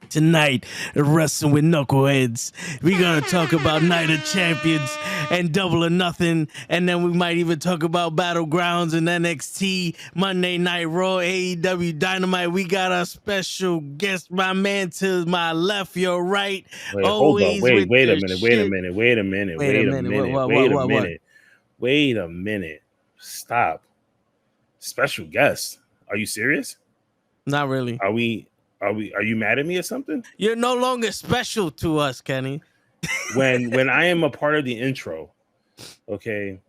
Tonight, Wrestling with Knuckleheads. We're going to talk about Night of Champions and Double or Nothing. And then we might even talk about Battlegrounds and NXT, Monday Night Raw, AEW Dynamite. We got our special guest, my man to my left, your right. Wait, hold up. Always Wait with a the minute. shit. Wait a minute. Wait a minute. Wait a minute. Wait a minute. Stop. Special guest. Are you serious? Not really. Are you mad at me or something? You're no longer special to us, Kenny. When I am a part of the intro, okay,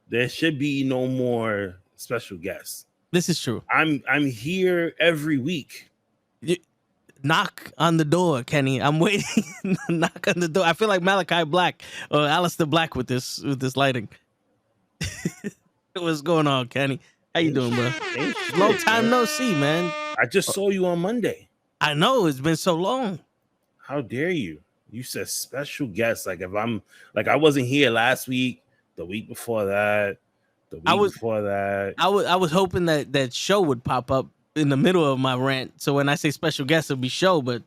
there should be no more special guests. This is true. I'm here every week. Knock on the door, Kenny. I'm waiting. Knock on the door. I feel like Malachi Black or Alistair Black with this lighting. What's going on, Kenny? How you doing, bro? Long time no see, man. I just saw you on Monday. I know, it's been so long. How dare you? You said special guest. Like if I'm like I wasn't here last week, the week before that, before that. I was hoping that show would pop up in the middle of my rant. So when I say special guest, it'll be show, but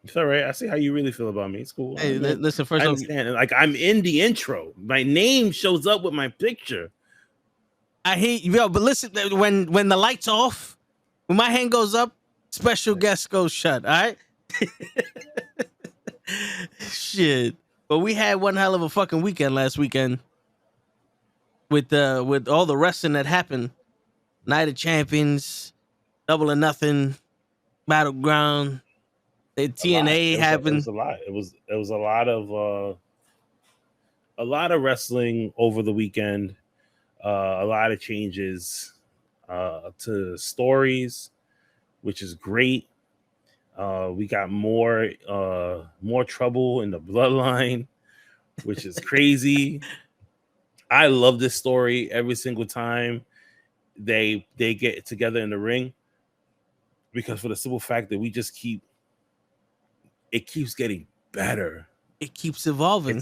it's all right. I see how you really feel about me. It's cool. Hey, listen, first I understand. Like I'm in the intro. My name shows up with my picture. I hate you, but listen, when the lights off, when my hand goes up, special guest goes shut. All right. Shit. But we had one hell of a fucking weekend last weekend with all the wrestling that happened. Night of Champions, Double or Nothing, Battleground, the TNA happened. It was a lot. It was a lot of wrestling over the weekend. A lot of changes to stories, which is great. We got more trouble in the bloodline, which is crazy. I love this story every single time they get together in the ring, because for the simple fact that it keeps getting better. It keeps evolving.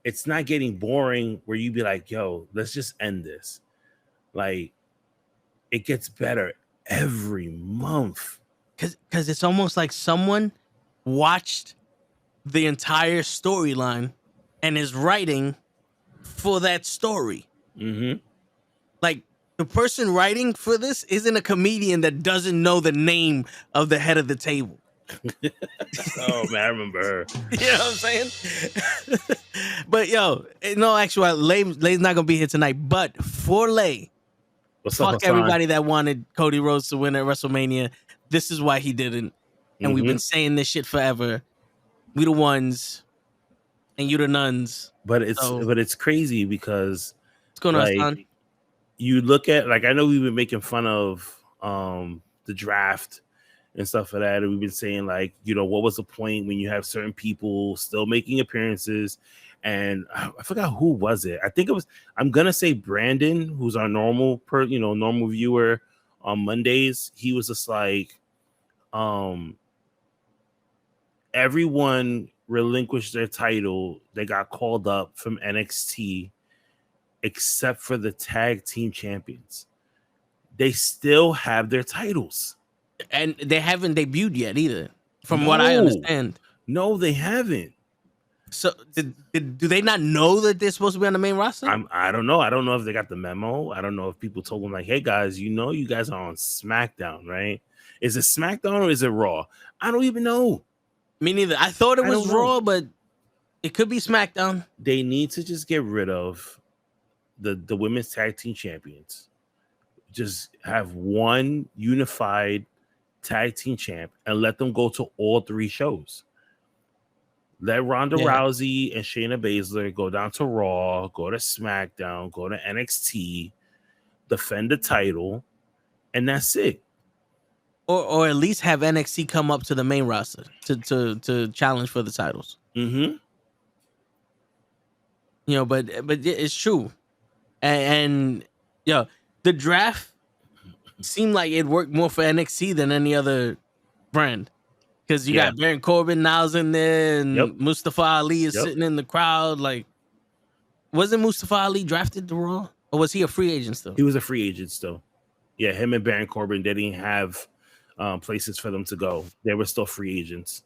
It's not getting boring where you be like, yo, let's just end this. Like, it gets better every month. Because it's almost like someone watched the entire storyline and is writing for that story. Mm-hmm. Like, the person writing for this isn't a comedian that doesn't know the name of the head of the table. Oh man, I remember her. You know what I'm saying? But yo, no, actually, Lay's not gonna be here tonight. But for Lay, fuck everybody that wanted Cody Rhodes to win at WrestleMania. This is why he didn't, and we've been saying this shit forever. We the ones, and you the nuns. But it's crazy because what's going on, son? You look at, like, I know we've been making fun of the draft and stuff like that, and we've been saying, like, you know, what was the point when you have certain people still making appearances? And I forgot who was it. I think it was, I'm gonna say Brandon, who's our normal viewer on Mondays. He was just like, everyone relinquished their title. They got called up from NXT, except for the tag team champions. They still have their titles. And they haven't debuted yet either, from what I understand. No, they haven't. So do they not know that they're supposed to be on the main roster? I don't know. I don't know if they got the memo. I don't know if people told them, like, hey, guys, you know you guys are on SmackDown, right? Is it SmackDown or is it Raw? I don't even know. Me neither. I thought it was Raw, but it could be SmackDown. They need to just get rid of the women's tag team champions. Just have one unified tag team champ and let them go to all three shows. Let Ronda Rousey and Shayna Baszler go down to Raw, go to SmackDown, go to NXT, defend the title, and that's it. Or at least have NXT come up to the main roster to challenge for the titles. Mm-hmm. You know, but it's true. And the draft seemed like it worked more for NXT than any other brand. Because you got Baron Corbin now's in there, and Mustafa Ali is sitting in the crowd. Like, wasn't Mustafa Ali drafted to Raw? Or was he a free agent still? He was a free agent still. Yeah, him and Baron Corbin, they didn't have places for them to go. They were still free agents.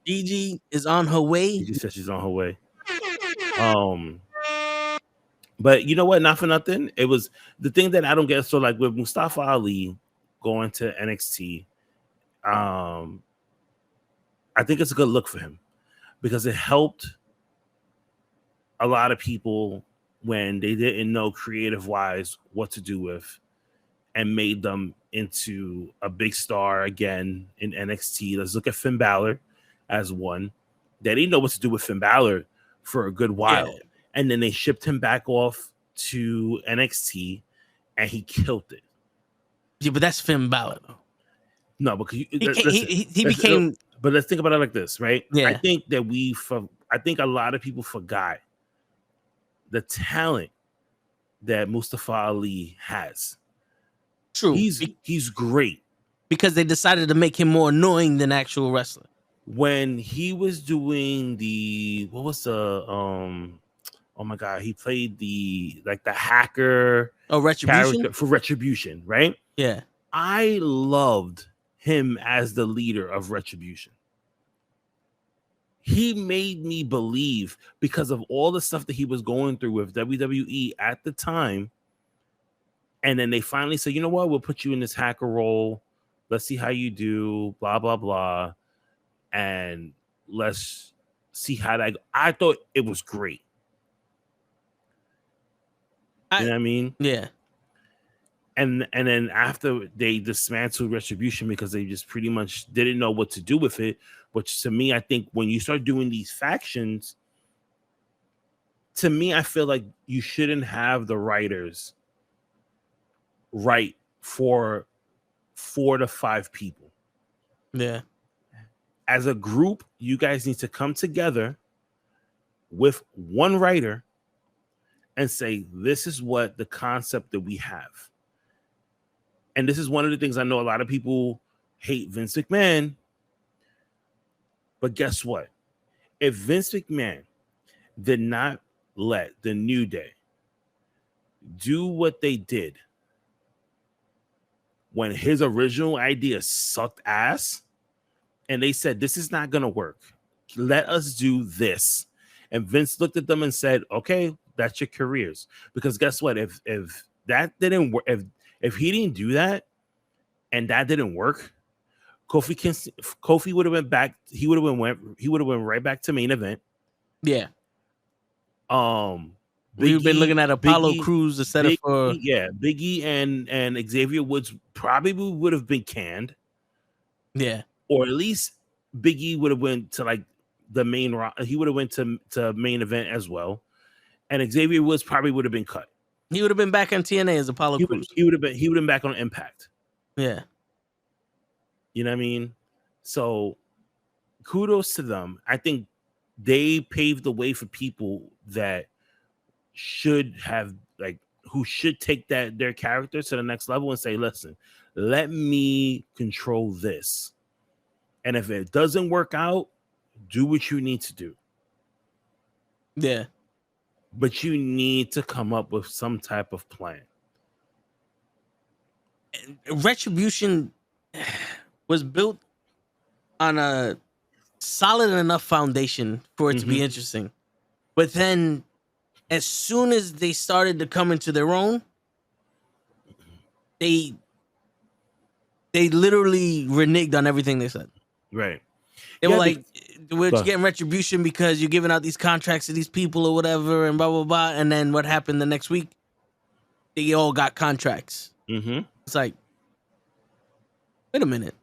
Gigi is on her way. Gigi said she's on her way. But you know what? Not for nothing. It was the thing that I don't get. So like with Mustafa Ali going to NXT, I think it's a good look for him because it helped a lot of people when they didn't know creative wise what to do with, and made them into a big star again in NXT. Let's look at Finn Balor as one. They didn't know what to do with Finn Balor for a good while. Yeah. And then they shipped him back off to NXT and he killed it. Yeah, but that's Finn Balor though. No, because he became. But let's think about it like this, right? Yeah. I think that I think a lot of people forgot the talent that Mustafa Ali has. True. He's great. Because they decided to make him more annoying than actual wrestler. When he was doing what was the oh my god, he played the hacker Retribution for Retribution, right? Yeah. I loved him as the leader of Retribution. He made me believe because of all the stuff that he was going through with WWE at the time. And then they finally said, you know what? We'll put you in this hacker role. Let's see how you do, blah, blah, blah. And let's see how that goes. I thought it was great. You know what I mean? Yeah. And then after they dismantled Retribution because they just pretty much didn't know what to do with it, which to me, I think when you start doing these factions, to me, I feel like you shouldn't have the writers write for 4 to 5 people. Yeah. As a group, you guys need to come together with one writer and say, this is what the concept that we have. And this is one of the things I know a lot of people hate Vince McMahon. But guess what? If Vince McMahon did not let the New Day do what they did when his original idea sucked ass, and they said, this is not going to work. Let us do this. And Vince looked at them and said, okay, that's your careers. Because guess what? If that didn't work, if he didn't do that and that didn't work, Kofi would have went back. He would have went right back to main event. Yeah. We've been looking at Apollo Crews instead of Big E and Xavier Woods probably would have been canned. Yeah. Or at least Big E would have went to like the main. He would have went to main event as well, and Xavier Woods probably would have been cut. He would have been back on TNA as Apollo Crews. He would have been back on Impact. Yeah. You know what I mean? So kudos to them. I think they paved the way for people that should have who should take their character to the next level and say, listen, let me control this. And if it doesn't work out, do what you need to do. Yeah. But you need to come up with some type of plan. Retribution was built on a solid enough foundation for it to be interesting. But then as soon as they started to come into their own, they literally reneged on everything they said. Right. They were like, we're getting retribution because you're giving out these contracts to these people or whatever and blah, blah, blah. And then what happened the next week? They all got contracts. Mm-hmm. It's like, wait a minute.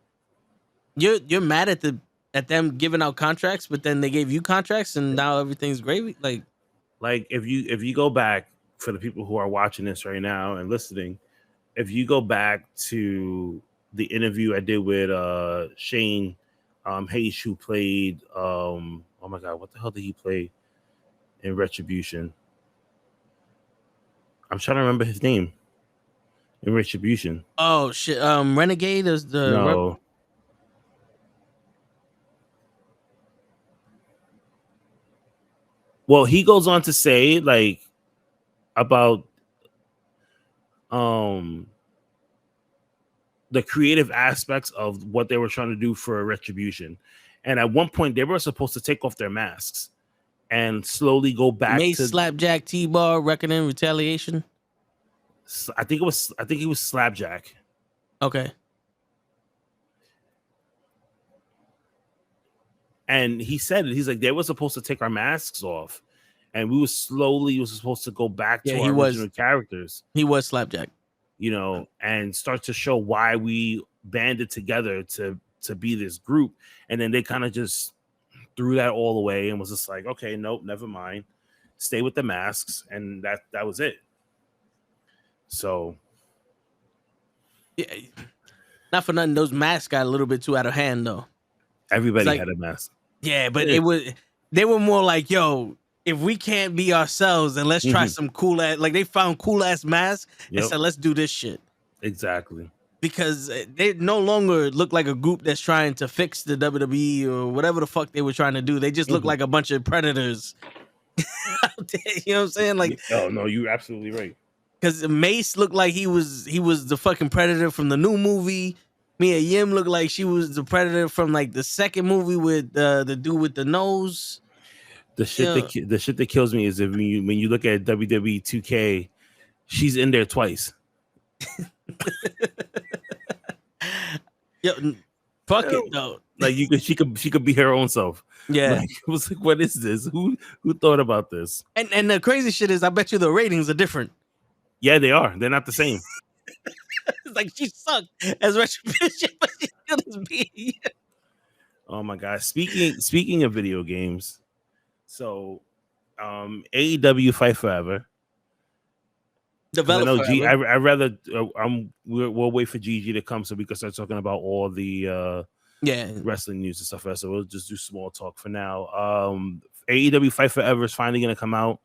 You're mad at them giving out contracts, but then they gave you contracts and now everything's gravy? Like if you go back, for the people who are watching this right now and listening, if you go back to the interview I did with Shane Hayes, who played oh my god, what the hell did he play in Retribution? I'm trying to remember his name in Retribution. Oh shit. Renegade is the no. Well, he goes on to say about the creative aspects of what they were trying to do for Retribution. And at one point, they were supposed to take off their masks and slowly go back Mace, to Slapjack, T-Bar, Reckoning, Retaliation. I think he was Slapjack. Okay. And he said it. He's like, they were supposed to take our masks off, and we was supposed to go back to our original characters. He was Slapjack, you know, and start to show why we banded together to be this group. And then they kind of just threw that all away and was just like, okay, nope, never mind. Stay with the masks, and that was it. So, yeah, not for nothing, those masks got a little bit too out of hand, though. Everybody had a mask. Yeah, but they were more like, yo, if we can't be ourselves, then let's try some cool ass. Like, they found cool ass masks and said, let's do this shit. Exactly. Because they no longer look like a group that's trying to fix the WWE or whatever the fuck they were trying to do. They just look like a bunch of predators out there. You know what I'm saying? Like, oh no, you're absolutely right. Because Mace looked like he was the fucking Predator from the new movie. Mia Yim looked like she was the Predator from like the second movie with the dude with the nose. The shit that kills me is if when you look at WWE 2K, she's in there twice. Yo, fuck it though. Like she could be her own self. Yeah, like, it was like, what is this? Who thought about this? And the crazy shit is, I bet you the ratings are different. Yeah, they are. They're not the same. It's like she sucked as Retribution, but she still is being. Oh my god! Speaking of video games, so AEW Fight Forever. Develop forever. I rather we'll wait for Gigi to come so we can start talking about all the wrestling news and stuff. So we'll just do small talk for now. AEW Fight Forever is finally going to come out.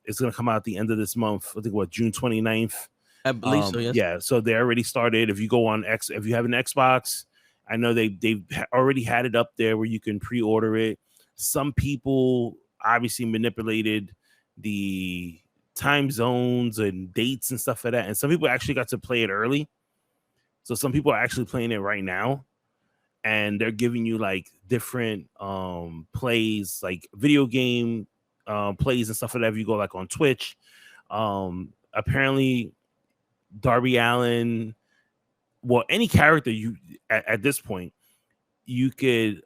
It's going to come out at the end of this month. I think June 29th. I believe so. Yes. Yeah. So they already started. If you go on if you have an Xbox, I know they've already had it up there where you can pre-order it. Some people obviously manipulated the time zones and dates and stuff like that, and some people actually got to play it early. So some people are actually playing it right now, and they're giving you like different plays, like video game plays and stuff like that. If you go like on Twitch, apparently Darby Allin, any character you at this point, you could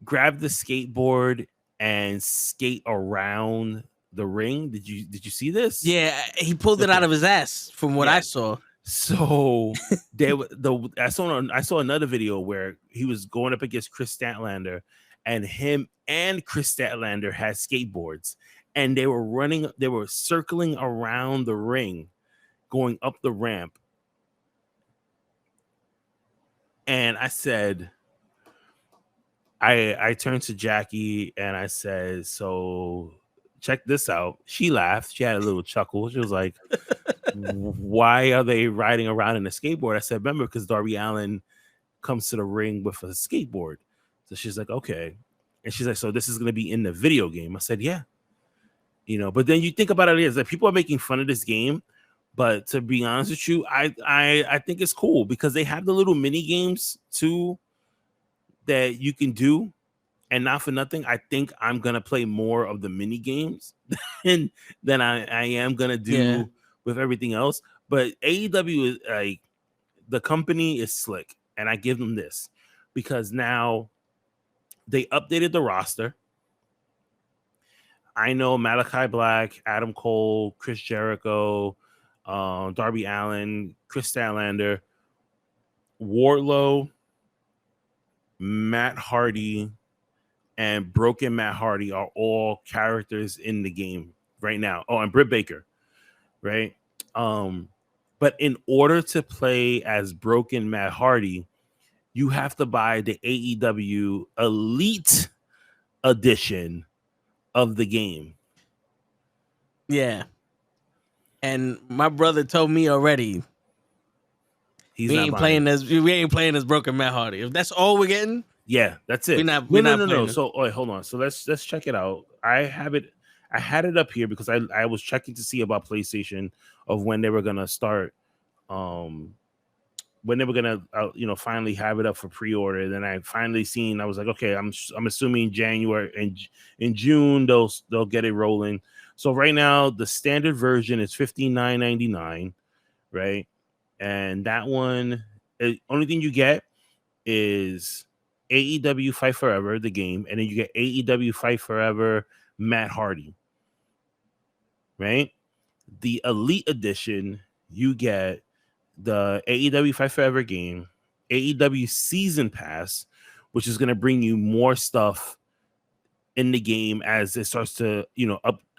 grab the skateboard and skate around the ring. Did you see this? Yeah, he pulled it out of his ass from what I saw. So I saw another video where he was going up against Chris Statlander, and him and Chris Statlander had skateboards, and they were circling around the ring, going up the ramp. And I said, I turned to Jackie and I said, so check this out. She laughed. She had a little chuckle. She was like, why are they riding around in a skateboard? I said, remember, because Darby Allin comes to the ring with a skateboard. So she's like, okay. And she's like, so this is going to be in the video game. I said, yeah. You know, but then you think about it is that people are making fun of this game. But to be honest with you, I think it's cool because they have the little mini games too that you can do. And not for nothing, I think I'm gonna play more of the mini games than I am gonna do with everything else. But AEW is like, the company is slick, and I give them this because now they updated the roster. I know Malachi Black, Adam Cole, Chris Jericho, Darby Allin, Chris Statlander, Wardlow, Matt Hardy, and Broken Matt Hardy are all characters in the game right now. Oh, and Britt Baker, right? But in order to play as Broken Matt Hardy, you have to buy the AEW Elite Edition of the game. Yeah. And my brother told me already, we ain't playing as Broken Matt Hardy. If that's all we're getting, yeah, that's it. We're not playing. So wait, hold on. So let's check it out. I had it up here because I was checking to see about PlayStation of when they were gonna start when they were gonna finally have it up for pre-order. Then I finally seen. I was like, okay, I'm assuming January and in June they'll get it rolling. So right now the standard version is $59.99, right? And that one, only thing you get is AEW Fight Forever, the game, and then you get AEW Fight Forever Matt Hardy, right? The Elite Edition, you get the AEW Fight Forever game, AEW Season Pass, which is going to bring you more stuff in the game as it starts to,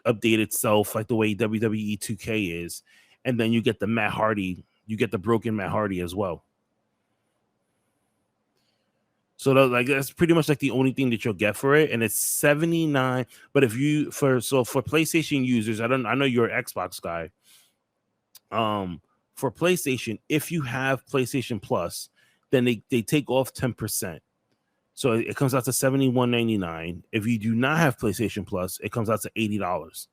update itself like the way WWE 2K is. And then you get the Matt Hardy, you get the broken Matt Hardy as well. So that's pretty much like the only thing that you'll get for it, and it's $79. But if you for PlayStation users, I know you're an Xbox guy. For PlayStation, if you have PlayStation Plus, then they take off 10%. So it comes out to $71.99. If you do not have PlayStation Plus, it comes out to $80.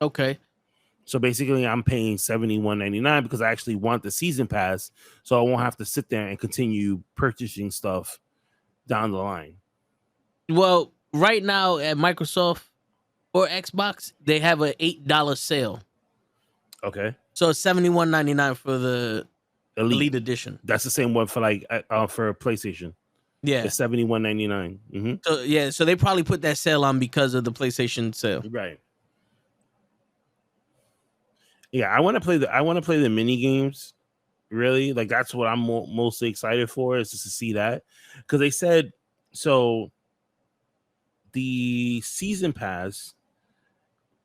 Okay. So basically, I'm paying $71.99 because I actually want the season pass, so I won't have to sit there and continue purchasing stuff down the line. Well, right now at Microsoft or Xbox, they have an $8 sale. Okay. So it's $71.99 for the Elite Edition. That's the same one for for PlayStation. Yeah, it's $71.99. Mm-hmm. So they probably put that sale on because of the PlayStation sale, right? Yeah, I want to play the mini games. Really, like that's what I'm mostly excited for, is just to see that, because they said so. The season pass.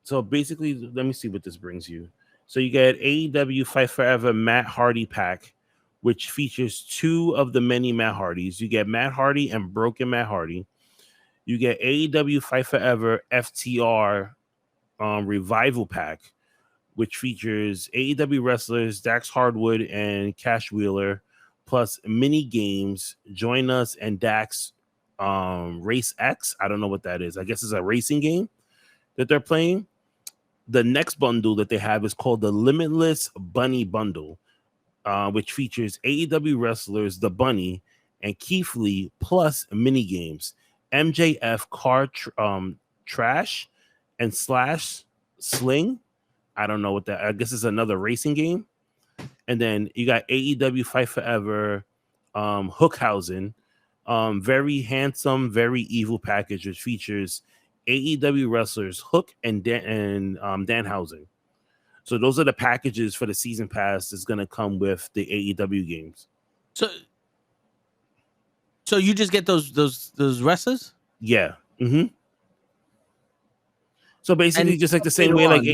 So basically, let me see what this brings you. So you get AEW Fight Forever Matt Hardy pack, which features 2 of the many Matt Hardys. You get Matt Hardy and Broken Matt Hardy. You get AEW Fight Forever FTR Revival pack, which features AEW wrestlers Dax Hardwood and Cash Wheeler, plus mini games, Join Us and Dax Race X. I don't know what that is. I guess it's a racing game that they're playing. The next bundle that they have is called the Limitless Bunny Bundle, which features AEW wrestlers The Bunny and Keith Lee, plus mini games, MJF Car Trash and Slash Sling. I don't know what that. I guess it's another racing game. And then you got AEW Fight Forever, Hookhausen, very handsome, very evil package, which features AEW wrestlers Hook and Danhausen. So those are the packages for the season pass that's going to come with the AEW games. So you just get those wrestlers? Yeah. Mm-hmm. So basically, just like the same way, like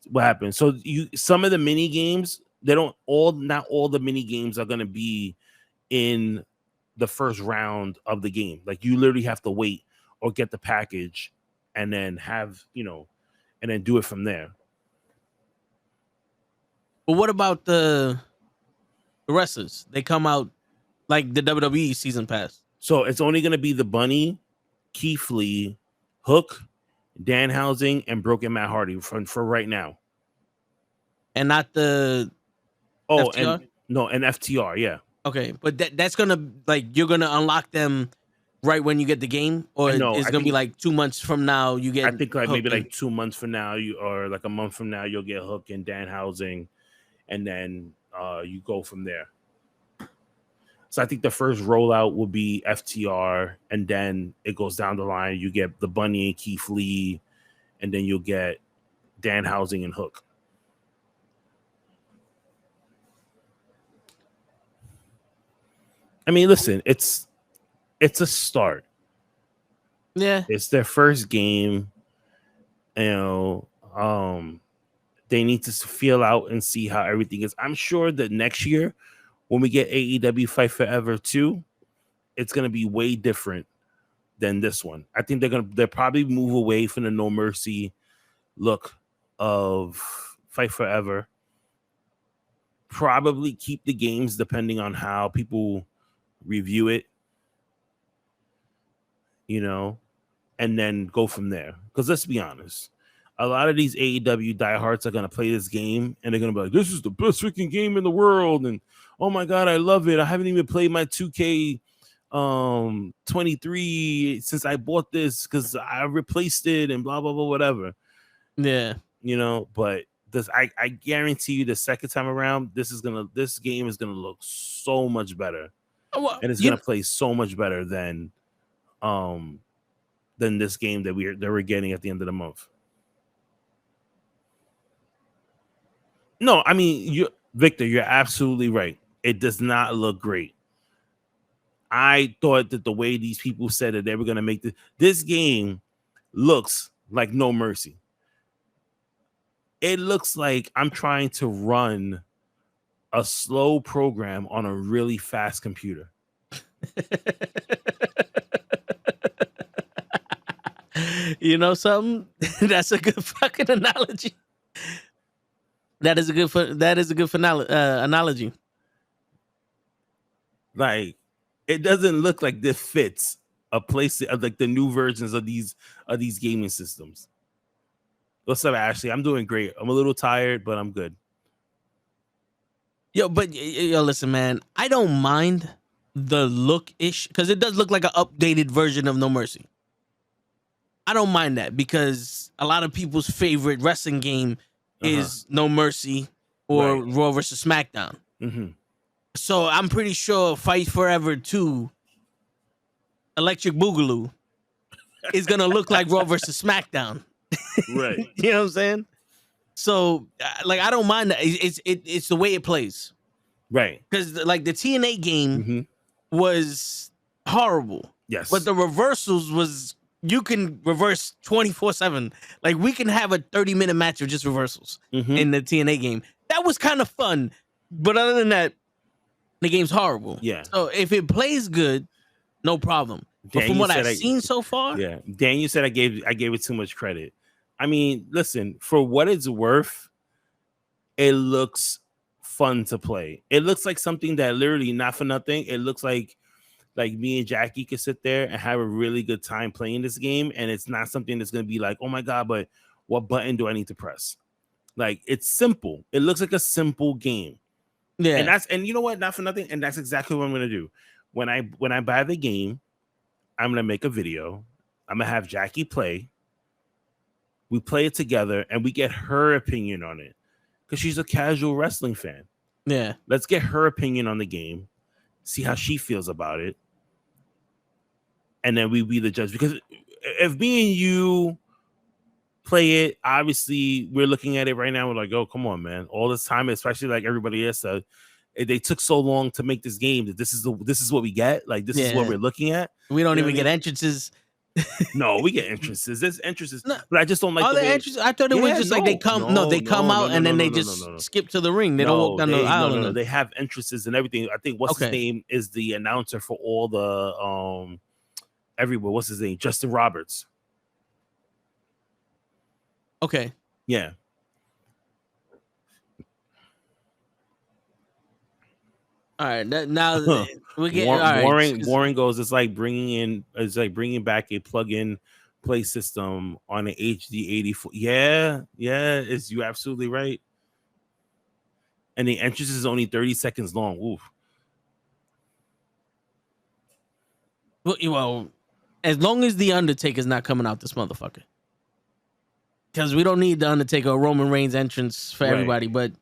what happens. So some of the mini games, not all the mini games are going to be in the first round of the game. Like you literally have to wait or get the package and then and then do it from there. But what about the wrestlers? They come out like the WWE season pass. So it's only going to be the Bunny, Keith Lee, Hook, Danhausen, and Broken Matt Hardy for right now. And not the FTR? And FTR, yeah. Okay, but that's gonna you're gonna unlock them right when you get the game, or it's gonna be like 2 months from now you get. I think maybe like 2 months from now, or like a month from now, you'll get Hook and Danhausen, and then you go from there. So I think the first rollout will be FTR, and then it goes down the line. You get the Bunny and Keith Lee, and then you'll get Danhausen and Hook. I mean, listen, it's a start. Yeah, it's their first game. They need to feel out and see how everything is. I'm sure that next year, when we get AEW Fight Forever 2, it's gonna be way different than this one. I think they'll probably move away from the No Mercy look of Fight Forever. Probably keep the games depending on how people review it, and then go from there. Because let's be honest, a lot of these AEW diehards are gonna play this game and they're gonna be like, "This is the best freaking game in the world," and oh my god, I love it. I haven't even played my 2K 23 since I bought this because I replaced it and blah blah blah whatever. Yeah, you know, but this I guarantee you the second time around, this game is gonna look so much better, well, and it's gonna play so much better than this game that we're getting at the end of the month. No, I mean, Victor, you're absolutely right. It does not look great. I thought that the way these people said that they were going to make this game looks like No Mercy. It looks like I'm trying to run a slow program on a really fast computer. You know something? That's a good fucking analogy. That is a good analogy. Like, it doesn't look like this fits a place like the new versions of these gaming systems. What's up, Ashley? I'm doing great. I'm a little tired, but I'm good. Yo, listen, man. I don't mind the look-ish because it does look like an updated version of No Mercy. I don't mind that because a lot of people's favorite wrestling game is No Mercy or Raw versus SmackDown. Mm-hmm. So I'm pretty sure Fight Forever 2 Electric Boogaloo is going to look like Raw versus SmackDown. Right. You know what I'm saying? So, like, I don't mind that. It's the way it plays. Right. Because, like, the TNA game was horrible. Yes. But the reversals was... You can reverse 24/7. Like, we can have a 30-minute match of just reversals in the TNA game. That was kind of fun. But other than that, the game's horrible. Yeah. So if it plays good, no problem. But from what I've seen so far... Yeah. Daniel said I gave it too much credit. I mean, listen, for what it's worth, it looks fun to play. It looks like something that literally, not for nothing, it looks like me and Jackie could sit there and have a really good time playing this game, and it's not something that's going to be like, oh my god, but what button do I need to press? Like, it's simple. It looks like a simple game. Yeah. And you know what? Not for nothing, and that's exactly what I'm going to do. When I buy the game, I'm going to make a video. I'm going to have Jackie play. We play it together, and we get her opinion on it because she's a casual wrestling fan. Yeah. Let's get her opinion on the game, see how she feels about it, and then we be the judge. Because if me and you play it, obviously we're looking at it right now. We're like, oh, come on, man! All this time, especially like everybody else, they took so long to make this game that this is what we get. Like, this is what we're looking at. We don't even get entrances. No, we get entrances. There's entrances, but I just don't like the entrances. I thought it was just like they come out and then they just skip to the ring. They don't walk down the aisle. No, they have entrances and everything. I think what's his name is the announcer for all the everywhere. What's his name? Justin Roberts. Okay. Yeah. All right. Now we get Warren goes. It's like bringing back a plug-in play system on an HD 84. Yeah, you're absolutely right. And the entrance is only 30 seconds long. Oof. Well, as long as the Undertaker's not coming out this motherfucker, because we don't need the Undertaker or Roman Reigns entrance for everybody, but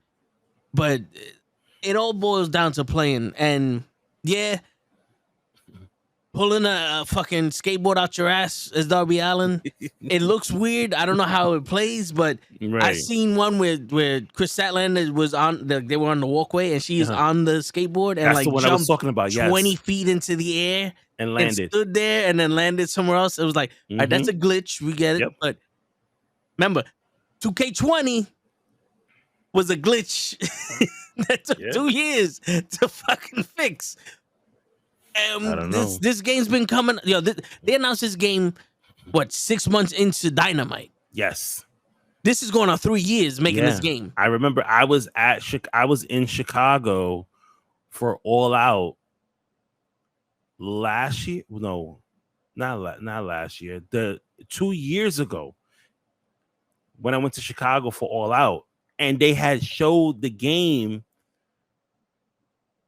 it all boils down to playing. And yeah, pulling a fucking skateboard out your ass as Darby Allin, it looks weird. I don't know how it plays, but I seen one where Chris Statlander was they were on the walkway and she's on the skateboard and that's the one I was talking about. 20 feet into the air and landed, and stood there and then landed somewhere else. It was like, all right, that's a glitch. We get it, but remember, 2K20 was a glitch that took 2 years to fucking fix. I don't know. This game's been coming. They announced this game, 6 months into Dynamite? Yes. This is going on 3 years making this game. I remember I was in Chicago for All Out last year. No, not last year. 2 years ago. when I went to Chicago for All Out, and they had showed the game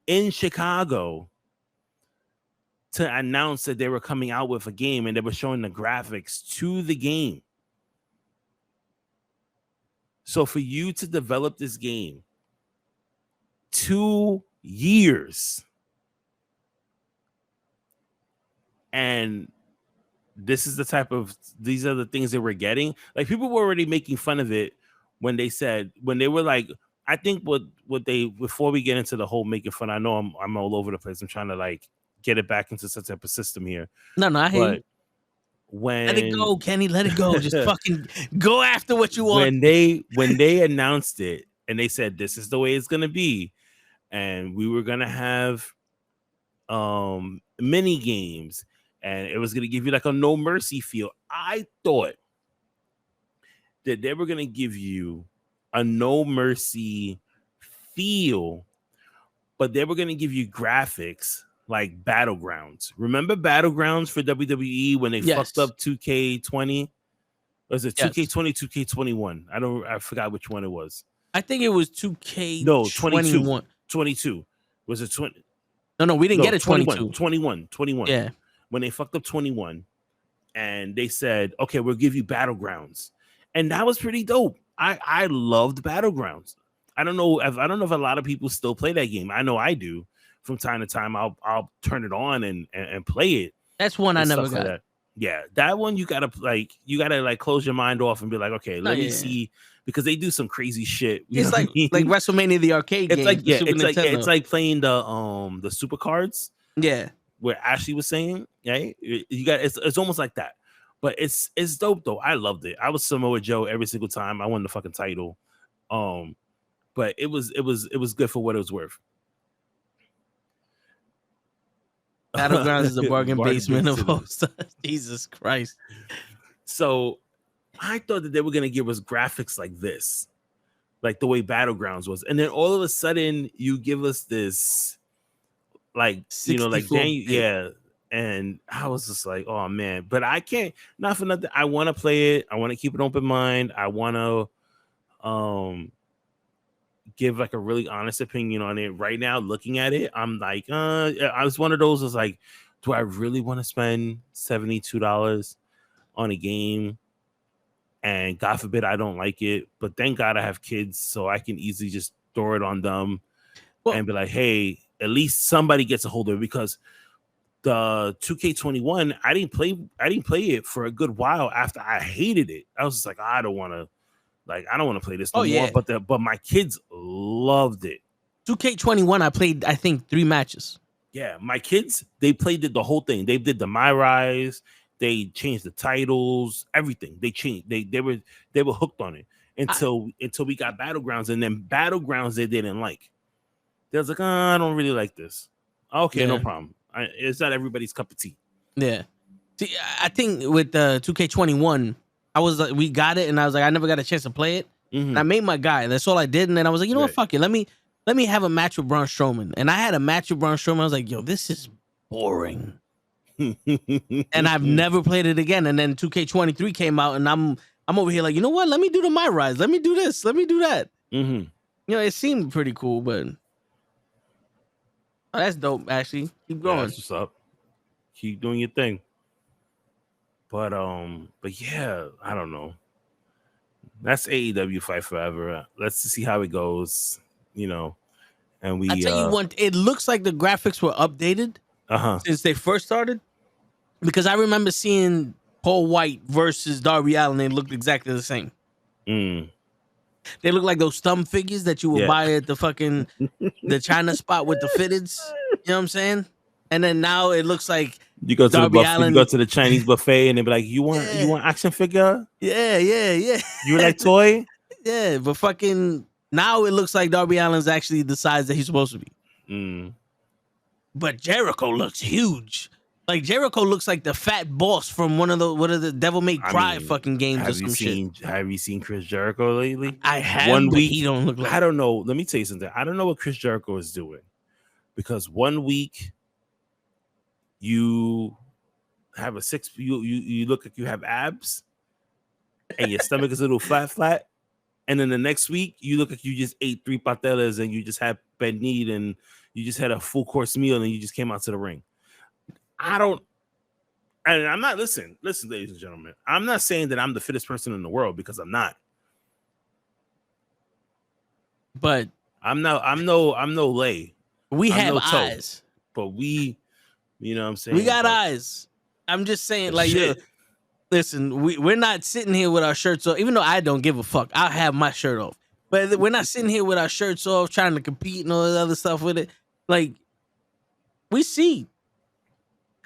in Chicago to announce that they were coming out with a game, and they were showing the graphics to the game. So for you to develop this game 2 years, and these are the things that we're getting. Like, people were already making fun of it when they were like, I think what they, before we get into the whole making fun, I know I'm all over the place. I'm trying to like get it back into some type of system here. No, I hate it. Let it go, Kenny. Let it go. Just fucking go after what you want. When they announced it and they said this is the way it's gonna be, and we were gonna have mini games, and it was gonna give you like a No Mercy feel. I thought that they were gonna give you a No Mercy feel, but they were gonna give you graphics like Battlegrounds. Remember Battlegrounds for WWE when they fucked up 2K20? Was it 2K20, 2K21? I forgot which one it was. I think it was 2K. No, 22. Was it 20? No, we didn't get it 22. 21. Yeah. When they fucked up 21 and they said, okay, we'll give you Battlegrounds. And that was pretty dope. I loved Battlegrounds. I don't know if a lot of people still play that game. I know I do. From time to time, I'll turn it on and play it. That's one I never got. Like that. Yeah, that one you gotta close your mind off and be like, okay, let me see, because they do some crazy shit. It's like WrestleMania the arcade game. It's like playing the super cards. Yeah, where Ashley was saying, right? It's almost like that, but it's dope though. I loved it. I was Samoa Joe every single time. I won the fucking title. But it was good for what it was worth. Battlegrounds is a bargain basement of hosts. Jesus Christ. So I thought that they were gonna give us graphics like this, like the way Battlegrounds was, and then all of a sudden you give us this, like, you know, like and I was just like, oh man, but I can't, not for nothing. I want to play it. I want to keep an open mind. I want to give like a really honest opinion on it. Right now, looking at it, I'm like, I was one of those was like, do I really want to spend $72 on a game? And God forbid I don't like it, but thank God I have kids, so I can easily just throw it on them and be like, hey, at least somebody gets a hold of it. Because the 2K21, I didn't play it for a good while after I hated it. I was just like, I don't want to play this no more. But my kids loved it. 2K21, I played, I think, 3 matches. Yeah, my kids, they played the whole thing. They did the My Rise. They changed the titles, everything. They changed. They were hooked on it until we got Battlegrounds, and then Battlegrounds they didn't like. They was like, I don't really like this. Okay, no problem. It's not everybody's cup of tea. Yeah. See, I think with 2K21, we got it, and I was like, I never got a chance to play it. Mm-hmm. And I made my guy. That's all I did. And then I was like, you know what? Fuck it. Let me have a match with Braun Strowman. And I had a match with Braun Strowman. I was like, yo, this is boring. And I've never played it again. And then 2K23 came out, and I'm over here like, you know what? Let me do the My Rise. Let me do this. Let me do that. Mm-hmm. You know, it seemed pretty cool, but that's dope. Actually, keep going. That's what's up. Keep doing your thing. But yeah, I don't know. That's AEW Fight Forever. Let's see how it goes. You know, and I tell you one. It looks like the graphics were updated since they first started, because I remember seeing Paul White versus Darby Allin. They looked exactly the same. They look like those thumb figures that you would buy at the fucking the China spot with the fitteds. You know what I'm saying? And then now it looks like you go to Darby Allin, you go to the Chinese buffet, and they be like, "You want action figure? Yeah. You like toy? Yeah, but fucking now it looks like Darby Allin's actually the size that he's supposed to be. But Jericho looks huge. Like Jericho looks like the fat boss from one of the Devil May Cry fucking games or some shit. Have you seen Chris Jericho lately? I have. 1 week, he don't look like. I don't know. Let me tell you something. I don't know what Chris Jericho is doing, because 1 week you have you look like you have abs, and your stomach is a little flat, and then the next week you look like you just ate 3 patelas and you just had pernil and you just had a full course meal and you just came out to the ring. And I'm not listen, ladies and gentlemen. I'm not saying that I'm the fittest person in the world because I'm not. But I'm no lay. We have eyes. But we, you know what I'm saying? We got eyes. I'm just saying, like, listen, we're not sitting here with our shirts off, even though I don't give a fuck. I'll have my shirt off. But we're not sitting here with our shirts off trying to compete and all that other stuff with it. Like, we see.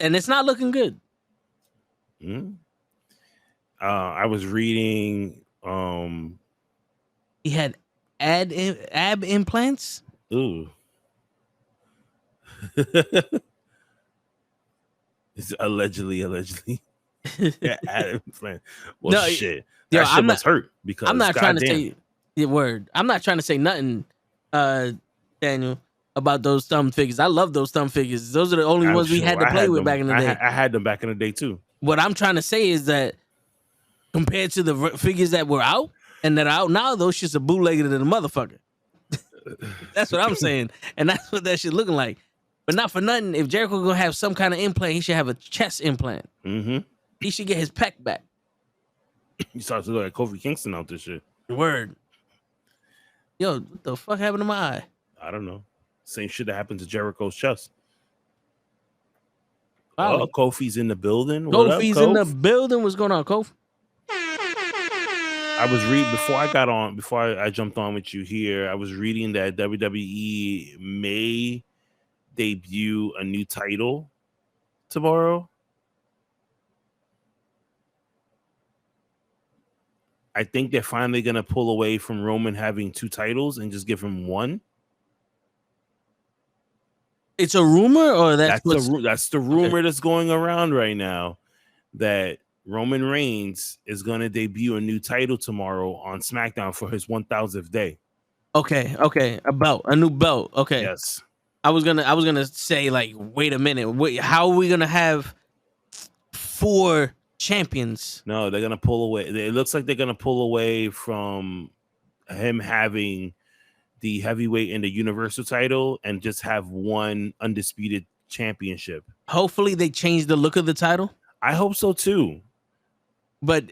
And it's not looking good. Mm-hmm. I was reading he had ab implants. Ooh. It's allegedly. Yeah, ab implant. Well, no, shit. That shit must hurt because I'm not trying to say the word. I'm not trying to say nothing, Daniel, about those thumb figures. I love those thumb figures. Those are the only ones we had to play with back in the day. I had them back in the day too. What I'm trying to say is that compared to the figures that were out and that are out now, those shits are bootlegged than a motherfucker. That's what I'm saying. And that's what that shit looking like. But not for nothing, if Jericho gonna have some kind of implant, he should have a chest implant. Mm-hmm. He should get his pec back. You start to look like Kofi Kingston out this shit. Word. Yo, what the fuck happened to my eye? I don't know. Same shit that happened to Jericho's chest. Wow. Oh, Kofi's in the building. Kofi's in the building. What's going on, Kofi? I was reading before I jumped on with you here. I was reading that WWE may debut a new title tomorrow. I think they're finally gonna pull away from Roman having 2 titles and just give him one. It's a rumor, or that's the rumor that's going around right now, that Roman Reigns is going to debut a new title tomorrow on SmackDown for his 1000th day. Okay, a new belt. Okay, yes. I was gonna say, like, wait a minute, how are we gonna have 4 champions? No, they're gonna pull away. It looks like they're gonna pull away from him having the heavyweight and the universal title and just have one undisputed championship. Hopefully they change the look of the title. I hope so too. But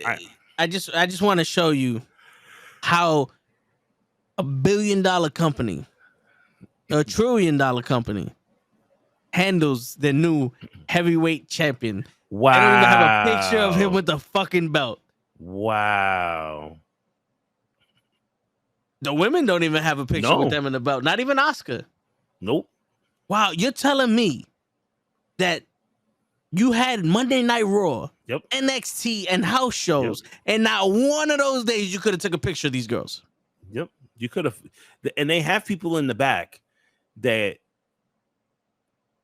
I just want to show you how a $1 billion company, a $1 trillion company, handles the new heavyweight champion. Wow. They don't even have a picture of him with the fucking belt. Wow. The women don't even have a picture with them in the belt. Not even Asuka. Nope. Wow, you're telling me that you had Monday Night Raw, NXT, and house shows, and not one of those days you could have took a picture of these girls. Yep. You could have. And they have people in the back that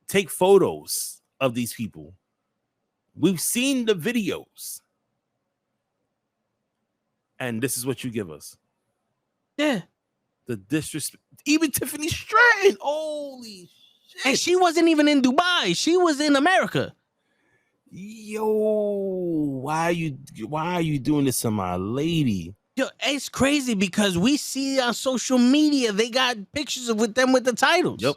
take photos of these people. We've seen the videos. And this is what you give us. Yeah. The disrespect. Even Tiffany Stratton. Holy shit. And she wasn't even in Dubai. She was in America. Yo, why are you doing this to my lady? Yo, it's crazy because we see on social media they got pictures with them with the titles. Yep.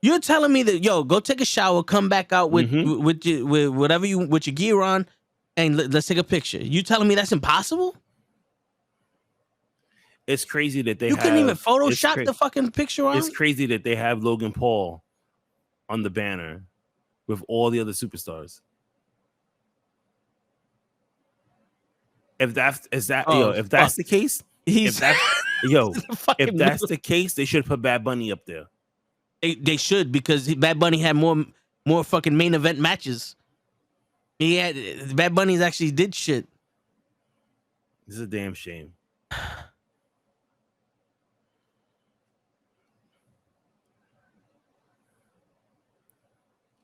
You're telling me that, yo, go take a shower, come back out with with whatever with your gear on, and let's take a picture. You telling me that's impossible? It's crazy that you couldn't even Photoshop the fucking picture on. It's crazy that they have Logan Paul on the banner with all the other superstars. If that's the case, if that's the case, they should put Bad Bunny up there. They should, because Bad Bunny had more fucking main event matches. Bad Bunny's actually did shit. This is a damn shame.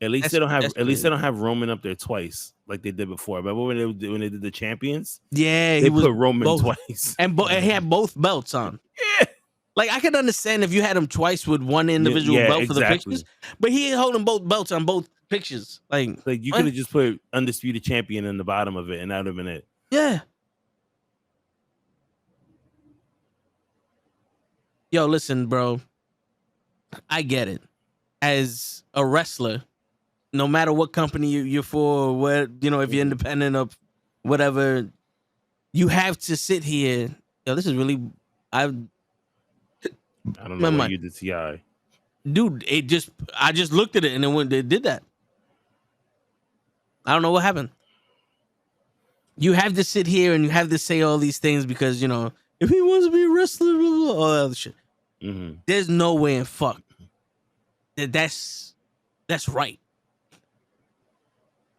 At least they don't have Roman up there twice like they did before. Remember when they did the champions? Yeah, they put Roman twice, and he had both belts on. Yeah, like I could understand if you had him twice with one individual belt for the pictures, but he ain't holding both belts on both pictures. Like you could have just put undisputed champion in the bottom of it, and that would have been it. Yeah, Yo, listen, bro. I get it. As a wrestler, no matter what company you're for, or what, if you're independent of whatever, you have to sit here. Yo, this is really. I don't know what you did, Ti. Dude, I just looked at it and then they did that. I don't know what happened. You have to sit here and you have to say all these things because if he wants to be a wrestler, blah, blah, blah, all that other shit. Mm-hmm. There's no way in fuck that's right.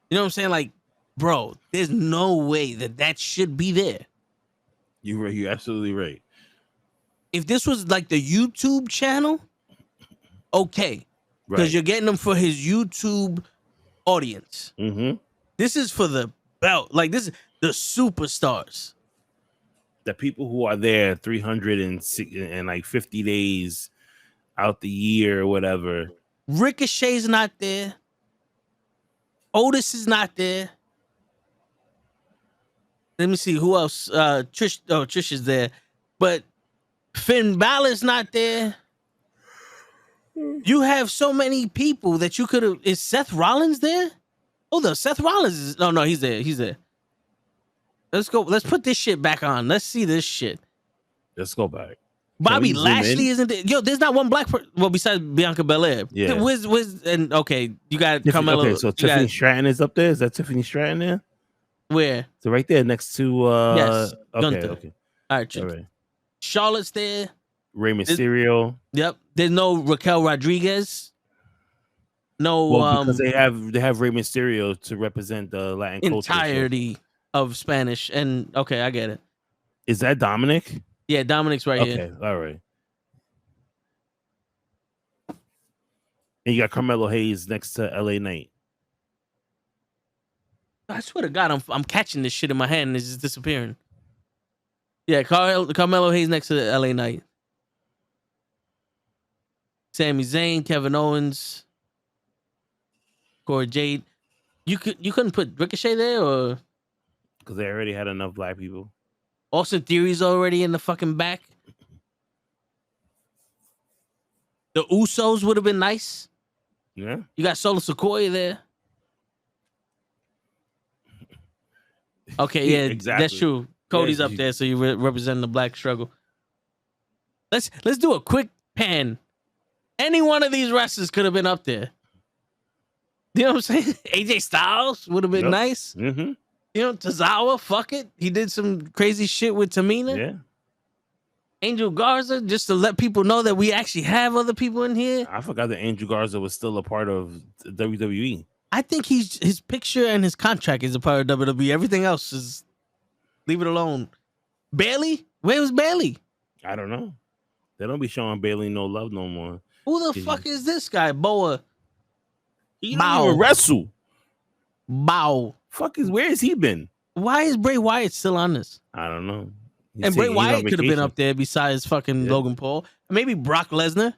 You know what I'm saying? Like, bro, there's no way that should be there. You're absolutely right. If this was like the YouTube channel, okay, because you're getting them for his YouTube audience. Mm-hmm. This is for the belt. Like, this is the superstars. The people who are there 350 days out the year or whatever. Ricochet's not there. Otis is not there. Let me see who else. Trish is there, but Finn Balor's not there. You have so many people that you could have. Is Seth Rollins there? Oh, Seth Rollins is. No, he's there. He's there. Let's go. Let's put this shit back on. Let's see this shit. Let's go back. Bobby Lashley isn't there. Yo, there's not one black person. Well, besides Bianca Belair. Yeah. And okay, you got Carmelo. Okay, so Tiffany Stratton is up there. Is that Tiffany Stratton there? Where? So right there next to yes, okay. All right. Charlotte's there. Rey Mysterio. Yep. There's no Raquel Rodriguez. No, because they have Rey Mysterio to represent the Latin entirety of Spanish. And okay, I get it. Is that Dominic? Yeah, Dominic's right here. Okay, all right. And you got Carmelo Hayes next to LA Knight. I swear to God, I'm catching this shit in my hand and it's just disappearing. Yeah, Carmelo Hayes next to the LA Knight. Sami Zayn, Kevin Owens, Cora Jade. You couldn't put Ricochet there, or because they already had enough black people. Austin Theory's already in the fucking back. The Usos would have been nice. Yeah. You got Solo Sikoa there. Okay, yeah, exactly. That's true. Cody's up there, so you represent the black struggle. Let's do a quick pan. Any one of these wrestlers could have been up there. You know what I'm saying? AJ Styles would have been nice. Mm-hmm. Tozawa, fuck it. He did some crazy shit with Tamina. Yeah. Angel Garza, just to let people know that we actually have other people in here. I forgot that Angel Garza was still a part of WWE. I think his picture and his contract is a part of WWE. Everything else is leave it alone. Bailey? Where was Bailey? I don't know. They don't be showing Bailey no love no more. Who the fuck is this guy? Boa. He don't even wrestle. Bow. Where has he been? Why is Bray Wyatt still on this? I don't know. And Bray Wyatt could have been up there besides fucking Logan Paul. Maybe Brock Lesnar,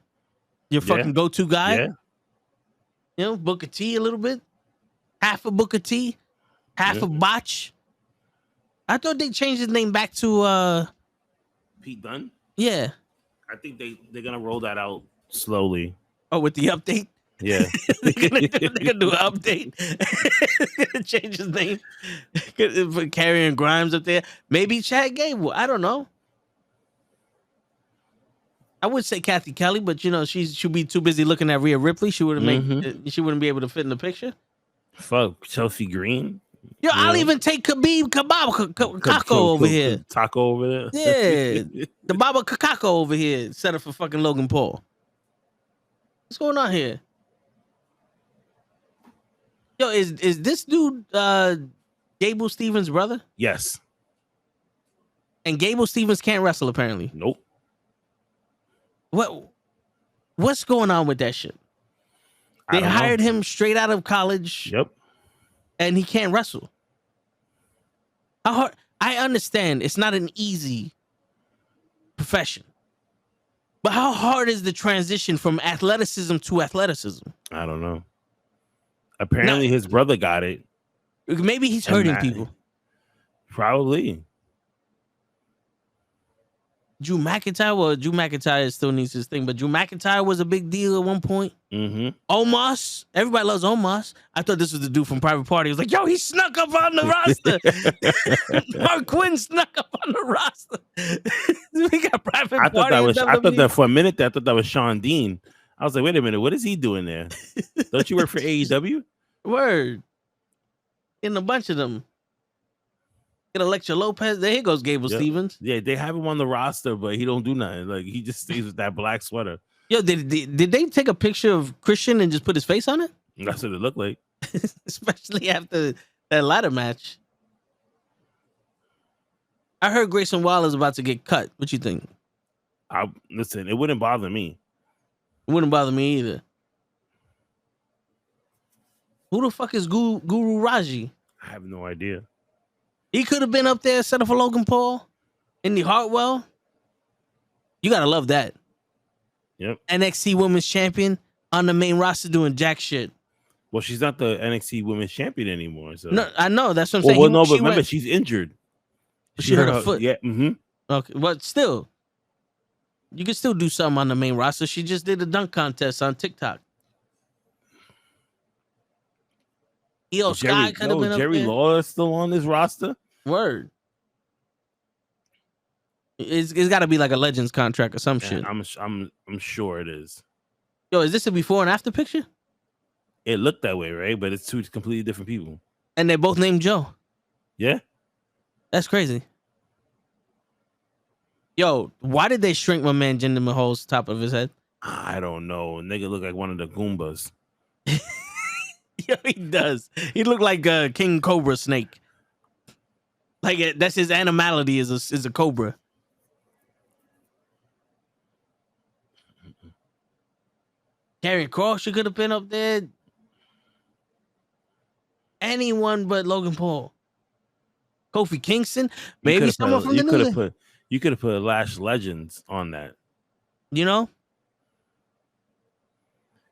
your fucking go-to guy. Yeah. Booker T a little bit. Half of Booker T. Half of Botch. I thought they changed his name back to Pete Dunne? Yeah. I think they're gonna roll that out slowly. Oh, with the update? Yeah. they're gonna do an update. Change his name. Put Karrion Grimes up there. Maybe Chad Gable. I don't know. I would say Kathy Kelly, but she'd be too busy looking at Rhea Ripley. She wouldn't she wouldn't be able to fit in the picture. Fuck Chelsea Green. Yo, I'll even take Khabib Kakako over here. Taco over there. Yeah. The Baba Kakako over here. Set up for fucking Logan Paul. What's going on here? Yo, is this dude Gable Stevens' brother? Yes. And Gable Stevens can't wrestle, apparently. Nope. What's going on with that shit? They hired him straight out of college. Yep. And he can't wrestle. How hard? I understand it's not an easy profession. But how hard is the transition from athleticism to athleticism? I don't know. Apparently his brother got it. Maybe he's hurting people. Probably. Drew McIntyre. Well, Drew McIntyre still needs his thing, but Drew McIntyre was a big deal at one point. Mm-hmm. Omos. Everybody loves Omos. I thought this was the dude from Private Party. He was like, yo, he snuck up on the roster. Mark Quinn snuck up on the roster. We got Private Party. I thought that for a minute. I thought that was Sean Dean. I was like, wait a minute, what is he doing there? Don't you work for AEW? Word. In a bunch of them. Get Electra Lopez. There he goes, Gable Stevens. Yeah, they have him on the roster, but he don't do nothing. Like, he just stays with that black sweater. Yo, did they take a picture of Christian and just put his face on it? That's what it looked like. Especially after that ladder match. I heard Grayson Waller's about to get cut. What you think? Listen, it wouldn't bother me. It wouldn't bother me either. Who the fuck is Guru Raji? I have no idea. He could have been up there set up for Logan Paul. Indy Hartwell. You gotta love that. Yep. NXT Women's Champion on the main roster doing jack shit. Well, she's not the NXT Women's Champion anymore. So. No, I know. That's what I'm saying. Well, no, but remember, she's injured. She hurt her foot. Yeah. Mm-hmm. Okay, but still, you can still do something on the main roster. She just did a dunk contest on TikTok. Sky could have been up Jerry there. Lawler still on this roster? Word. It's got to be like a Legends contract or some shit. I'm sure it is. Yo, is this a before and after picture? It looked that way, right? But it's two completely different people. And they're both named Joe. Yeah. That's crazy. Yo, why did they shrink my man Jinder Mahal's top of his head? I don't know. Nigga look like one of the Goombas. Yo, he does. He looked like a King Cobra snake. Like that's his animality is a cobra. Karrion Kross could have been up there. Anyone but Logan Paul. Kofi Kingston, maybe someone from the New. You could have put Lash Legends on that. You know?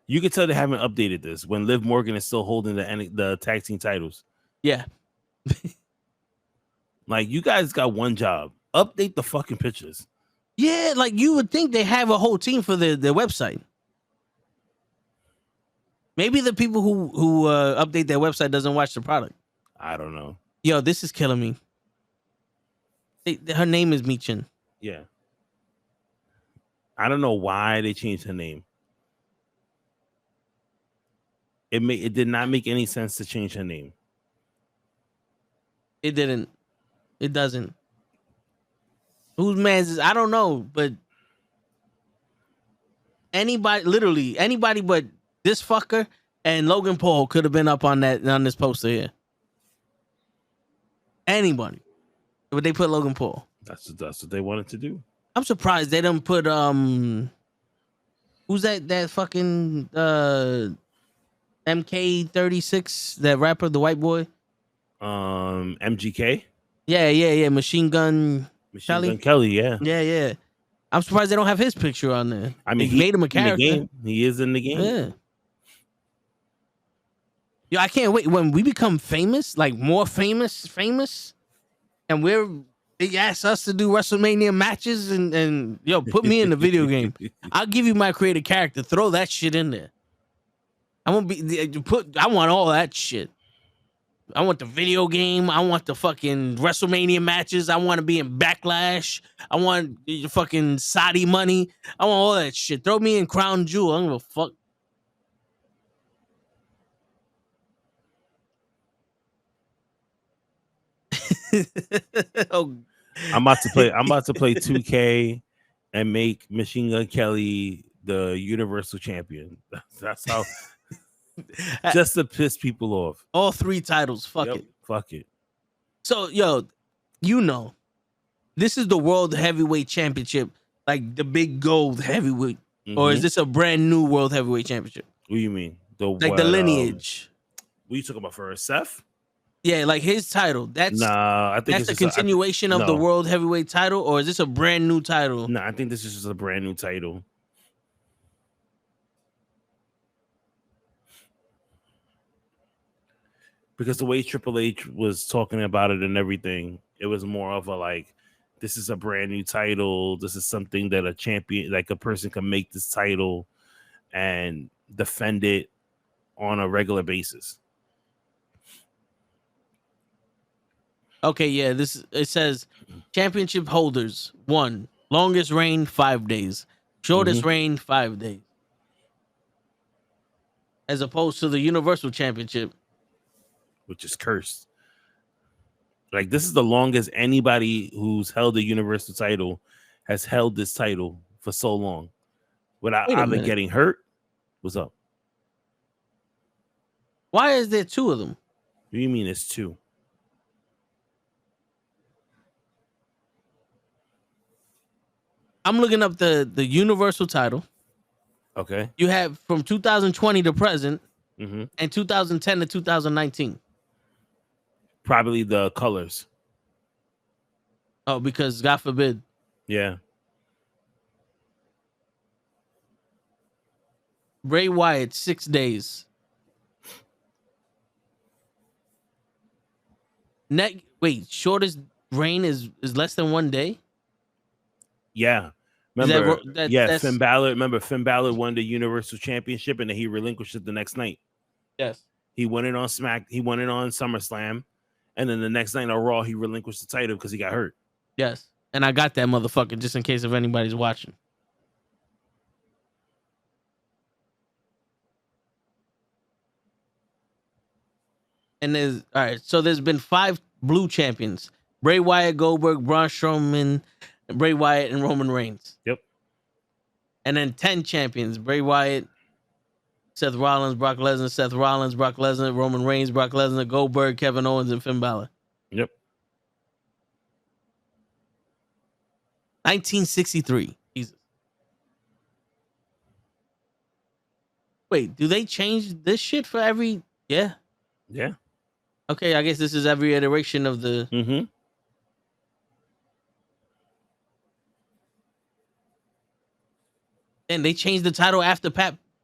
You could tell they haven't updated this when Liv Morgan is still holding the tag team titles. Yeah. Like, you guys got one job. Update the fucking pictures. Yeah, like you would think they have a whole team for their website. Maybe the people who update their website doesn't watch the product. I don't know. Yo, this is killing me. Her name is Michin. Yeah. I don't know why they changed her name. It did not make any sense to change her name. It didn't. It doesn't. Whose man's is? I don't know, but anybody but this fucker and Logan Paul could have been up on this poster here. Anybody. But they put Logan Paul. That's what they wanted to do. I'm surprised they didn't put who's that fucking MK36, that rapper, the white boy? MGK? Yeah. Machine Gun Kelly, yeah. Yeah. I'm surprised they don't have his picture on there. I mean, he made him a character. In the game. He is in the game. Yeah. Yo, I can't wait when we become famous, like more famous, and they ask us to do WrestleMania matches and yo, put me in the video game. I'll give you my creative character. Throw that shit in there. I want all that shit. I want the video game. I want the fucking WrestleMania matches. I want to be in Backlash. I want the fucking Saudi money. I want all that shit. Throw me in Crown Jewel. I don't give a fuck. Oh. I'm about to play 2K and make Machine Gun Kelly the Universal Champion. That's how. Just to piss people off. All 3 titles. Fuck it. So, yo, this is the World Heavyweight Championship, like the big gold heavyweight, or is this a brand new World Heavyweight Championship? What do you mean? The lineage. What are you talking about for Seth? Yeah, like his title. I think that's a continuation of the World Heavyweight title, or is this a brand new title? No, I think this is just a brand new title. Because the way Triple H was talking about it and everything, it was more of a like, this is a brand new title. This is something that a champion, like a person, can make this title and defend it on a regular basis. Okay, yeah, it says championship holders 1, longest reign 5 days, shortest reign 5 days, as opposed to the Universal Championship, which is cursed. Like, this is the longest anybody who's held the Universal title has held this title for so long without either getting hurt. What's up? Why is there 2 of them? What do you mean it's 2? I'm looking up the Universal title. Okay. You have from 2020 to present, and 2010 to 2019. Probably the colors. Oh, because God forbid. Yeah. Bray Wyatt 6 days. Shortest reign is less than 1 day? Yeah. Remember, Finn Balor. Remember, Finn Balor won the Universal Championship and then he relinquished it the next night. Yes. He won it on He won it on SummerSlam, and then the next night on Raw, he relinquished the title because he got hurt. Yes, and I got that motherfucker just in case if anybody's watching. And there's been 5 blue champions: Bray Wyatt, Goldberg, Braun Strowman, Bray Wyatt, and Roman Reigns. Yep. And then 10 champions: Bray Wyatt, Seth Rollins, Brock Lesnar, Seth Rollins, Brock Lesnar, Roman Reigns, Brock Lesnar, Goldberg, Kevin Owens, and Finn Balor. Yep. 1963. Jesus. Wait, do they change this shit for every? Yeah. Yeah. Okay, I guess this is every iteration of the. And they changed the title after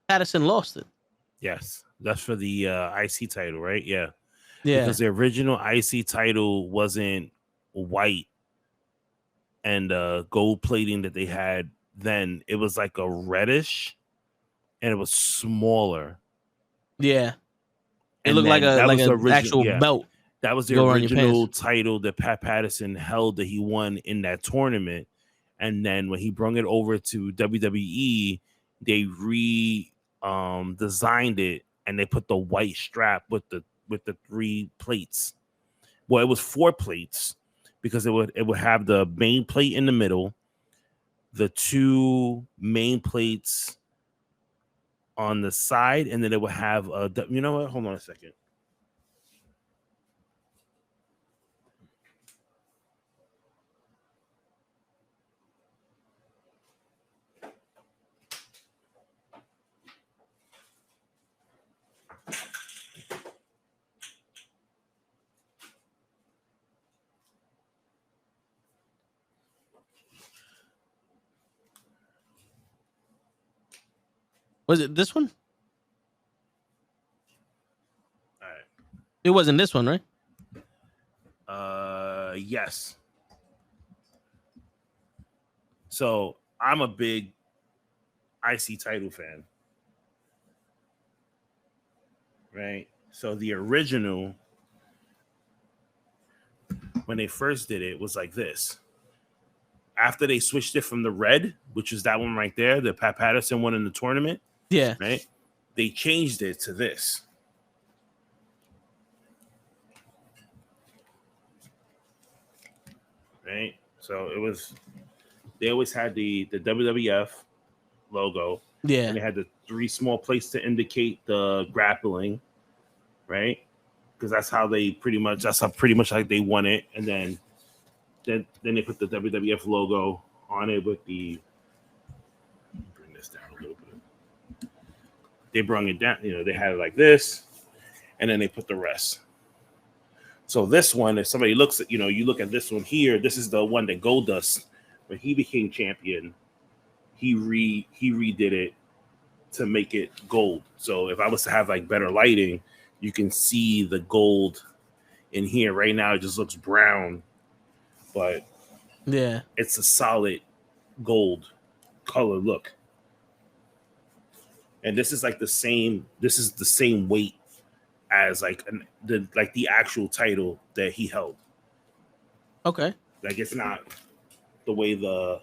Patterson lost it. Yes, that's for the IC title, right? Yeah. Yeah. Because the original IC title wasn't white and gold plating that they had then. It was like a reddish, and it was smaller. Yeah. It looked like an actual belt. That was the original title that Pat Patterson held that he won in that tournament. And then when he brought it over to WWE, they designed it and they put the white strap with the 3 plates. Well, it was 4 plates because it would have the main plate in the middle, the 2 main plates on the side, and then it would have you know what? Hold on a second. Was it this one? All right. It wasn't this one, right? Yes. So I'm a big IC title fan. Right? So the original, when they first did it, was like this. After they switched it from the red, which is that one right there, the Pat Patterson one in the tournament. Yeah. Right? They changed it to this. Right? So they always had the WWF logo. Yeah. And they had the 3 small plates to indicate the grappling. Right? Because that's how pretty much like they won it. And then they put the WWF logo on it with the. Bring this down a little bit. They brung it down. They had it like this, and then they put the rest. So this one, if somebody looks at, you look at this one here. This is the one that Goldust, when he became champion, he redid it to make it gold. So if I was to have like better lighting, you can see the gold in here. Right now, it just looks brown. But Yeah. It's a solid gold color look. And this is like the same weight as like the actual title that he held. Okay. Like it's not the way the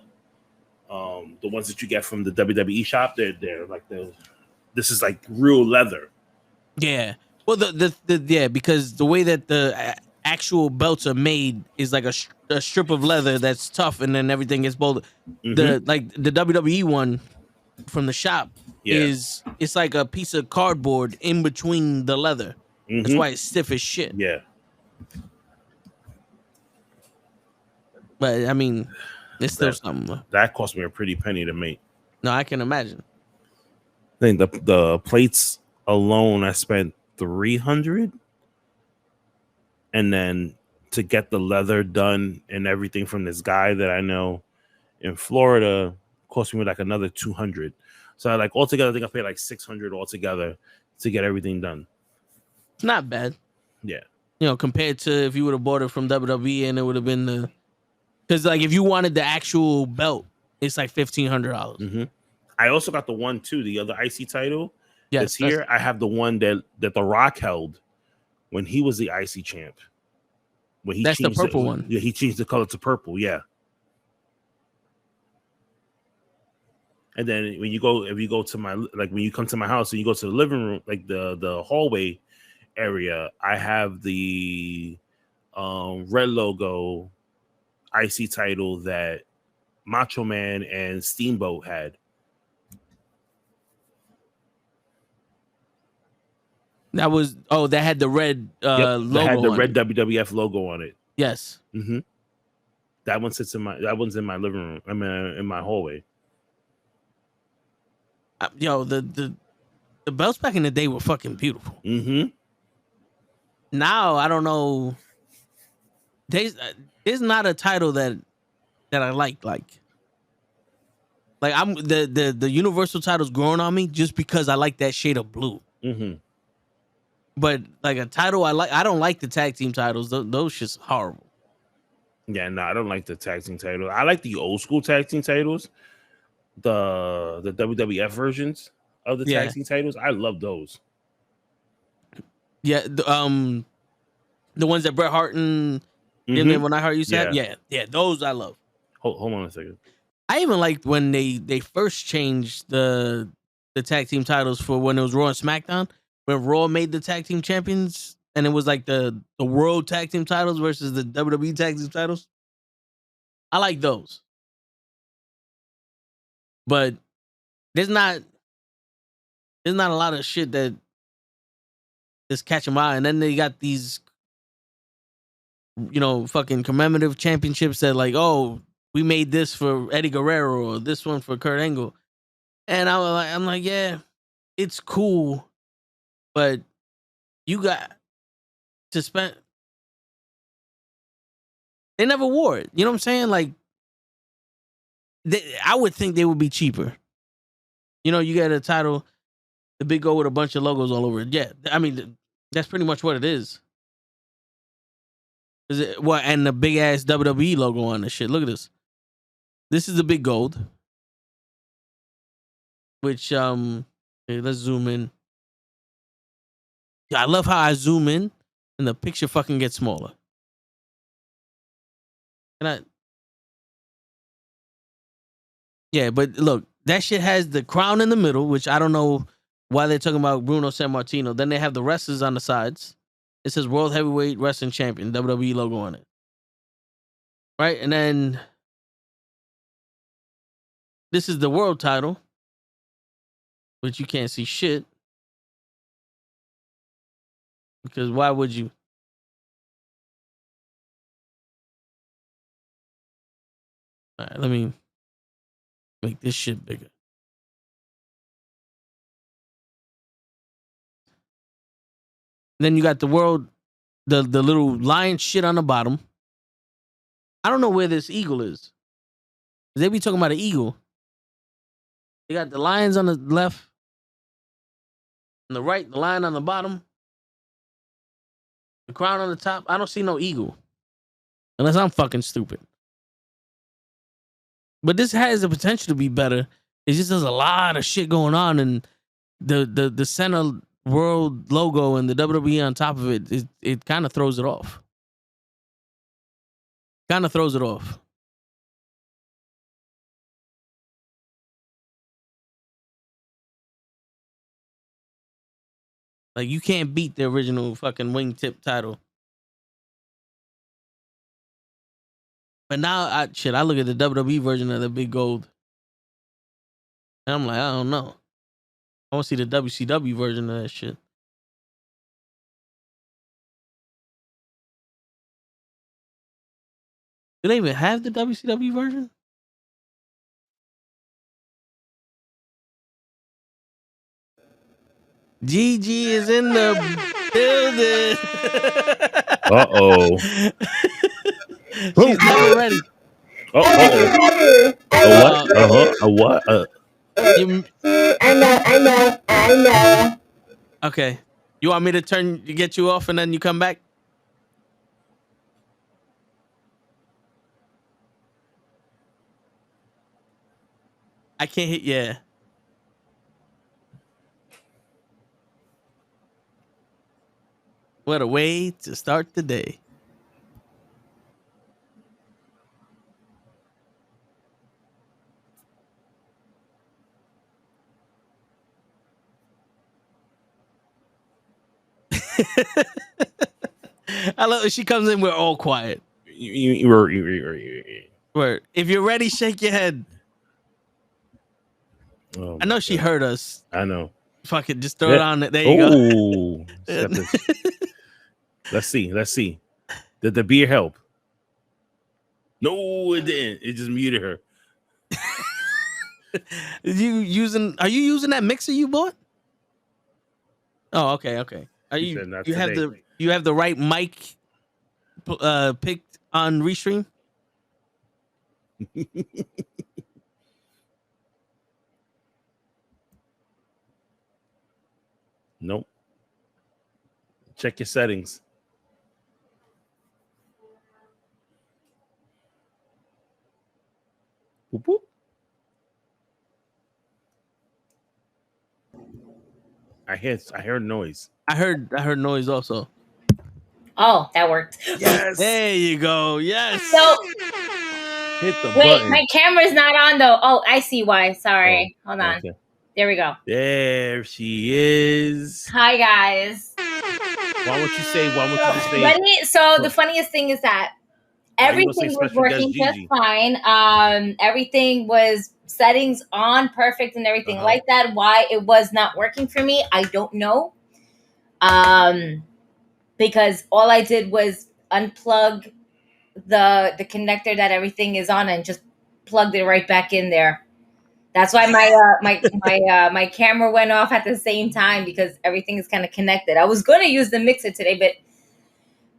ones that you get from the WWE shop. They're like this is like real leather. Yeah. Well, because the way that the actual belts are made is like a strip of leather that's tough, and then everything gets bolted. The WWE one from the shop it's like a piece of cardboard in between the leather. That's why it's stiff as shit. Yeah. But I mean, it's still something. That cost me a pretty penny to make. No, I can imagine. I think the plates alone, I spent $300, and then to get the leather done and everything from this guy that I know in Florida cost me like another $200. So like altogether, I think I paid like $600 altogether to get everything done. It's not bad. Yeah. You know, compared to if you would have bought it from WWE, and it would have been because like if you wanted the actual belt, it's like $1,500. I also got the one too, the other IC title. Yes, here I have the one that The Rock held when he was the IC champ. When he that's the purple one. Yeah, he changed the color to purple. Yeah. And then if you go to my, like when you come to my house and you go to the living room, like the hallway area, I have the red logo IC title that Macho Man and Steamboat had. That was that had the red logo. That had the red WWF logo on it. Yes. That one's in my living room. I mean, in my hallway. Yo, the belts back in the day were fucking beautiful. Now I don't know. There's not a title that I like. Like I'm the Universal title's growing on me just because I like that shade of blue. But like a title I don't like the tag team titles. Those shit's horrible. Yeah, no, I don't like the tag team title. I like the old school tag team titles. The WWF versions of the tag team titles. I love those. Yeah, the ones that Bret Hart and when I heard you said, yeah, those I love. Hold on a second. I even liked when they first changed the tag team titles for when it was Raw and SmackDown. When Raw made the tag team champions, and it was like the world tag team titles versus the WWE tag team titles. I like those. But there's not a lot of shit that is catching my eye. And then they got these, fucking commemorative championships that like, oh, we made this for Eddie Guerrero or this one for Kurt Angle. And I'm like, yeah, it's cool, but you got to spend. They never wore it. You know what I'm saying? Like, I would think they would be cheaper. You get a title, the big O with a bunch of logos all over it. Yeah, I mean, that's pretty much what it is. And the big ass WWE logo on this shit. Look at this. This is the big gold. Which hey, let's zoom in. Yeah, I love how I zoom in and the picture fucking gets smaller. Yeah, but look, that shit has the crown in the middle, which I don't know why they're talking about Bruno Sammartino. Then they have the wrestlers on the sides. It says World Heavyweight Wrestling Champion, WWE logo on it. Right? And then this is the world title, which you can't see shit. Because why would you? All right, let me make this shit bigger. Then you got the world, the little lion shit on the bottom. I don't know where this eagle is. They be talking about an eagle. They got the lions on the left. On the right, the lion on the bottom. The crown on the top. I don't see no eagle. Unless I'm fucking stupid. But this has the potential to be better. It's just there's a lot of shit going on, and the center world logo and the WWE on top of it kind of throws it off. Kind of throws it off. Like, you can't beat the original fucking wingtip title. But now I look at the WWE version of the big gold, and I'm like, I don't know. I want to see the WCW version of that shit. Do they even have the WCW version? GG is in the building. Uh-oh. She's never ready. Uh-oh. A what? I know. Okay. You want me to get you off and then you come back? I can't hit, yeah. What a way to start the day. I love it. She comes in, we're all quiet. Word. If you're ready, shake your head. Oh, I know she heard us. I know. Fuck it, just throw it on. There you go. Let's see. Did the beer help? No, it didn't. It just muted her. Are you using that mixer you bought? Oh, okay. Are you have the right mic picked on Restream? Nope. Check your settings. Whoop, whoop. I heard noise. I heard noise also. Oh, that worked. Yes. There you go. Yes. So hit the button. My camera's not on though. Oh, I see why. Sorry. Hold on. Okay. There we go. There she is. Hi guys. Why would you say? So the funniest thing is that everything was working just fine. Everything was settings on perfect and everything like that. Why it was not working for me, I don't know. Because all I did was unplug the connector that everything is on and just plugged it right back in there. That's why my camera went off at the same time, because everything is kind of connected. I was going to use the mixer today, but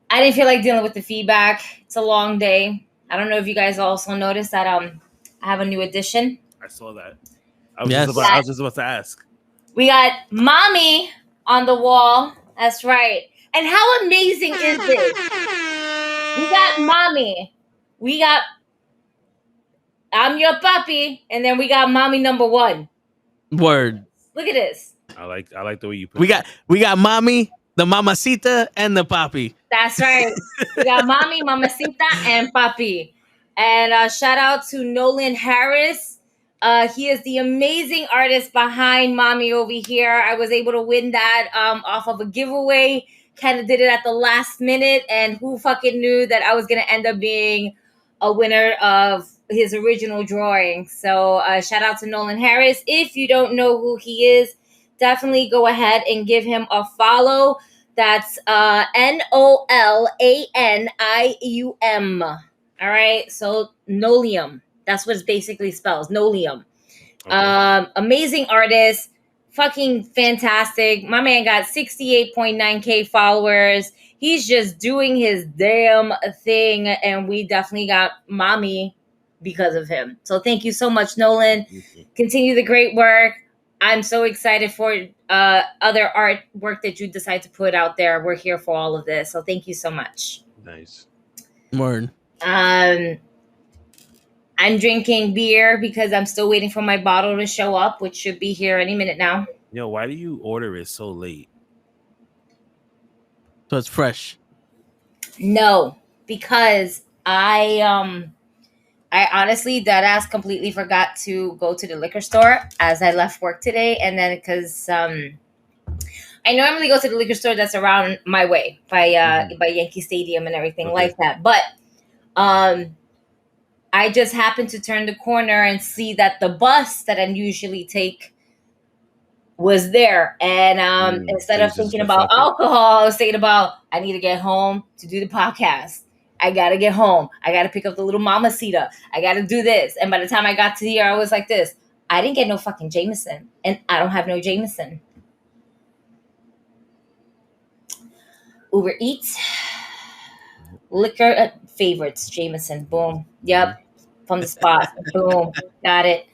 I didn't feel like dealing with the feedback. It's a long day. I don't know if you guys also noticed that I have a new addition. I saw that. I was just about to ask. We got mommy on the wall. That's right. And how amazing is this? We got mommy. We got I'm your puppy, and then we got mommy number 1. Word. Look at this. I like the way you put it. We got mommy, the mamacita, and the papi. That's right. We got mommy, mamacita, and papi. And shout out to Nolan Harris. He is the amazing artist behind mommy over here. I was able to win that off of a giveaway. Kind of did it at the last minute, and who fucking knew that I was going to end up being a winner of his original drawing. So shout out to Nolan Harris. If you don't know who he is, definitely go ahead and give him a follow. That's NOLANIUM. All right. So Nolium. That's what it basically spells. Nolium. Okay. Amazing artist. Fucking fantastic. My man got 68.9K followers. He's just doing his damn thing. And we definitely got mommy because of him. So thank you so much, Nolan. Mm-hmm. Continue the great work. I'm so excited for other artwork that you decide to put out there. We're here for all of this. So thank you so much. Nice. Word. I I'm drinking beer because I'm still waiting for my bottle to show up, which should be here any minute now. Yo, why do you order it so late? So it's fresh. No, because I honestly dead ass completely forgot to go to the liquor store as I left work today, and then because I normally go to the liquor store that's around my way by Yankee Stadium and everything like that, but I just happened to turn the corner and see that the bus that I usually take was there. And instead of thinking about alcohol, I was thinking about I need to get home to do the podcast. I got to get home. I got to pick up the little mamacita. I got to do this. And by the time I got to here, I was like this. I didn't get no fucking Jameson. And I don't have no Jameson. Uber Eats. Liquor favorites. Jameson. Boom. Yep. From the spot. Boom. Got it.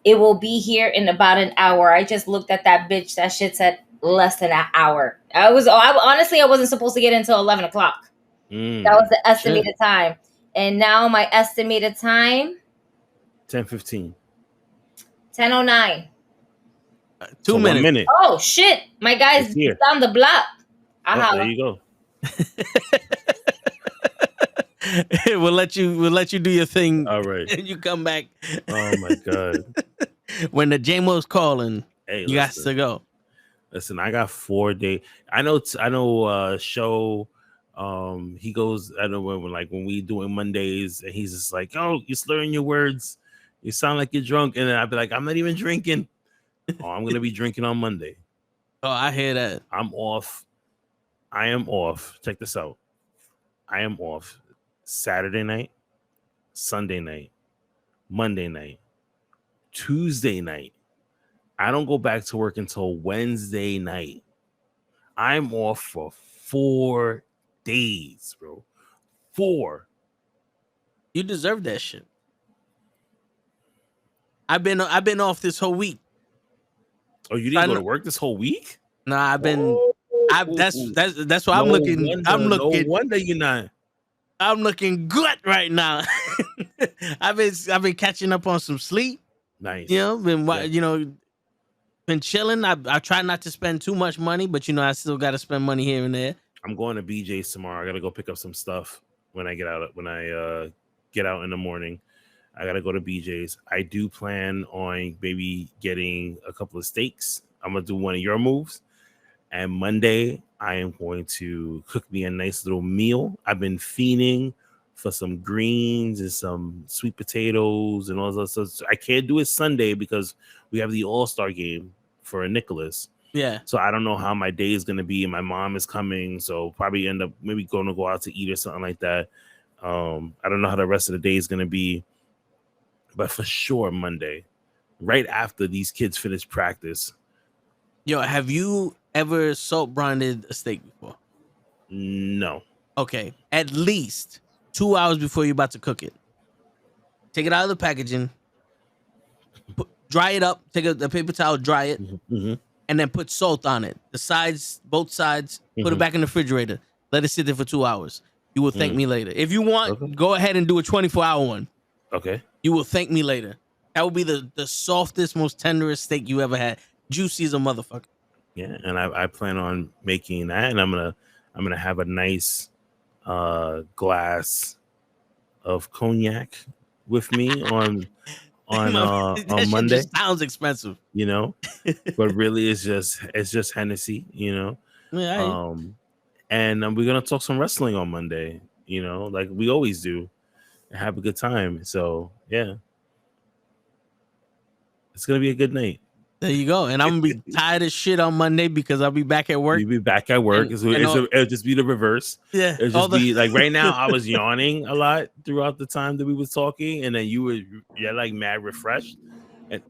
It will be here in about an hour. I just looked at that bitch. That shit said less than an hour. Honestly, I wasn't supposed to get until 11 o'clock. That was the estimated time. And now my estimated time? 10:15. 10:09. 2 minutes. 1 minute. Oh, shit. My guy's down the block. There you go. We'll let you do your thing. All right. And you come back. Oh my God. When the JMO's calling, you got to go. Listen, I got 4 days. I know show he goes, I know when we doing Mondays and he's just like, oh, you're slurring your words. You sound like you're drunk. And then I'd be like, I'm not even drinking. Oh, I'm gonna be drinking on Monday. Oh, I hear that. I'm off. I am off. Check this out. I am off Saturday night, Sunday night, Monday night, Tuesday night. I don't go back to work until Wednesday night. I'm off for 4 days, bro. 4. You deserve that shit. I've been off this whole week. Oh, you didn't go to work this whole week? Nah, I've been. That's why I'm looking. I'm looking. No wonder you're not. I'm looking good right now. I've been catching up on some sleep. Nice. Been chilling. I try not to spend too much money, but I still got to spend money here and there. I'm going to BJ's tomorrow. I got to go pick up some stuff when I get out. When I get out in the morning, I got to go to BJ's. I do plan on maybe getting a couple of steaks. I'm gonna do one of your moves. And Monday, I am going to cook me a nice little meal. I've been fiending for some greens and some sweet potatoes and all that stuff. I can't do it Sunday because we have the All-Star game for Nicholas. Yeah. So I don't know how my day is going to be. My mom is coming, so probably end up maybe going to go out to eat or something like that. I don't know how the rest of the day is going to be. But for sure, Monday, right after these kids finish practice. Yo, have you ever salt branded a steak before? No. Okay. At least 2 hours before you're about to cook it. Take it out of the packaging. Dry it up. Take a paper towel, dry it. Mm-hmm. And then put salt on it. The sides, both sides. Put it back in the refrigerator. Let it sit there for 2 hours. You will thank me later. If you want, go ahead and do a 24-hour one. Okay. You will thank me later. That will be the softest, most tenderest steak you ever had. Juicy as a motherfucker. Yeah, and I plan on making that, and I'm gonna have a nice glass of cognac with me on Monday. Just sounds expensive, but really it's just Hennessy, Yeah. And we're gonna talk some wrestling on Monday, like we always do, and have a good time. So yeah, it's gonna be a good night. There you go. And I'm going to be tired as shit on Monday because I'll be back at work. You'll be back at work. It'll just be the reverse. Yeah. It'll just be like right now I was yawning a lot throughout the time that we was talking. And then you're like mad refreshed. And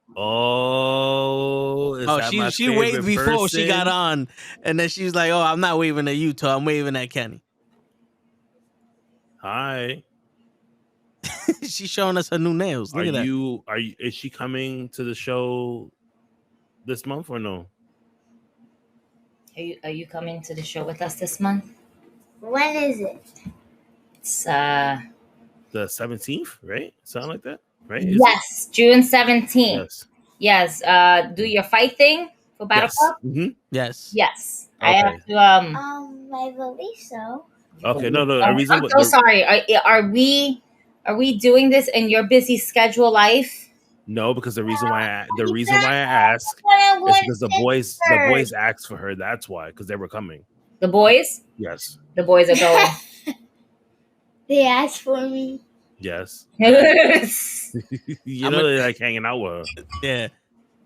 she waved before she got on. And then she was like, oh, I'm not waving at you, I'm waving at Kenny. Hi. She's showing us her new nails. Look at that. Is she coming to the show this month or no? Are you coming to the show with us this month? When is it? It's the 17th, right? Something like that, right? Yes, June 17th. Yes. Yes. Do your fight thing for Battle Yes. Club? Mm-hmm. Yes. Yes. Okay. I have to. I believe so. Okay. No. A I'm reason. so sorry. Are we doing this in your busy schedule life? No, because the reason why I ask is because the boys asked for her. That's why, because they were coming. The boys? Yes. The boys are going. They asked for me. Yes. Yes. You know they like hanging out with her. Yeah.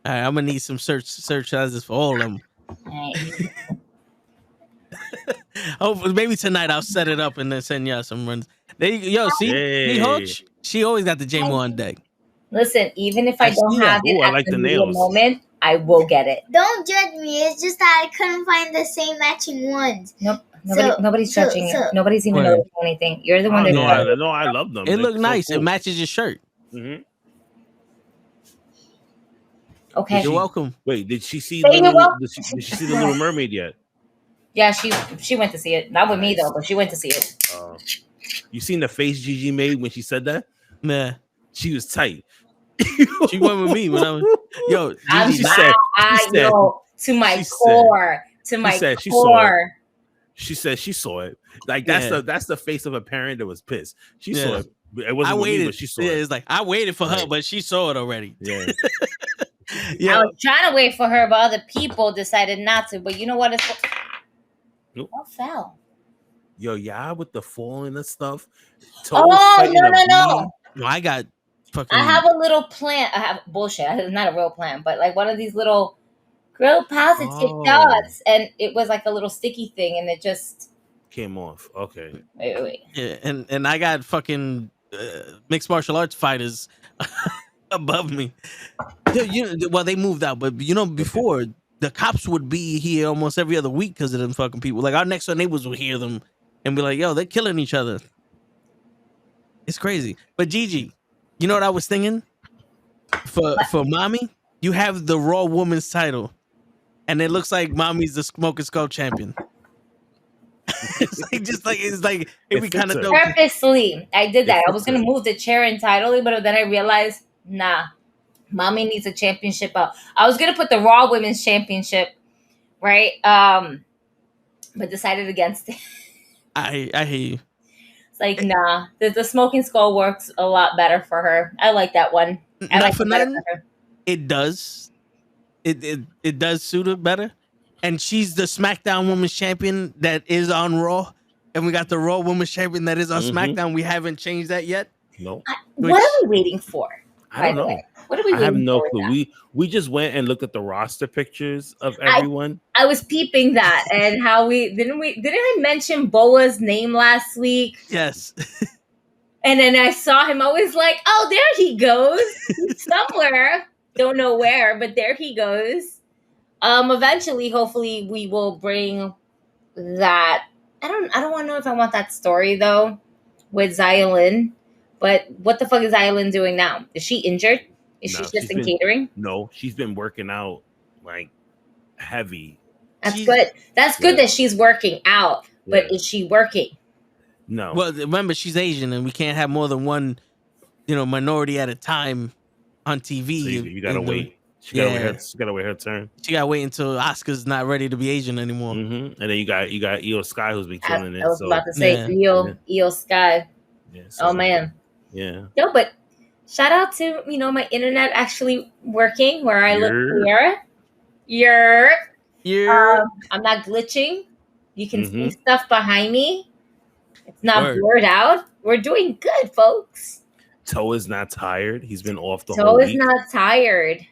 All right, I'm gonna need some search sizes for all of them. Hopefully, maybe tonight I'll set it up and then send y'all some runs. There you go. Yo, see, Hey. she always got the JMO on deck. Listen, even if I don't have it I at like the the media nails. moment, I will get it. Don't judge me. It's just that I couldn't find the same matching ones. Nope. So- Nobody's so- judging you. so- Nobody's even Word. noticing anything. You're the one that No, does it. I love them. It looked so nice. cool. It matches your shirt. Mm-hmm. Okay. Did You're welcome. Wait, did she see Say you're welcome. did she see the Little Mermaid yet? Yeah, she went to see it. Not with me Nice. though, but she went to see it. You seen the face Gigi made when she said that? Nah. She was tight. She went with me when I was yo. I'm Gigi, yo, to my she said- core. To my said she saw it. core. She said she saw it. Like Yeah. that's the face of a parent that was pissed. She Yeah. saw it. It I wasn't with me, waited. but she saw Yeah, it. it's like I waited for her, Right. but she saw it already. Yeah. I Yeah. was trying to wait for her, but other people decided not to. But you know what? Nope. What fell? Yo, yeah, with the falling and stuff. Oh no! No, I got fucking. I have a little plant. I have bullshit. It's not a real plant, but like one of these little grill positive dots, and it was like a little sticky thing, and it just came off. Okay. wait. Yeah, and I got fucking mixed martial arts fighters above me. Well, they moved out, but before the cops would be here almost every other week because of them fucking people. Like our next door neighbors would hear them and be like, "Yo, they're killing each other." It's crazy. But Gigi, you know what I was thinking? For mommy, you have the Raw Women's title, and it looks like mommy's the Smoking Skull champion. it's like it'd be kind of dope. Purposely, I did that. I was fits gonna move the chair entirely, but then I realized, nah, mommy needs a championship belt. I was gonna put the Raw Women's Championship, right? But decided against it. I hear you. It's like, nah, the Smoking Skull works a lot better for her. I like that one. I Not like for it better nothing. for her. It does. It does suit her better. And she's the SmackDown Women's Champion that is on Raw. And we got the Raw Women's Champion that is on SmackDown. We haven't changed that yet. No. What are we waiting for? I don't know. What are we I have waiting no for? clue. We just went and looked at the roster pictures of everyone. I was peeping that and how didn't I mention Boa's name last week? Yes. And then I saw him. I was like, oh, there he goes. He's somewhere. Don't know where, but there he goes. Eventually, hopefully, we will bring that. I don't want to know if I want that story though with Xylin. But what the fuck is Xylin doing now? Is she injured? Is No, she just she's in been- catering? No, she's been working out like heavy. That's She's- good. That's good Yeah. that she's working out. But Yeah. is she working? No. Well, remember, she's Asian, and we can't have more than one, minority at a time on TV. So you gotta And the- wait. She gotta Yeah. wait her turn. She gotta wait until Oscar's not ready to be Asian anymore. And then you got Io Sky who's been killing I was it. about to say Yeah. Io Sky. Yeah, so, Oh man. Yeah. No, but shout out to my internet actually working where I live here. Yeah. I'm not glitching. You can see Mhm. stuff behind me. It's not Word. blurred out. We're doing good, folks. Toe is not tired. He's been off the whole Toe is week. not tired.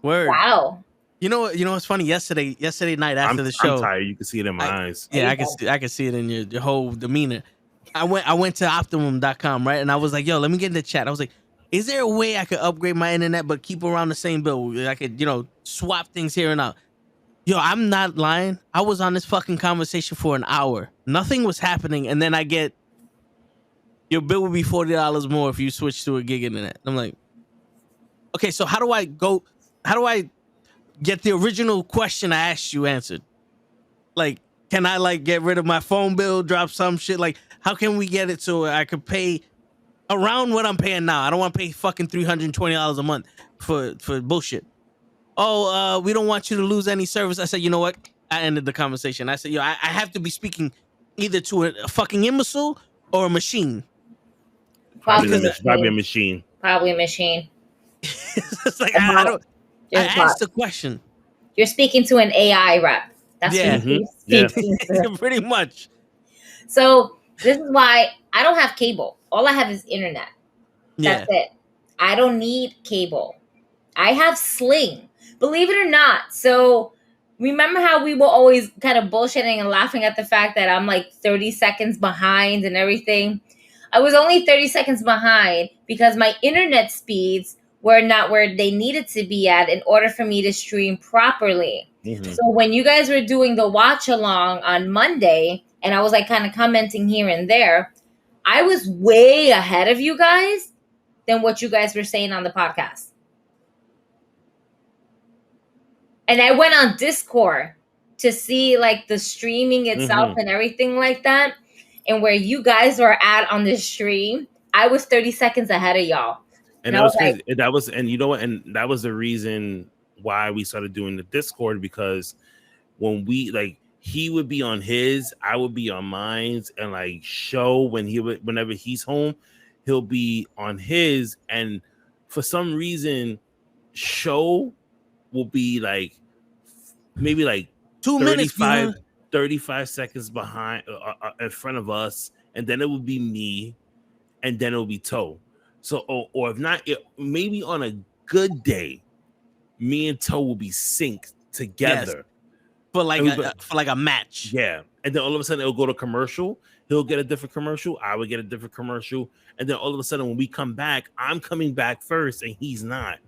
Word. Wow. You know what's funny? Yesterday night after the show. I'm tired. You can see it in my eyes. Yeah, I can see it in your whole demeanor. I went to optimum.com, right? And I was like, yo, let me get in the chat. I was like, is there a way I could upgrade my internet but keep around the same bill? I could, swap things here and out. Yo, I'm not lying. I was on this fucking conversation for an hour. Nothing was happening, and then I get your bill will be $40 more if you switch to a gig internet. I'm like, okay, so how do I get the original question I asked you answered? Like, can I get rid of my phone bill, drop some shit? Like, How can we get it so I could pay around what I'm paying now? I don't want to pay fucking $320 a month for bullshit. Oh, we don't want you to lose any service. I said, you know what? I ended the conversation. I said, I have to be speaking either to a fucking imbecile or a machine. Probably a machine. Probably a machine. It's like I don't. I asked the question. You're speaking to an AI rep. That's pretty much. So this is why I don't have cable. All I have is internet. That's it. I don't need cable. I have Sling. Believe it or not. So remember how we were always kind of bullshitting and laughing at the fact that I'm like 30 seconds behind and everything? I was only 30 seconds behind because my internet speeds were not where they needed to be at in order for me to stream properly. Mm-hmm. So when you guys were doing the watch along on Monday, and I was like kind of commenting here and there, I was way ahead of you guys than what you guys were saying on the podcast. And I went on Discord to see like the streaming itself and everything like that. And where you guys were at on the stream, I was 30 seconds ahead of y'all. And that was crazy. And you know what? And that was the reason why we started doing the Discord, because when we he would be on his, I would be on mine, and like Show whenever he's home, he'll be on his, and for some reason, Show will be like maybe like 2 minutes, 35 seconds behind in front of us, and then it would be me, and then it will be Toe. So, or if not, maybe on a good day, me and Toe will be synced together for like a match. Yeah, and then all of a sudden it'll go to commercial. He'll get a different commercial. I would get a different commercial, and then all of a sudden when we come back, I'm coming back first, and he's not.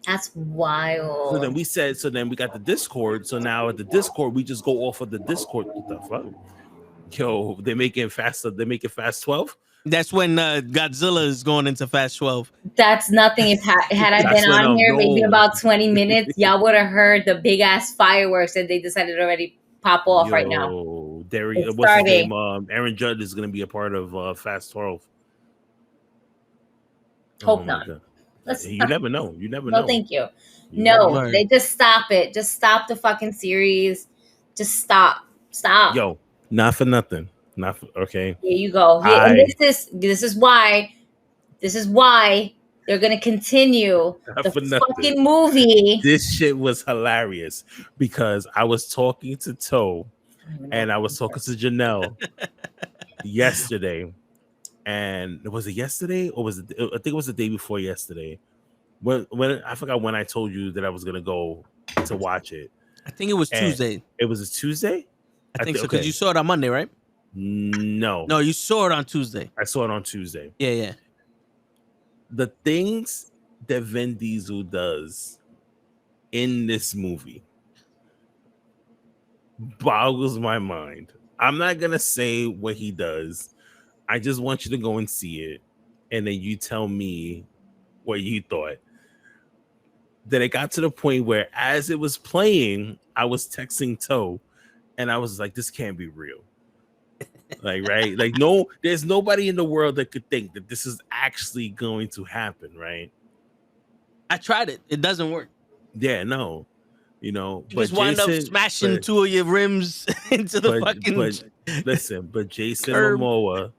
That's wild. So then we got the Discord. So now at the Discord, we just go off of the Discord. What the fuck? Yo, they make it faster. They make it fast 12. That's when Godzilla is going into fast 12. That's nothing. If had I been on here maybe about 20 minutes, y'all would have heard the big ass fireworks that they decided to already pop off right now. What's his name? Aaron Judd is going to be a part of Fast 12. Hope not. You never know. You never know. No, thank you. No, they just stop it. Just stop the fucking series. Just stop. Yo, not for nothing. Not for, okay. Here you go. And this is why they're gonna continue the fucking movie. This shit was hilarious because I was talking to Toe and I was talking to Janelle yesterday. And was it yesterday or was it? I think it was the day before yesterday. When I forgot when I told you that I was gonna go to watch it. I think it was Tuesday. It was a Tuesday. I think so because you saw it on Monday, right? No, you saw it on Tuesday. I saw it on Tuesday. Yeah. The things that Vin Diesel does in this movie boggles my mind. I'm not gonna say what he does. I just want you to go and see it, and then you tell me what you thought. Then it got to the point where, as it was playing, I was texting Toe, and I was like, "This can't be real." Right? No, there's nobody in the world that could think that this is actually going to happen, right? I tried it. It doesn't work. Yeah, no. You just wind up smashing two of your rims into the fucking. But Jason Momoa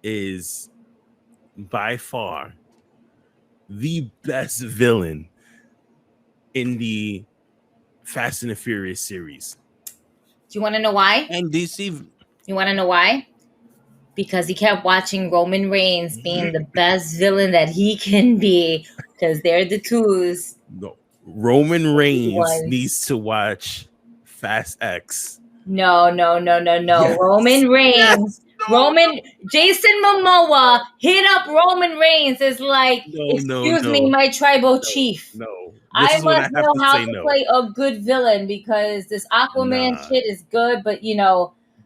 is by far the best villain in the Fast and the Furious series. Do you want to know why? And DC. You want to know why? Because he kept watching Roman Reigns being the best villain that he can be, because they're the twos. No, Roman Reigns needs to watch Fast X. No. Yes. Roman Reigns. Yes. Jason Momoa hit up Roman Reigns is like, excuse me, my tribal chief. No. I must know how to play a good villain, because this Aquaman shit is good, but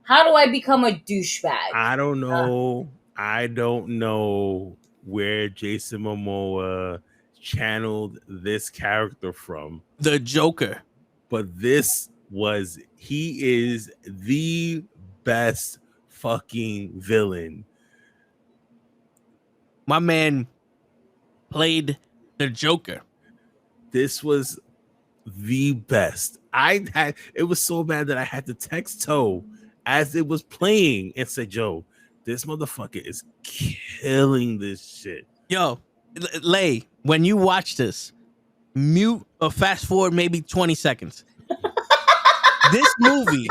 how do I become a douchebag? I don't know. I don't know where Jason Momoa channeled this character from. The Joker. But he is the best fucking villain. My man played the Joker. This was the best. It was so bad that I had to text Toe as it was playing and say, Joe, this motherfucker is killing this shit. Yo, Lay, when you watch this, mute or fast forward maybe 20 seconds. This movie,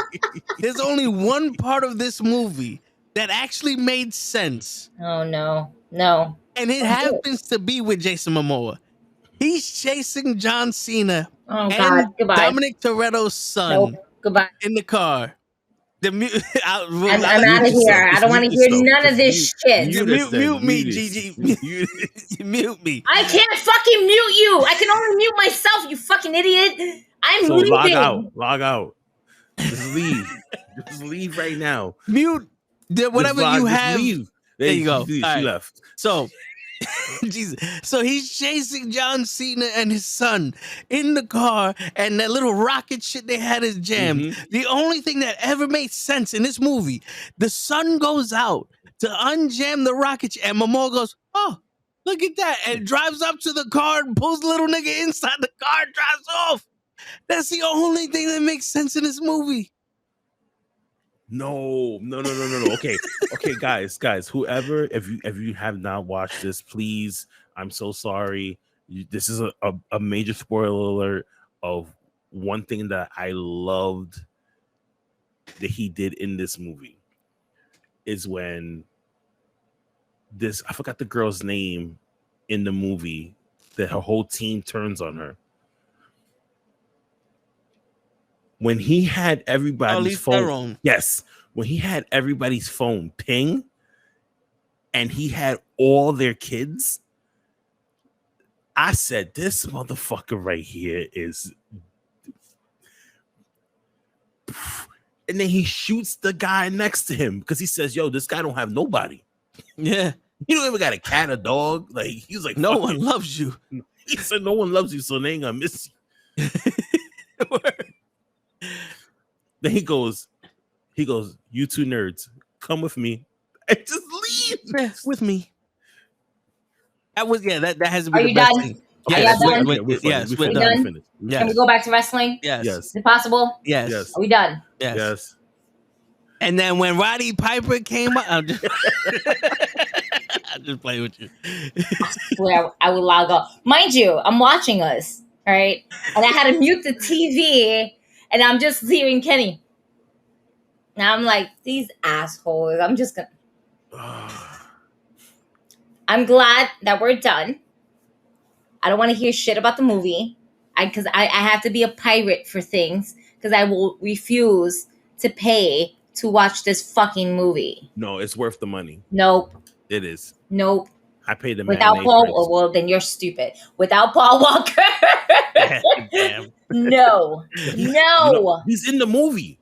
there's only one part of this movie that actually made sense. Oh, no. No. And it happens to be with Jason Momoa. He's chasing John Cena and Dominic Toretto's son in the car. I'm out of here. I don't want to hear none of this shit. Mute me, Gigi. Mute me. I can't fucking mute you. I can only mute myself, you fucking idiot. I'm leaving. Log out. Just leave. Just leave right now. Mute whatever you have. Leave. There you go. She left. So, Jesus. So he's chasing John Cena and his son in the car, and that little rocket shit they had is jammed. Mm-hmm. The only thing that ever made sense in this movie, the son goes out to unjam the rocket, and Momoa goes, "Oh, look at that," and drives up to the car and pulls the little nigga inside the car and drives off. That's the only thing that makes sense in this movie. No. Okay, guys. Whoever, if you have not watched this, please. I'm so sorry. This is a major spoiler alert of one thing that I loved that he did in this movie. Is when I forgot the girl's name in the movie that her whole team turns on her. When he had everybody's phone, yes, when he had everybody's phone ping, and he had all their kids, I said, "This motherfucker right here is." And then he shoots the guy next to him because he says, "Yo, this guy don't have nobody." Yeah, you don't even got a cat or dog. Like he's like, "No one loves you." He said, "No one loves you, so they ain't gonna miss you." Then he goes, "You two nerds, come with me," and just leave. Yeah, with me. That was that has to be. Are you done? Thing. Yes, done? Yes, we're done. Yes. Can we go back to wrestling? Yes. Is it possible? Yes. Are we done? Yes. And then when Roddy Piper came up, I'll just play with you. I would log off. Mind you, I'm watching us. All right. And I had to mute the TV, and I'm just hearing Kenny. Now I'm like, these assholes. I'm just going to. I'm glad that we're done. I don't want to hear shit about the movie. Because I have to be a pirate for things. Because I will refuse to pay to watch this fucking movie. No, it's worth the money. Nope. It is. Nope. I paid the without Paul. Well, then you're stupid. Without Paul Walker. Damn. No. He's in the movie.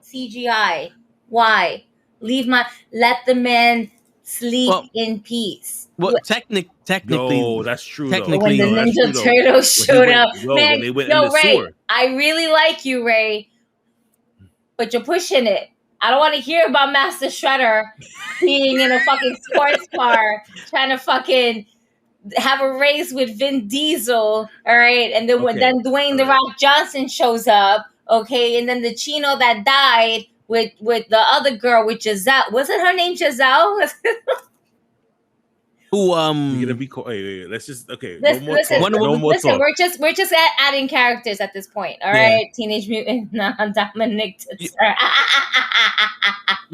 CGI. Why? Let the man sleep in peace. Well, technically. No, that's true. Technically, when the Ninja Turtles showed up, man. Ray, I really like you, Ray, but you're pushing it. I don't want to hear about Master Shredder being in a fucking sports car trying to fucking have a race with Vin Diesel, all right? And then then Dwayne The Rock Johnson shows up, okay? And then the Chino that died with the other girl, with Giselle. Wasn't her name Giselle? Who You're gonna be cool. Wait. Let's just listen, we're just adding characters at this point. All right, Teenage Mutant Dominic.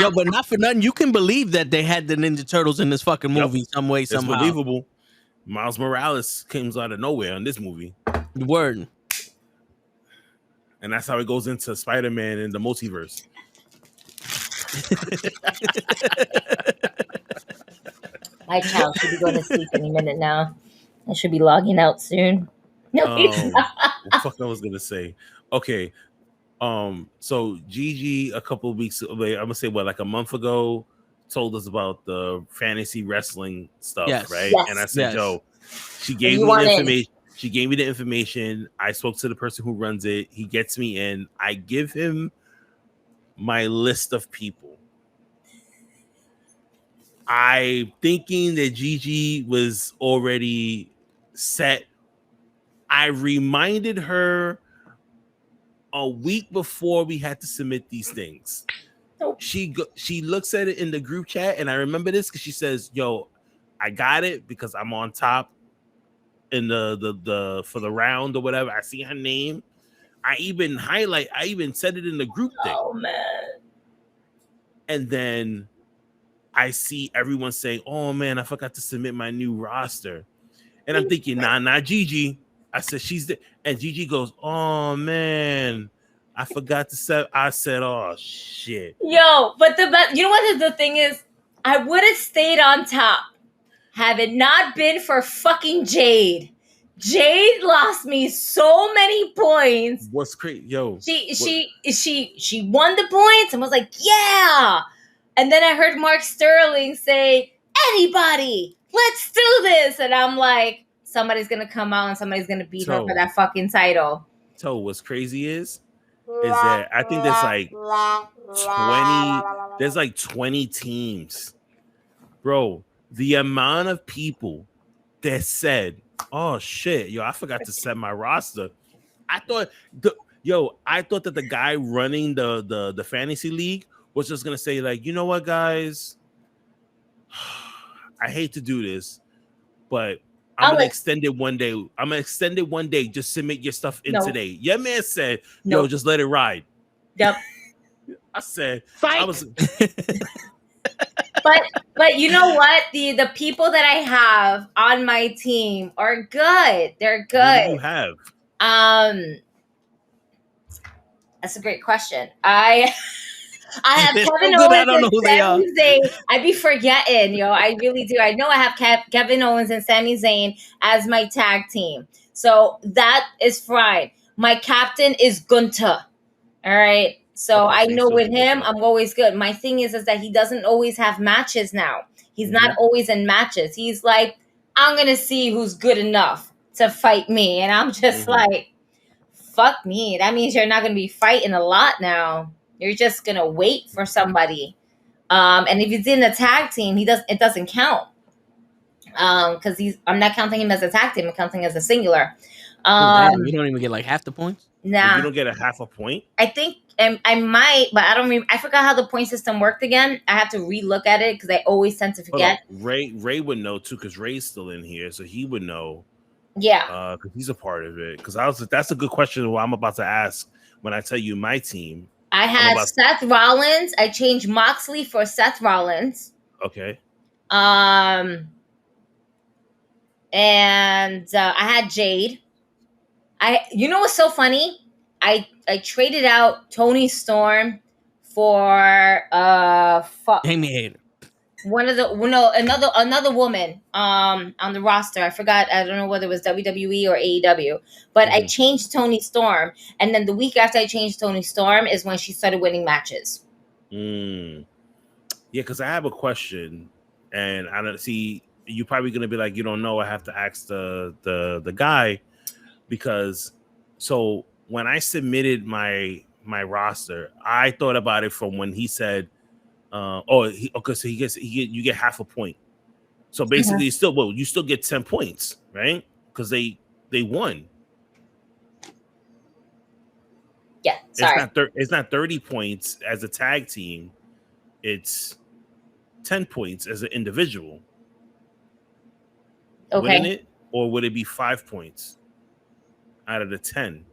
Yo, but not for nothing. You can believe that they had the Ninja Turtles in this fucking movie some way, somehow. It's believable. Miles Morales comes out of nowhere in this movie. Word. And that's how it goes into Spider-Man and the multiverse. My child should be going to sleep any minute now. I should be logging out soon. No, what fuck I was gonna say. Okay. So Gigi a couple of weeks, I'm gonna say like a month ago, told us about the fantasy wrestling stuff, right? Yes. And I said, "Yo, she gave me the information. She gave me the information. I spoke to the person who runs it. He gets me in. I give him my list of people. I'm thinking that Gigi was already set. I reminded her a week before we had to submit these things. Nope. She looks at it in the group chat, and I remember this because she says, "Yo, I got it because I'm on top in the for the round or whatever." I see her name. I even said it in the group thing. Oh man. And then I see everyone saying, "Oh man, I forgot to submit my new roster." And I'm thinking, nah, not Gigi. I said, she's there. And Gigi goes, "Oh man, I forgot to set." I said, "Oh shit." Yo, but you know what the thing is? I would have stayed on top had it not been for fucking Jade. Jade lost me so many points. What's crazy, yo? She won the points and was like, "Yeah." And then I heard Mark Sterling say, "Anybody, let's do this." And I'm like, somebody's gonna come out and somebody's gonna beat her for that fucking title. So what's crazy is that I think there's like 20 teams. Bro, the amount of people that said, "Oh shit, yo, I forgot to set my roster." I thought that the guy running the fantasy league was just gonna say, like, "You know what, guys? I hate to do this, but I'm gonna extend it one day. I'm gonna extend it one day. Just submit your stuff in today." Your man said, "Yo, just let it ride." Yep. I said, "Fight." I was But you know what? The people that I have on my team are good. They're good. What do you have? That's a great question. I have Kevin Owens and Sami Zayn. I be forgetting, yo. I really do. I know I have Kevin Owens and Sami Zayn as my tag team. So that is fine. My captain is Gunther. All right. So I know with him, I'm always good. My thing is that he doesn't always have matches now. He's not always in matches. He's like, "I'm going to see who's good enough to fight me." And I'm just like, fuck me. That means you're not going to be fighting a lot now. You're just going to wait for somebody. And if he's in a tag team, it doesn't count. Because I'm not counting him as a tag team. I'm counting as a singular. You don't even get like half the points? Nah. You don't get a half a point? I think I might, but I don't remember. I forgot how the point system worked again. I have to re-look at it because I always tend to forget. Ray would know too, because Ray's still in here, so he would know. Yeah, because he's a part of it. Because that's a good question. What I'm about to ask when I tell you my team. I had Seth Rollins. I changed Moxley for Seth Rollins. Okay. And I had Jade. You know what's so funny? I traded out Toni Storm for Jamie Hayter. Another woman on the roster. I forgot. I don't know whether it was WWE or AEW, but I changed Toni Storm, and then the week after I changed Toni Storm is when she started winning matches. Yeah, because I have a question, and I don't see. You're probably gonna be like, "You don't know." I have to ask the guy, because so when I submitted my roster, I thought about it from when he said, so you get half a point. So basically, you still get 10 points, right? Because they won. Yeah, sorry. It's not 30 points as a tag team. It's 10 points as an individual. Okay. Wouldn't it? Or would it be 5 points out of the 10?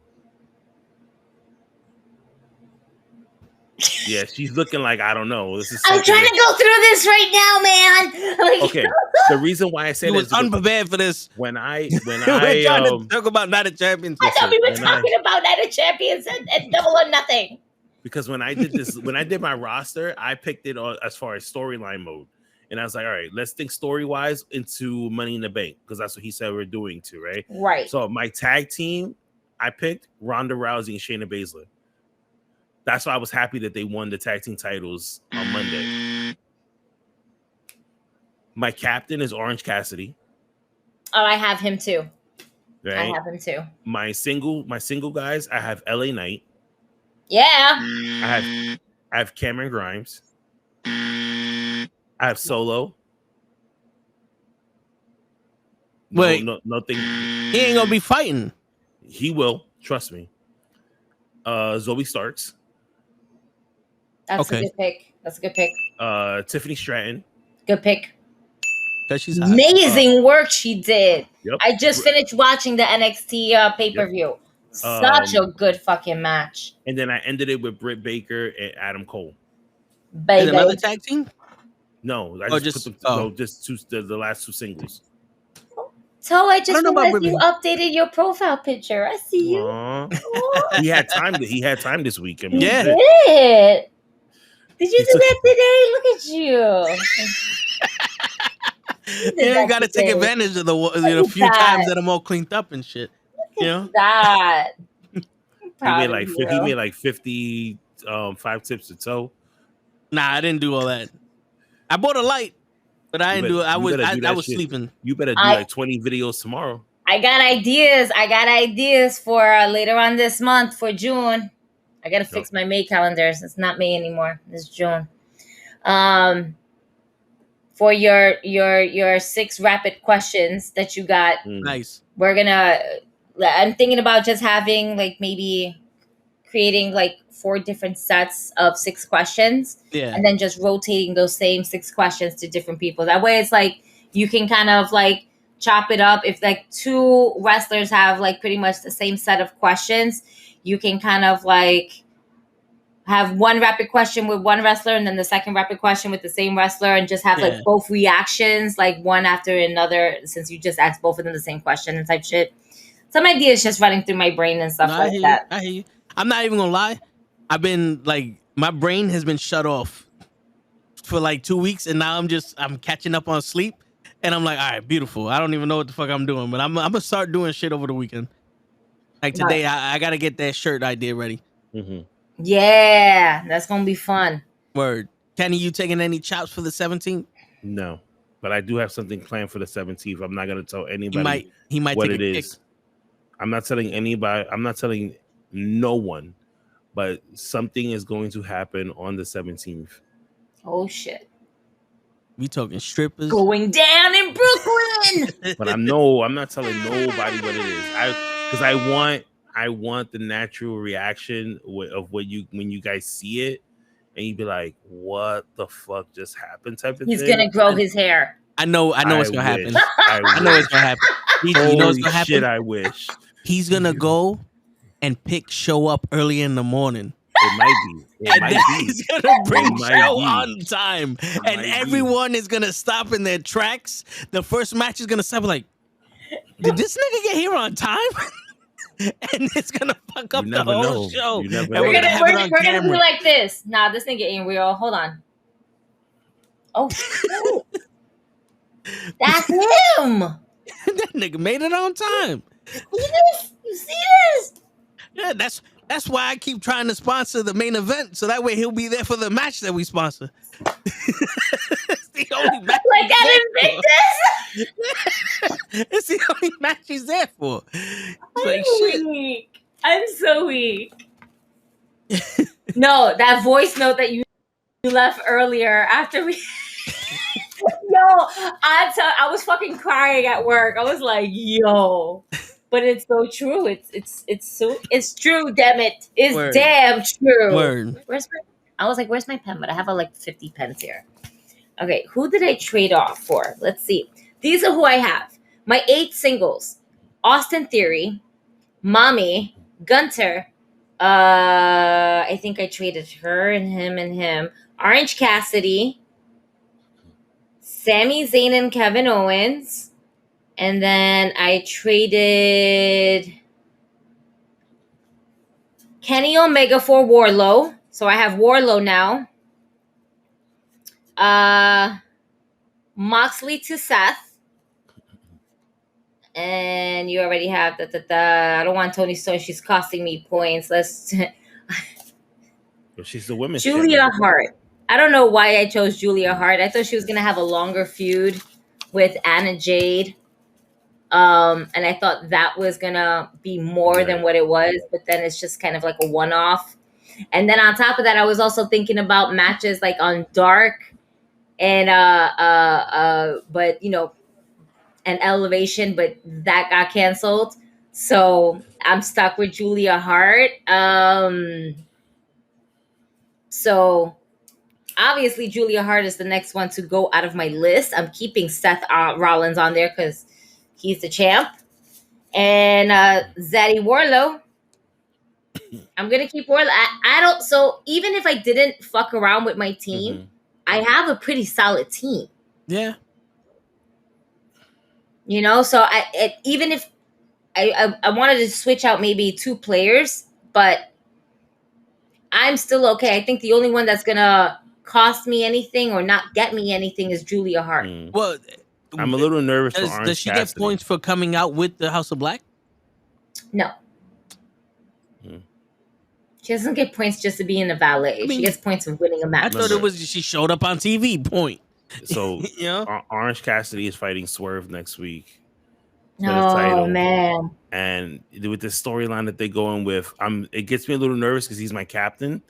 Yeah, she's looking like, I don't know. I'm trying to go through this right now, man. Like, okay, the reason why I said he was unprepared for this. When I we're trying to talk about Night of Champions. I thought we were talking about Night of Champions and Double or Nothing. Because when I did this, when I did my roster, I picked it as far as storyline mode, and I was like, all right, let's think story wise into Money in the Bank, because that's what he said we're doing too, right? Right. So my tag team, I picked Ronda Rousey and Shayna Baszler. That's why I was happy that they won the tag team titles on Monday. My captain is Orange Cassidy. Oh, I have him too. Right? I have him too. My single guys, I have LA Knight. Yeah. I I have Cameron Grimes. I have Solo. Wait. Nothing. He ain't gonna be fighting. He will. Trust me. Zoe Starks. That's a good pick. That's a good pick. Tiffany Stratton. Good pick. Because she's hot. Amazing work she did. Yep. I just finished watching the NXT pay-per-view. Yep. Such a good fucking match. And then I ended it with Britt Baker and Adam Cole. Baby. Another tag team? No, I just put them. Just the last two singles. So I just realized you updated your profile picture. I see you. He had time. He had time this week. I mean, yeah. Did you do that today? Look at you. You got to take advantage of the few times that I'm all cleaned up and shit. You know that. He made like 50 5 tips to toe. Nah, I didn't do all that. I bought a light, but I didn't do it. I was sleeping. You better do like 20 videos tomorrow. I got ideas for later on this month for June. I gotta fix my May calendars. It's not May anymore. It's June. For your 6 rapid questions that you got. Nice. I'm thinking about just having like maybe creating like 4 different sets of 6 questions. Yeah. And then just rotating those same 6 questions to different people. That way it's like you can kind of like chop it up. If like 2 wrestlers have like pretty much the same set of questions, you can kind of like have one rapid question with one wrestler and then the second rapid question with the same wrestler and just have like both reactions, like one after another, since you just asked both of them the same question and type shit. Some ideas just running through my brain and stuff like that. I hear you. I'm not even gonna lie. I've been like, my brain has been shut off for like 2 weeks, and now I'm catching up on sleep, and I'm like, all right, beautiful. I don't even know what the fuck I'm doing, but I'm gonna start doing shit over the weekend. Like today, I gotta get that shirt idea ready. Mm-hmm. Yeah, that's gonna be fun. Word. Kenny, you taking any chops for the 17th? No, but I do have something planned for the 17th. I'm not gonna tell anybody he might what take it kick. is. I'm not telling anybody. I'm not telling no one, but something is going to happen on the 17th. Oh shit. We talking strippers going down in Brooklyn. But I'm not telling nobody what it is. Because I want the natural reaction of when you guys see it, and you be like, "What the fuck just happened?" Type of He's thing. gonna grow his hair. I know what's gonna happen. I know what's gonna happen. You know what's gonna happen? Shit, I wish. He's gonna go and pick show up early in the morning. It might be. He's gonna bring show on time, and everyone is gonna stop in their tracks. The first match is gonna stop like, did this nigga get here on time? And it's gonna fuck up the whole show. We're gonna be like this. Nah, this nigga ain't real. Hold on. Oh, that's him. That nigga made it on time. You see this? Yeah, that's why I keep trying to sponsor the main event, so that way he'll be there for the match that we sponsor. It's the only match. Like that Invictus. It's the only match he's there for. I'm weak. I'm so weak. No, that voice note that you left earlier after we. Yo, I was fucking crying at work. I was like, yo. But it's so true. It's true. Damn it! It's Word. Damn true. Word. I was like, where's my pen? But I have like 50 pens here. Okay, who did I trade off for? Let's see. These are who I have. My 8 singles: Austin Theory, Mommy, Gunter. I think I traded her and him. Orange Cassidy, Sami Zayn and Kevin Owens. And then I traded Kenny Omega for Wardlow. So I have Wardlow now. Moxley to Seth. And you already have I don't want Toni Storm. She's costing me points. She's the women's Julia Hart. I don't know why I chose Julia Hart. I thought she was going to have a longer feud with Anna Jade. And I thought that was gonna be more than what it was, but then it's just kind of like a one-off. And then on top of that, I was also thinking about matches like on Dark and but an Elevation, but that got canceled. So I'm stuck with Julia Hart. So obviously Julia Hart is the next one to go out of my list. I'm keeping Seth Rollins on there because he's the champ. And Zaddy Warlow. I'm gonna keep Warlow. I don't. So even if I didn't fuck around with my team, I have a pretty solid team. Yeah. So even if I wanted to switch out maybe 2 players, but I'm still okay. I think the only one that's gonna cost me anything or not get me anything is Julia Hart. Well, I'm a little nervous for does Orange she Cassidy. get points for coming out with the House of Black? No. She doesn't get points just to be in the valet. She gets points for winning a match. I thought it was she showed up on TV. Point. So Orange Cassidy is fighting Swerve next week. Oh man! And with the storyline that they're going with, it gets me a little nervous because he's my captain,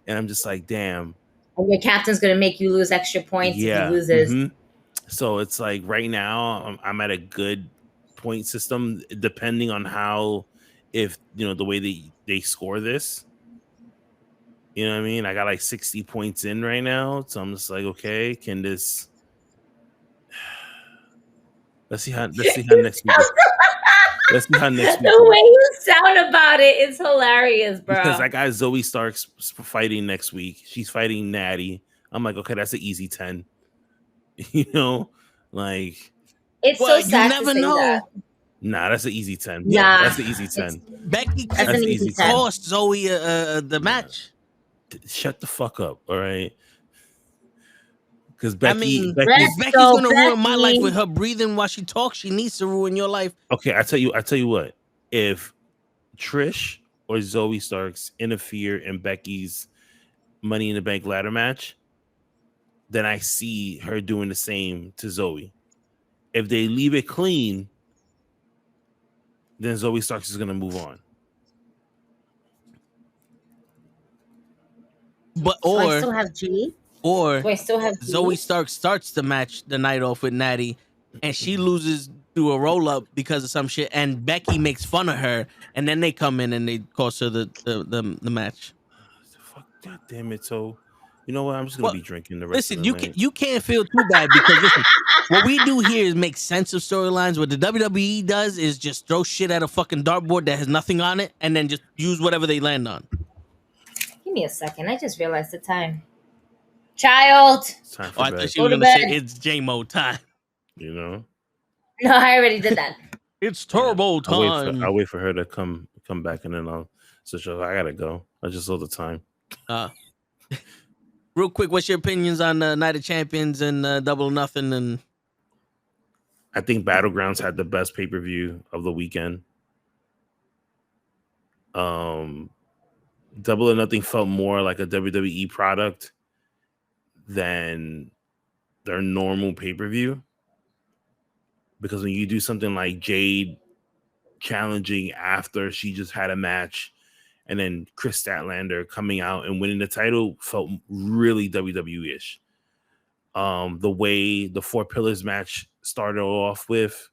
and I'm just like, damn. And your captain's gonna make you lose extra points if he loses. So it's like right now I'm at a good point system, depending on how, if the way they score this. You know what I mean? I got like 60 points in right now, so I'm just like, okay, can this? Let's see how next week. Let's see how next week. The way you sound about it is hilarious, bro. Because I got Zoe Starks fighting next week. She's fighting Natty. I'm like, okay, that's an easy 10. Like it's so sad. You never know. That. Nah, that's an easy 10. Nah, yeah, that's an easy 10. Becky cost Zoe the match. Shut the fuck up, all right? Because Becky's gonna ruin my life with her breathing while she talks. She needs to ruin your life. Okay, I tell you what. If Trish or Zoe Starks interfere in Becky's Money in the Bank ladder match, then I see her doing the same to Zoe. If they leave it clean, then Zoe Starks is gonna move on. But I still have G. Or I still have Zoe Stark starts the match the night off with Natty, and she loses through a roll up because of some shit, and Becky makes fun of her, and then they come in and they cost her the match. Fuck, God damn it! So, you know what? I'm just gonna be drinking the rest. Listen, you can't feel too bad because listen, what we do here is make sense of storylines. What the WWE does is just throw shit at a fucking dartboard that has nothing on it, and then just use whatever they land on. Give me a second. I just realized the time. Child. Time for I thought you were going to say it's J-Mo time. No, I already did that. It's turbo time. I'll wait for her to come back, and then I'll switch off. I gotta go. I just saw the time. Real quick, what's your opinions on Night of Champions and Double or Nothing? And I think Battlegrounds had the best pay-per-view of the weekend. Double or Nothing felt more like a WWE product than their normal pay-per-view, because when you do something like Jade challenging after she just had a match, and then Chris Statlander coming out and winning the title felt really WWE-ish. The way the Four Pillars match started off with,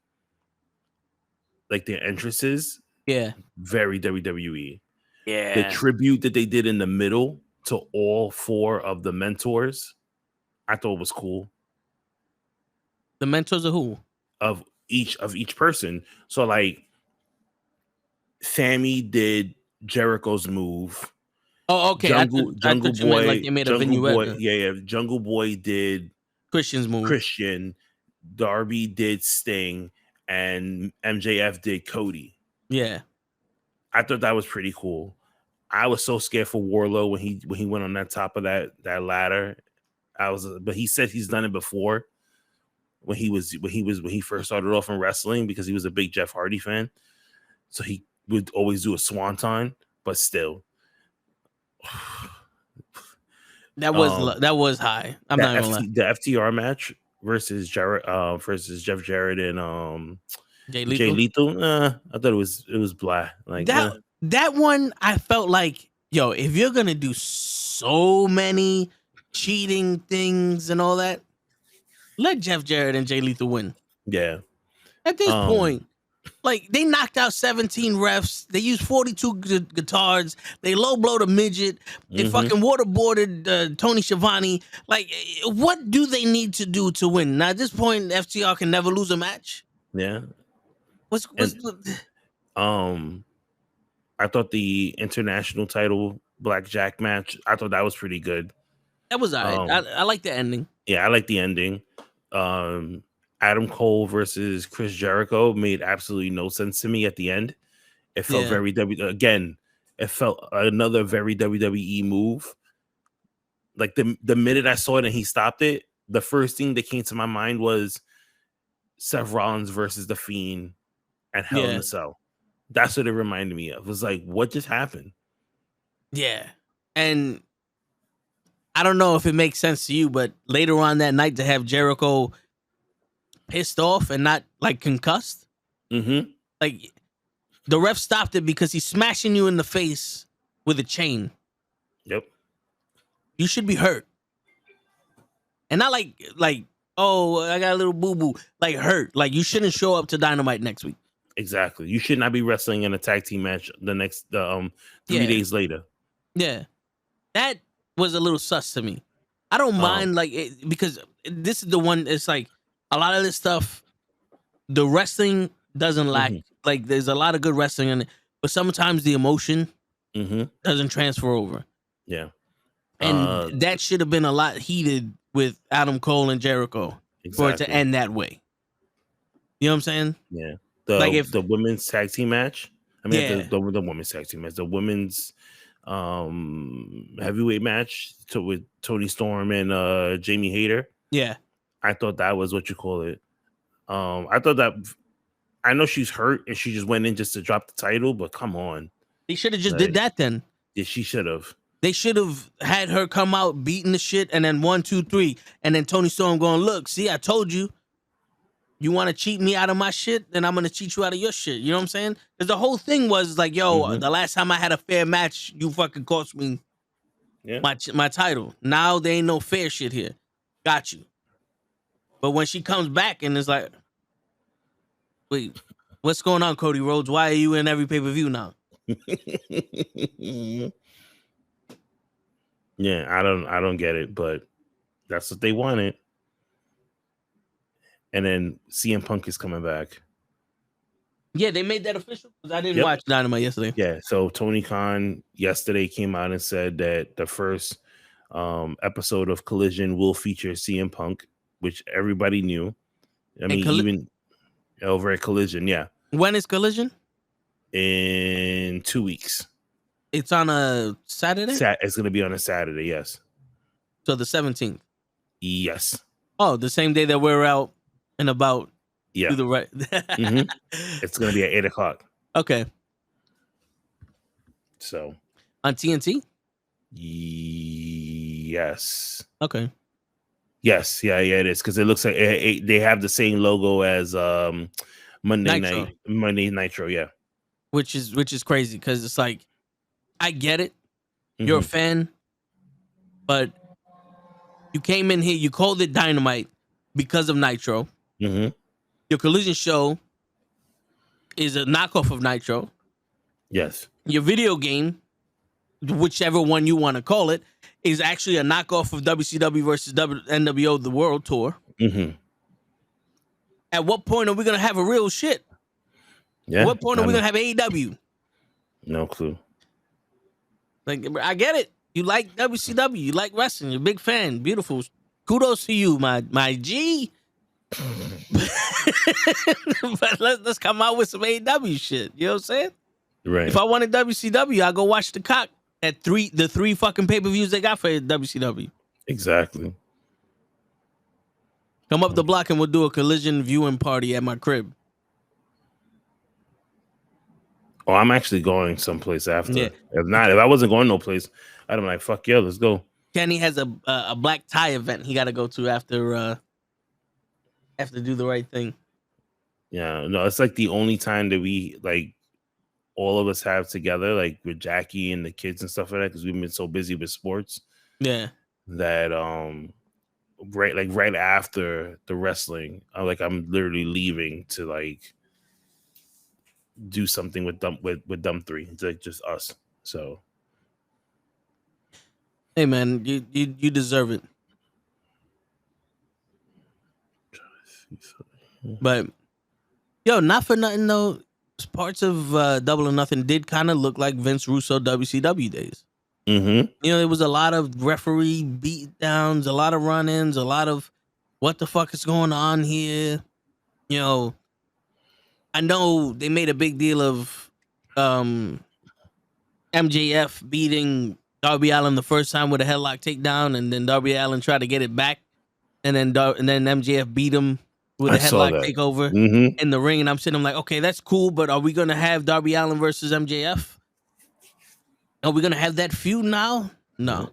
like their entrances, very WWE. Yeah, the tribute that they did in the middle to all 4 of the mentors, I thought was cool. The mentors of who? Of each person. So like Sammy did Jericho's move. Oh, okay. Jungle Boy, like they made a vignette. Yeah. Jungle Boy did Christian's move. Darby did Sting, and MJF did Cody. Yeah. I thought that was pretty cool. I was so scared for Warlow when he went on that top of that ladder. But he said he's done it before when he first started off in wrestling, because he was a big Jeff Hardy fan. So he would always do a swanton, but still. That was high. I'm not gonna lie. The FTR match versus Jeff Jarrett and Jay Lethal. I thought it was blah. Like that one, I felt like yo, if you're gonna do so many cheating things and all that, let Jeff Jarrett and Jay Lethal win. Yeah. At this point, like they knocked out 17 refs, they used 42 guitars, they low blowed a midget, they fucking waterboarded Tony Schiavone. Like, what do they need to do to win? Now at this point, FTR can never lose a match. Yeah. What's I thought the international title blackjack match, I thought that was pretty good. That was all right. I like the ending. Yeah, I like the ending. Adam Cole versus Chris Jericho made absolutely no sense to me at the end. It felt very it felt another very WWE move. Like the minute I saw it and he stopped it, the first thing that came to my mind was Seth Rollins versus The Fiend and Hell in a Cell. That's what it reminded me of. It was like, what just happened? Yeah. And I don't know if it makes sense to you, but later on that night to have Jericho pissed off and not like concussed. Like the ref stopped it because he's smashing you in the face with a chain. Yep. You should be hurt. And not like, oh, I got a little boo-boo. Like hurt. Like you shouldn't show up to Dynamite next week. Exactly. You should not be wrestling in a tag team match the next 3 days later. Yeah. That was a little sus to me. I don't mind like it, because this is the one. It's like a lot of this stuff. The wrestling doesn't lack. Like there's a lot of good wrestling in it, but sometimes the emotion doesn't transfer over. Yeah, and that should have been a lot heated with Adam Cole and Jericho for it to end that way. You know what I'm saying? Yeah. The women's tag team match. I mean, the women's tag team match. The women's heavyweight match with Toni Storm and Jamie Hayter. Yeah, I thought that was what you call it. I thought that. I know she's hurt and she just went in just to drop the title, but come on, they should have just did that then. Yeah, she should have. They should have had her come out beating the shit, and then 1, 2, 3, and then Toni Storm going, "Look, see, I told you. You want to cheat me out of my shit, then I'm going to cheat you out of your shit." You know what I'm saying? Because the whole thing was like, yo, the last time I had a fair match, you fucking cost me my title. Now there ain't no fair shit here. Got you. But when she comes back and it's like, wait, what's going on, Cody Rhodes? Why are you in every pay-per-view now? Yeah, I don't get it, but that's what they wanted. And then CM Punk is coming back. Yeah, they made that official because I didn't watch Dynamite yesterday. Yeah, so Tony Khan yesterday came out and said that the first episode of Collision will feature CM Punk, which everybody knew. I mean, even over at Collision, yeah. When is Collision? In 2 weeks. It's on a Saturday? It's going to be on a Saturday, yes. So the 17th? Yes. Oh, the same day that we're out and about. Yeah. To the right. It's going to be at 8:00. Okay. So. On TNT? Yes. Okay. Yes. Yeah, it is. Because it looks like they have the same logo as Monday Nitro, yeah. Which is crazy because it's like, I get it. You're a fan. But you came in here, you called it Dynamite because of Nitro. Your Collision show is a knockoff of Nitro. Yes. Your video game, whichever one you want to call it, is actually a knockoff of WCW versus NWO The World Tour. At what point are we going to have a real shit? Yeah. At what point are we going to have AEW? No clue. Like, I get it. You like WCW. You like wrestling. You're a big fan. Beautiful. Kudos to you, my G. But let's come out with some AEW shit. You know what I'm saying? Right. If I wanted WCW, I'll go watch the cock at the three fucking pay-per-views they got for WCW. Exactly. Come up the block and we'll do a Collision viewing party at my crib. Oh, I'm actually going someplace after. Yeah. If I wasn't going no place, I'd be like, fuck yeah, let's go. Kenny has a black tie event he got to go to after Do the Right Thing. Yeah, no, it's like the only time that we like all of us have together, like with Jackie and the kids and stuff like that, because we've been so busy with sports. Yeah. That right after the wrestling, I'm literally leaving to like do something with Dumb 3. It's like just us. So hey man, you deserve it. But yo, not for nothing though, parts of Double or Nothing did kind of look like Vince Russo WCW days. mm-hmm. You know, there was a lot of referee beat downs, a lot of run-ins, a lot of what the fuck is going on here. You know, I know they made a big deal of MJF beating Darby Allin the first time with a headlock takedown, and then Darby Allin tried to get it back, and then MJF beat him with a headlock takeover in the ring. And I'm sitting, I'm like, okay, that's cool, but are we gonna have Darby Allin versus MJF? Are we gonna have that feud now? No.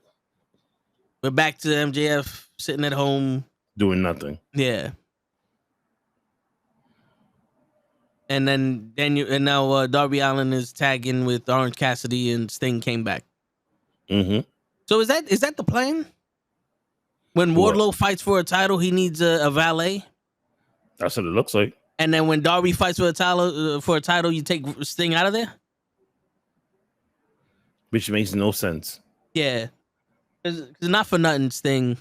We're back to MJF sitting at home doing nothing. Yeah. And then now Darby Allin is tagging with Orange Cassidy, and Sting came back. Mm-hmm. So is that the plan? When Wardlow fights for a title, he needs a valet. That's what it looks like. And then when Darby fights for a title, you take Sting out of there. Which makes no sense. Yeah, because not for nothing, Sting.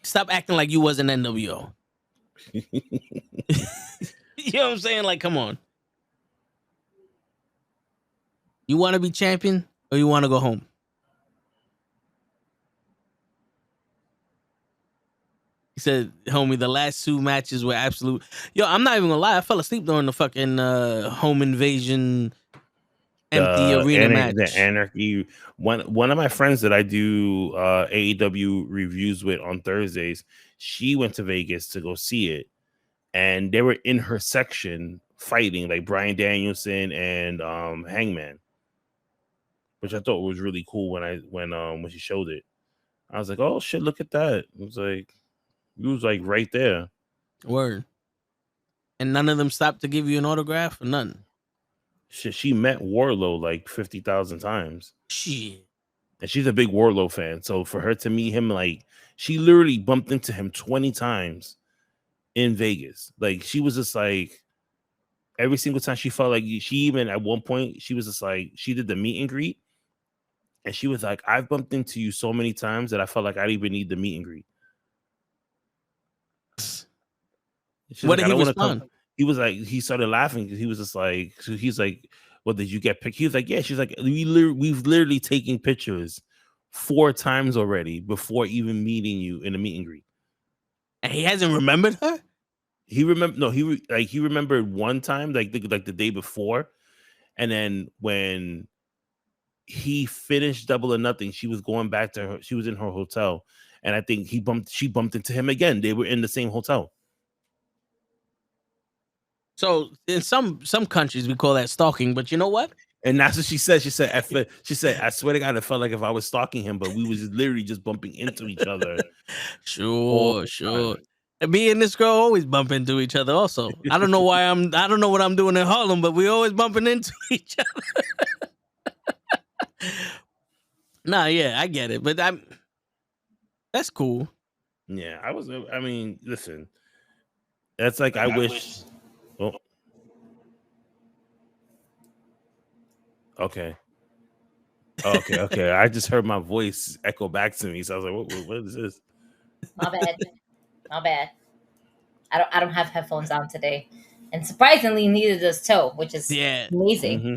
Stop acting like you wasn't NWO. You know what I'm saying? Like, come on. You want to be champion or you want to go home? He said, homie, the last 2 matches were absolute. Yo, I'm not even gonna lie. I fell asleep during the fucking home invasion empty arena match. The Anarchy. One of my friends that I do AEW reviews with on Thursdays, she went to Vegas to go see it. And they were in her section fighting, like Bryan Danielson and Hangman, which I thought was really cool when she showed it. I was like, oh shit, look at that. It was like right there. Word. And none of them stopped to give you an autograph or nothing. Shit, she met Wardlow like 50,000 times. Shit. And she's a big Wardlow fan. So for her to meet him, like, she literally bumped into him 20 times in Vegas. Like, she was just like, every single time she felt like she even at one point, she was just like, she did the meet and greet. And she was like, I've bumped into you so many times that I felt like I didn't even need the meet and greet. What did he respond? He was like, he started laughing because he was just like, so he's like, well, did you get picked? He was like, yeah. She's like, we've literally taken pictures 4 times already before even meeting you in a meet and greet. And he hasn't remembered her? He remembered one time, like the day before. And then when he finished Double or Nothing, she was going back to her. She was in her hotel. And I think she bumped into him again. They were in the same hotel. So in some countries we call that stalking, but you know what? And that's what she said. She said, I swear to God, it felt like if I was stalking him, but we was literally just bumping into each other. Sure. And me and this girl always bump into each other also. I don't know why I don't know what I'm doing in Harlem, but we always bumping into each other. Nah, yeah, I get it. But that's cool. Yeah, listen. That's like I wish. Oh. Okay. I just heard my voice echo back to me, so I was like, "What is this?" My bad. I don't have headphones on today, and surprisingly, neither does Toe, which is amazing. Mm-hmm.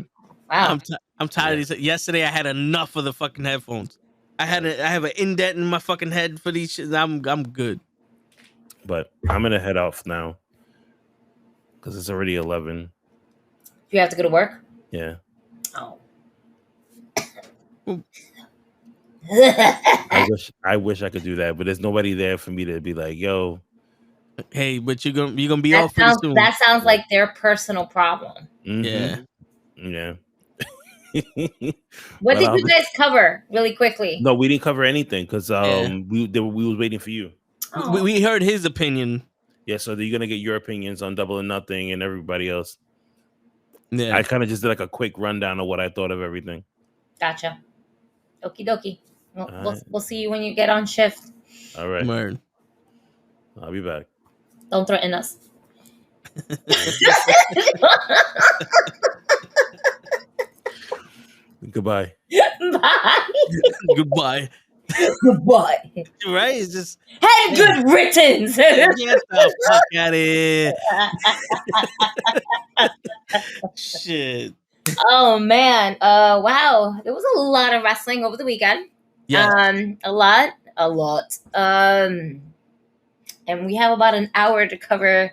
Wow. I'm tired of these. Yesterday, I had enough of the fucking headphones. I have an indent in my fucking head for these shit. I'm good. But I'm gonna head off now because it's already 11. You have to go to work? Yeah. Oh. I wish I could do that, but there's nobody there for me to be like, yo. Hey, but you're gonna be off pretty soon. That sounds like their personal problem. Mm-hmm. Yeah. What did you guys cover really quickly? No, we didn't cover anything because we was waiting for you. We heard his opinion. Yeah, so you're gonna get your opinions on Double or Nothing and everybody else. Yeah. I kind of just did like a quick rundown of what I thought of everything. Gotcha. Okie dokie. All right. We'll see you when you get on shift. All right. Word. I'll be back. Don't threaten us. Goodbye. Bye. Goodbye. Goodbye. Right? It's just Had good writtens. get the fuck out of here. Shit. Oh man. Wow. There was a lot of wrestling over the weekend. Yeah. A lot. And we have about an hour to cover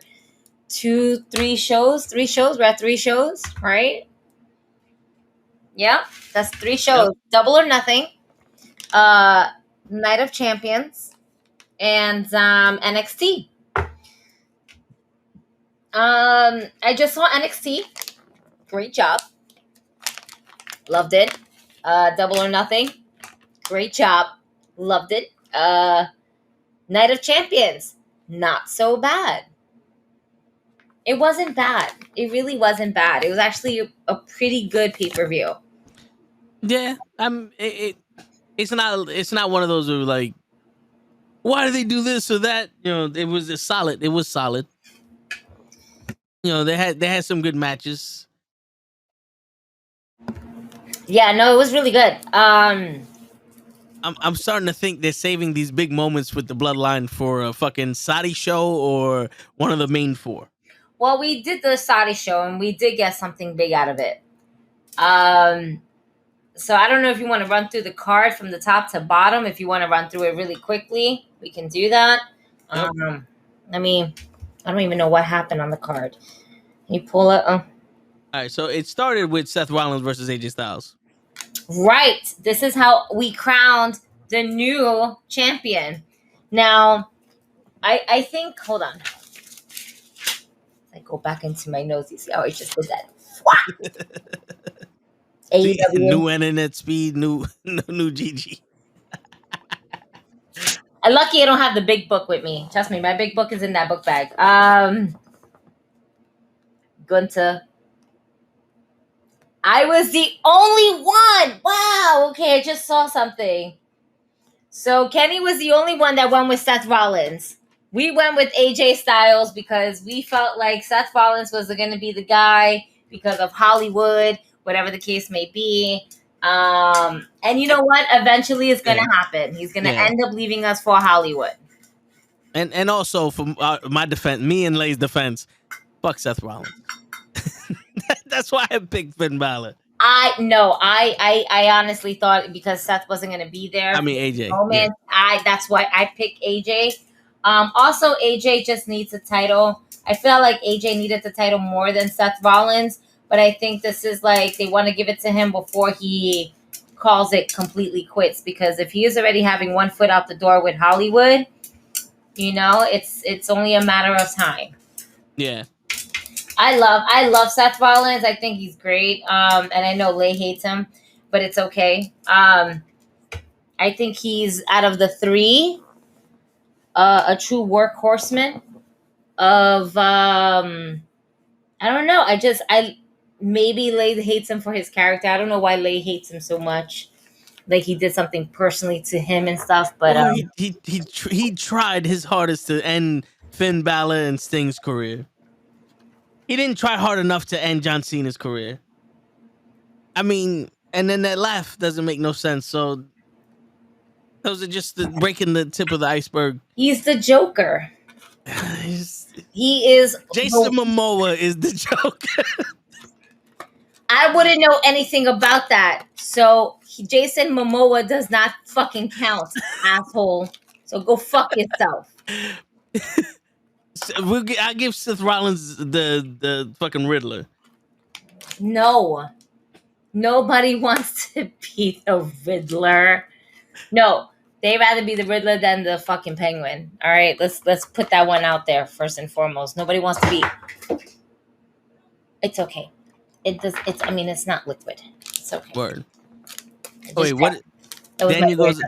3 shows. 3 shows. We're at 3 shows, right? Yeah, that's 3 shows. Yep. Double or Nothing, Night of Champions, and NXT. I just saw NXT. Great job. Loved it. Double or Nothing. Great job. Loved it. Night of Champions. Not so bad. It wasn't bad. It really wasn't bad. It was actually a pretty good pay-per-view. Yeah. It's not one of those where like, why do they do this or that? You know, it was solid. It was solid. You know, they had some good matches. Yeah, no, it was really good. I'm starting to think they're saving these big moments with the Bloodline for a fucking Saudi show or one of the main 4. Well, we did the Saudi show and we did get something big out of it. So I don't know if you want to run through the card from the top to bottom. If you want to run through it really quickly, we can do that. Yep. I don't even know what happened on the card. Can you pull it? All right, so it started with Seth Rollins versus AJ Styles. Right. This is how we crowned the new champion. Now, I think, hold on. I go back into my notes. You see how I just did that? AEW. New internet speed, new GG. I'm lucky I don't have the big book with me. Trust me, my big book is in that book bag. Gunther. I was the only one. Wow. Okay, I just saw something. So Kenny was the only one that went with Seth Rollins. We went with AJ Styles because we felt like Seth Rollins was going to be the guy because of Hollywood, whatever the case may be. And you know what? Eventually it's going to happen. He's going to end up leaving us for Hollywood. And also, for my defense, me and Lay's defense, fuck Seth Rollins. That's why I picked Finn Balor. I honestly thought because Seth wasn't going to be there. I mean, AJ. Moment, that's why I picked AJ. Also, AJ just needs a title. I feel like AJ needed the title more than Seth Rollins, but I think this is like they want to give it to him before he calls it completely quits. Because if he is already having one foot out the door with Hollywood, you know, it's only a matter of time. Yeah. I love Seth Rollins. I think he's great. And I know Lay hates him, but it's okay. I think he's out of the 3, a true workhorseman of I don't know. Maybe Lay hates him for his character. I don't know why Lay hates him so much. Like he did something personally to him and stuff. But well, he tried his hardest to end Finn Balor and Sting's career. He didn't try hard enough to end John Cena's career. I mean, and then that laugh doesn't make no sense. So those are just breaking the tip of the iceberg. He's the Joker. He is. Jason Momoa is the Joker. I wouldn't know anything about that. So Jason Momoa does not fucking count, asshole. So go fuck yourself. I give Seth Rollins the fucking Riddler. No. Nobody wants to be the Riddler. No. They'd rather be the Riddler than the fucking Penguin. All right, let's put that one out there first and foremost. Nobody wants to be. It's okay. It's not liquid. It's okay. Word. Wait, what? Daniel goes.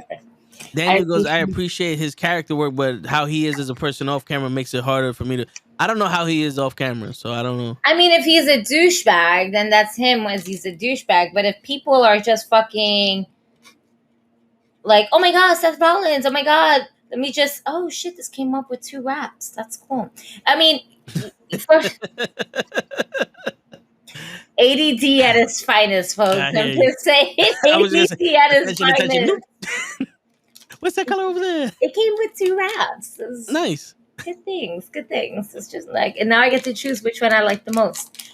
Daniel goes, I appreciate his character work, but how he is as a person off camera makes it harder for me to. I don't know how he is off camera, so I don't know. I mean, if he's a douchebag, then that's him as he's a douchebag. But if people are just fucking like, oh my God, Seth Rollins, oh my God, let me just, oh shit, this came up with 2 raps. That's cool. I mean, first, ADD at its finest, folks. I'm just saying, ADD at its finest. What's that color over there? It came with 2 raps. Nice. Good things. It's just like, and now I get to choose which one I like the most.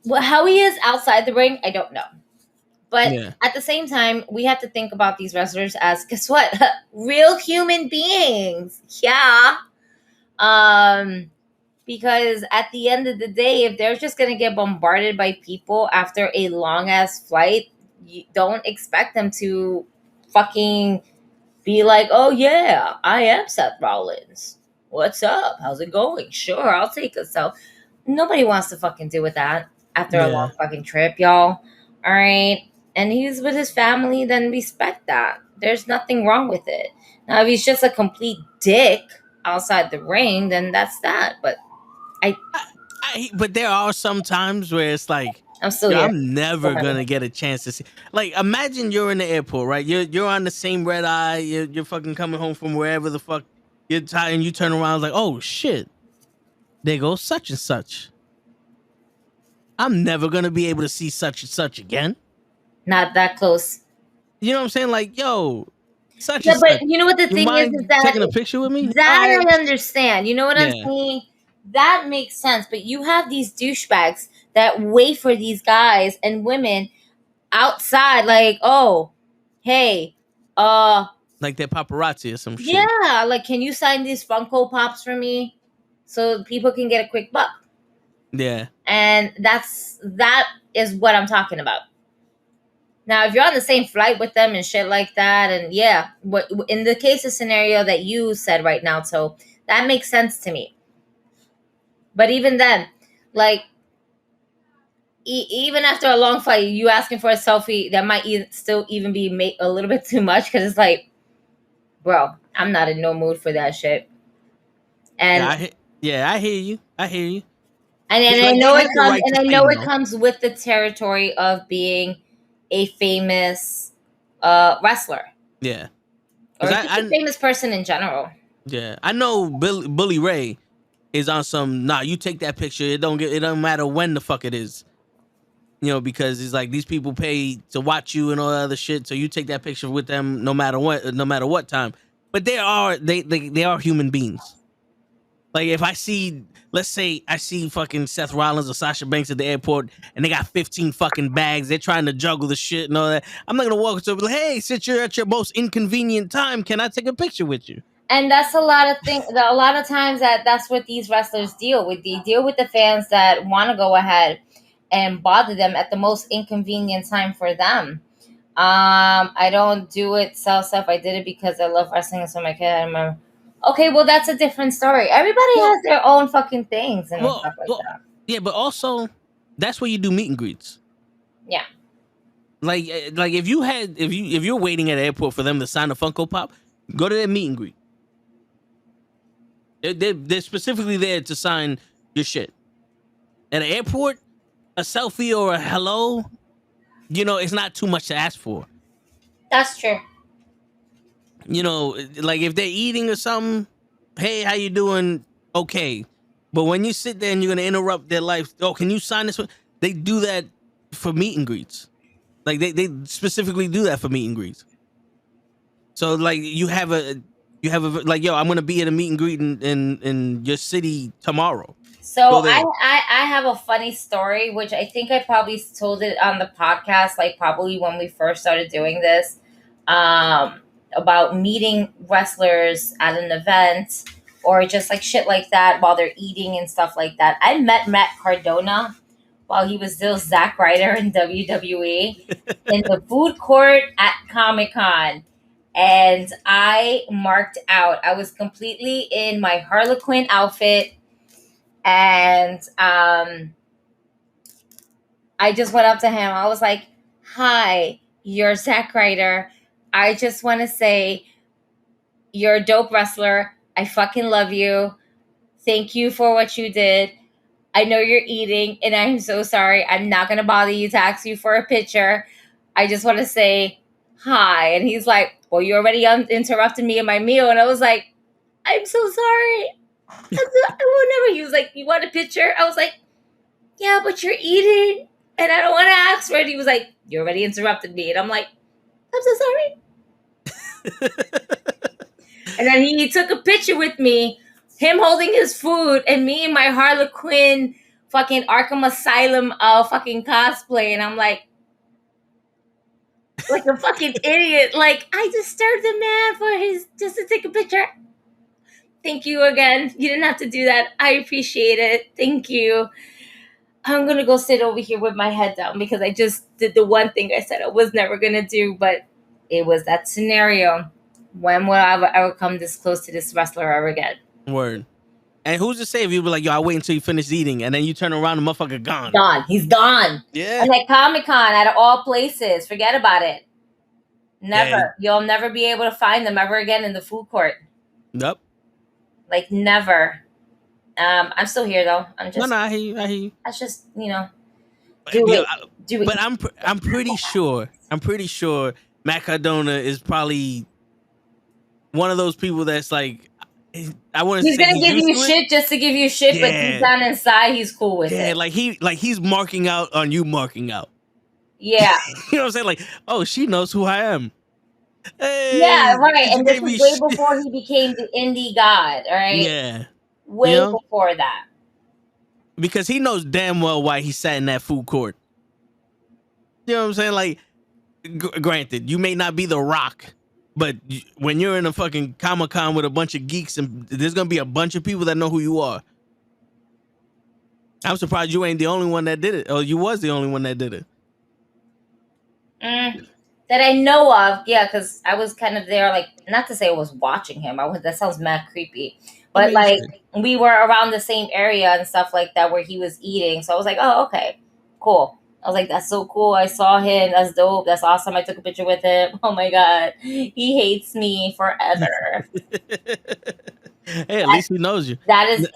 Well, how he is outside the ring, I don't know. But at the same time, we have to think about these wrestlers as, guess what? Real human beings. Yeah. Because at the end of the day, if they're just going to get bombarded by people after a long ass flight, you don't expect them to fucking be like, oh yeah, I am Seth Rollins. What's up? How's it going? Sure, I'll take a selfie. Nobody wants to fucking deal with that after a long fucking trip, y'all. All right. And he's with his family, then respect that. There's nothing wrong with it. Now, if he's just a complete dick outside the ring, then that's that. But but there are some times where it's like, I'm never gonna get a chance to see. Like, imagine you're in the airport, right? You're on the same red eye. You're fucking coming home from wherever the fuck you're tired, and you turn around like, oh shit, there goes such and such. I'm never gonna be able to see such and such again. Not that close. You know what I'm saying? Like, yo, such and such. But you know what the thing is that taking a picture with me? That I understand. You know what I'm saying? That makes sense. But you have these douchebags that wait for these guys and women outside, like, oh, hey, like they're paparazzi or some shit. Yeah, like, can you sign these Funko Pops for me so people can get a quick buck? Yeah. And that is what I'm talking about. Now, if you're on the same flight with them and shit like that, and what in the case of scenario that you said right now, so that makes sense to me. But even then, like, even after a long flight, you asking for a selfie, that might still even be a little bit too much, because it's like, bro, I'm not in no mood for that shit. And I hear you. And I know it comes, and I know it comes with the territory of being a famous wrestler. Yeah. Or a famous person in general. Yeah. I know Bully Ray is on some, you take that picture, it don't matter when the fuck it is. You know, because it's like these people pay to watch you and all that other shit, so you take that picture with them no matter what time. But they are human beings. Like, if let's say I see fucking Seth Rollins or Sasha Banks at the airport and they got 15 fucking bags, they're trying to juggle the shit and all that, I'm not gonna walk up to them and be like, hey, since you're at your most inconvenient time, can I take a picture with you? And that's a lot of things. A lot of times that's what these wrestlers deal with. They deal with the fans that want to go ahead and bother them at the most inconvenient time for them. I don't do it self. I did it because I love wrestling, so my kid, I remember. Okay, well, that's a different story. Everybody has their own fucking things and stuff like that. Yeah, but also, that's where you do meet and greets. Yeah. Like if you're waiting at the airport for them to sign a Funko Pop, go to their meet and greet. They're specifically there to sign your shit. At an airport, a selfie or a hello, it's not too much to ask for. That's true. Like if they're eating or something, hey, how you doing? Okay. But when you sit there and you're going to interrupt their life, oh, can you sign this one? They do that for meet and greets. Like they specifically do that for meet and greets. So like you have a like, yo, I'm going to be at a meet and greet in your city tomorrow. So I have a funny story, which I think I probably told it on the podcast, like probably when we first started doing this, about meeting wrestlers at an event or just like shit like that while they're eating and stuff like that. I met Matt Cardona while he was still Zack Ryder in WWE in the food court at Comic-Con. And I marked out. I was completely in my Harlequin outfit. And I just went up to him. I was like, hi, you're Zack Ryder. I just want to say you're a dope wrestler. I fucking love you. Thank you for what you did. I know you're eating, and I'm so sorry. I'm not going to bother you to ask you for a picture. I just want to say hi. And he's like, well, you already interrupted me in my meal. And I was like, I'm so sorry. I will never. He was like, you want a picture? I was like, yeah, but you're eating, and I don't want to ask for it. He was like, you already interrupted me. And I'm like, I'm so sorry. And then he took a picture with me, him holding his food, and me in my Harlequin fucking Arkham Asylum fucking cosplay. And I'm like a fucking idiot. Like, I disturbed the man for his, just to take a picture. Thank you again. You didn't have to do that. I appreciate it. Thank you. I'm going to go sit over here with my head down because I just did the one thing I said I was never going to do, but it was that scenario. When will I ever come this close to this wrestler ever again? Word. And who's to say if you were like, yo, I'll wait until you finish eating, and then you turn around, the motherfucker gone. Gone. He's gone. Yeah. And at Comic-Con, out of all places, forget about it. Never. Yeah. You'll never be able to find them ever again in the food court. Nope. Like, never. I'm still here though. I'm just. No, I hear you. That's just, do it. Do it. But I'm pretty sure Matt Cardona is probably one of those people that's like, I want to. He's gonna give you shit just to give you shit, but deep down inside, he's cool with it. Yeah, like he's marking out on you marking out. Yeah. You know what I'm saying? Like, oh, she knows who I am. Hey, yeah, right. And this was way before he became the indie god. All right. Yeah. Way before that. Because he knows damn well why he sat in that food court. You know what I'm saying? Like, granted, you may not be The Rock, but when you're in a fucking Comic-Con with a bunch of geeks, and there's gonna be a bunch of people that know who you are. I'm surprised you ain't the only one that did it, or you was the only one that did it. That I know of, yeah, because I was kind of there, like, not to say I was watching him. That sounds mad creepy. But, like, we were around the same area and stuff like that where he was eating. So I was like, oh, okay, cool. I was like, that's so cool. I saw him. That's dope. That's awesome. I took a picture with him. Oh, my God. He hates me forever. Hey, at least he knows you. That is...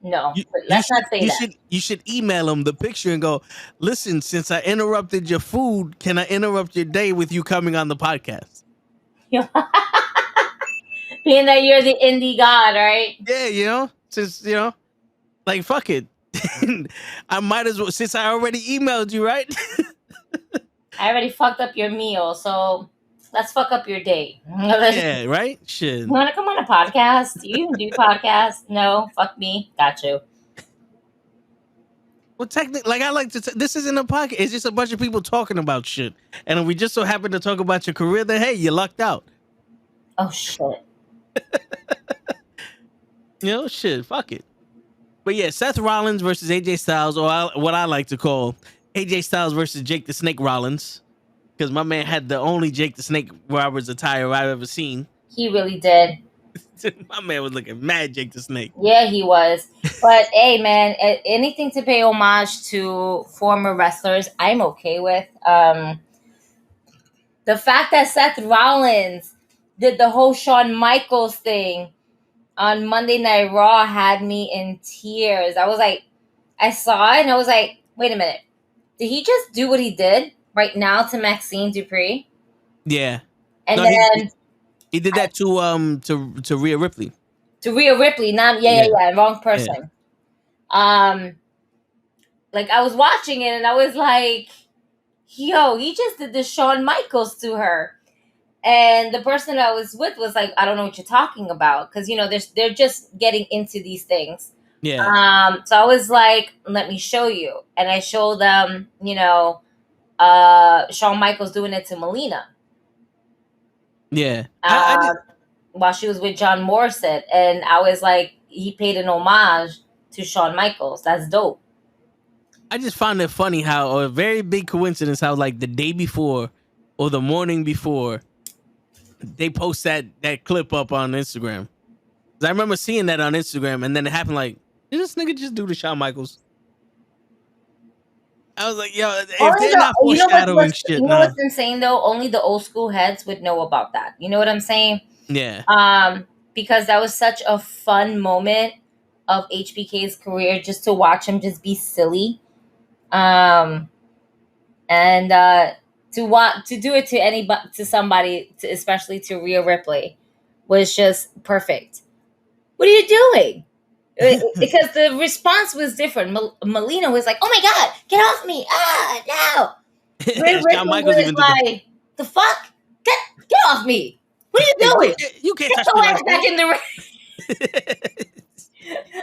No, let's not say that. You should email him the picture and go, listen, since I interrupted your food, can I interrupt your day with you coming on the podcast? Being that you're the indie god, right? Yeah, since, like, fuck it. I might as well, since I already emailed you, right? I already fucked up your meal, so let's fuck up your day. Yeah, right? Shit. You want to come on a podcast? Do you even do podcasts? No? Fuck me. Got you. Well, technically, like, I like to this isn't a podcast. It's just a bunch of people talking about shit. And if we just so happen to talk about your career, then, hey, you lucked out. Oh, shit. Shit, fuck it. But yeah, Seth Rollins versus AJ Styles, or what I like to call AJ Styles versus Jake the Snake Rollins. Because my man had the only Jake the Snake Roberts attire I've ever seen. He really did. My man was looking mad Jake the Snake. Yeah, he was. But hey, man, anything to pay homage to former wrestlers, I'm okay with. The fact that Seth Rollins did the whole Shawn Michaels thing on Monday Night Raw had me in tears. I was like, I saw it and I was like, wait a minute. Did he just do what he did right now to Maxine Dupree? Yeah. And then he did that to Rhea Ripley. To Rhea Ripley, not yeah, wrong person. Yeah. Like I was watching it and I was like, yo, he just did the Shawn Michaels to her. And the person I was with was like, I don't know what you're talking about. Because, they're just getting into these things. Yeah. So I was like, let me show you. And I showed them, Shawn Michaels doing it to Melina. Yeah. While she was with John Morrison. And I was like, he paid an homage to Shawn Michaels. That's dope. I just found it funny how, or a very big coincidence, how like the day before or the morning before, they post that clip up on Instagram. I remember seeing that on Instagram, and then it happened like, did this nigga just do the Shawn Michaels? I was like, yo, if they're not you know foreshadowing shit, you know what's insane though? Only the old school heads would know about that. You know what I'm saying? Yeah. Because that was such a fun moment of HBK's career, just to watch him just be silly. And to do it to anybody, to somebody, especially to Rhea Ripley, was just perfect. What are you doing? Because the response was different. Melina was like, "Oh my god, get off me! Ah, no!" Rhea Shawn Ripley Michaels was even like, "The fuck? Get off me! What are you doing? You can't Get touch your me ass like back that. in the ring!"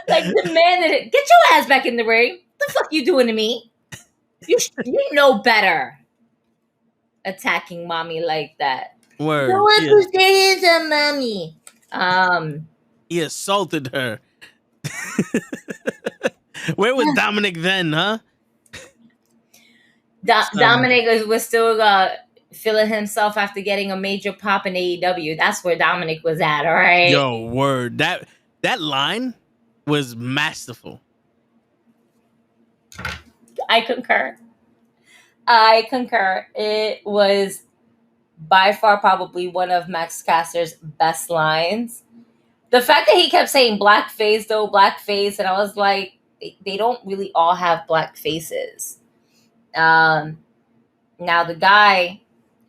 Like, demanded it. Get your ass back in the ring. What the fuck you doing to me? You know better. Attacking mommy like that. Word. No one puts their hands on mommy. He assaulted her. Where was Dominic then, huh? Dominic was still feeling himself after getting a major pop in AEW. That's where Dominic was at, all right? Yo, word. That line was masterful. I concur. It was by far probably one of Max Caster's best lines. The fact that he kept saying blackface, though, blackface, and I was like, they don't really all have black faces. Now, the guy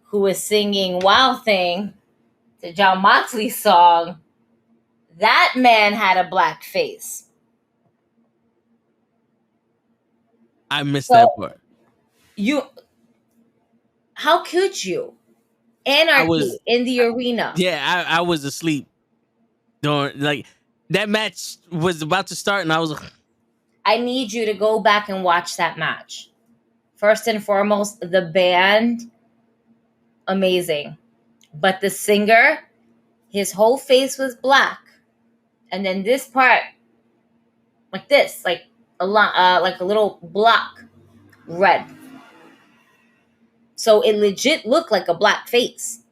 who was singing Wild Thing, the John Moxley song, that man had a black face. I missed that part. How could you? Anarchy in the arena. Yeah, I was asleep during, like, that match was about to start, and I was like, I need you to go back and watch that match. First and foremost, the band, amazing. But the singer, his whole face was black. And then this part, like this, like a little block, red. So it legit looked like a black face.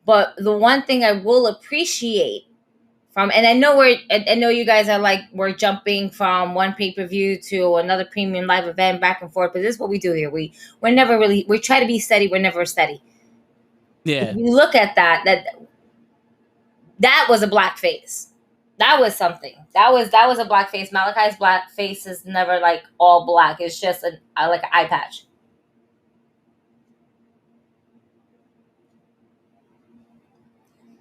But the one thing I will appreciate from, and I know you guys are like, we're jumping from one pay-per-view to another premium live event back and forth, but this is what we do here. We try to be steady, we're never steady. yeah. If you look at that was a black face. That was something. That was a black face. Malachi's black face is never like all black. It's just like an eye patch.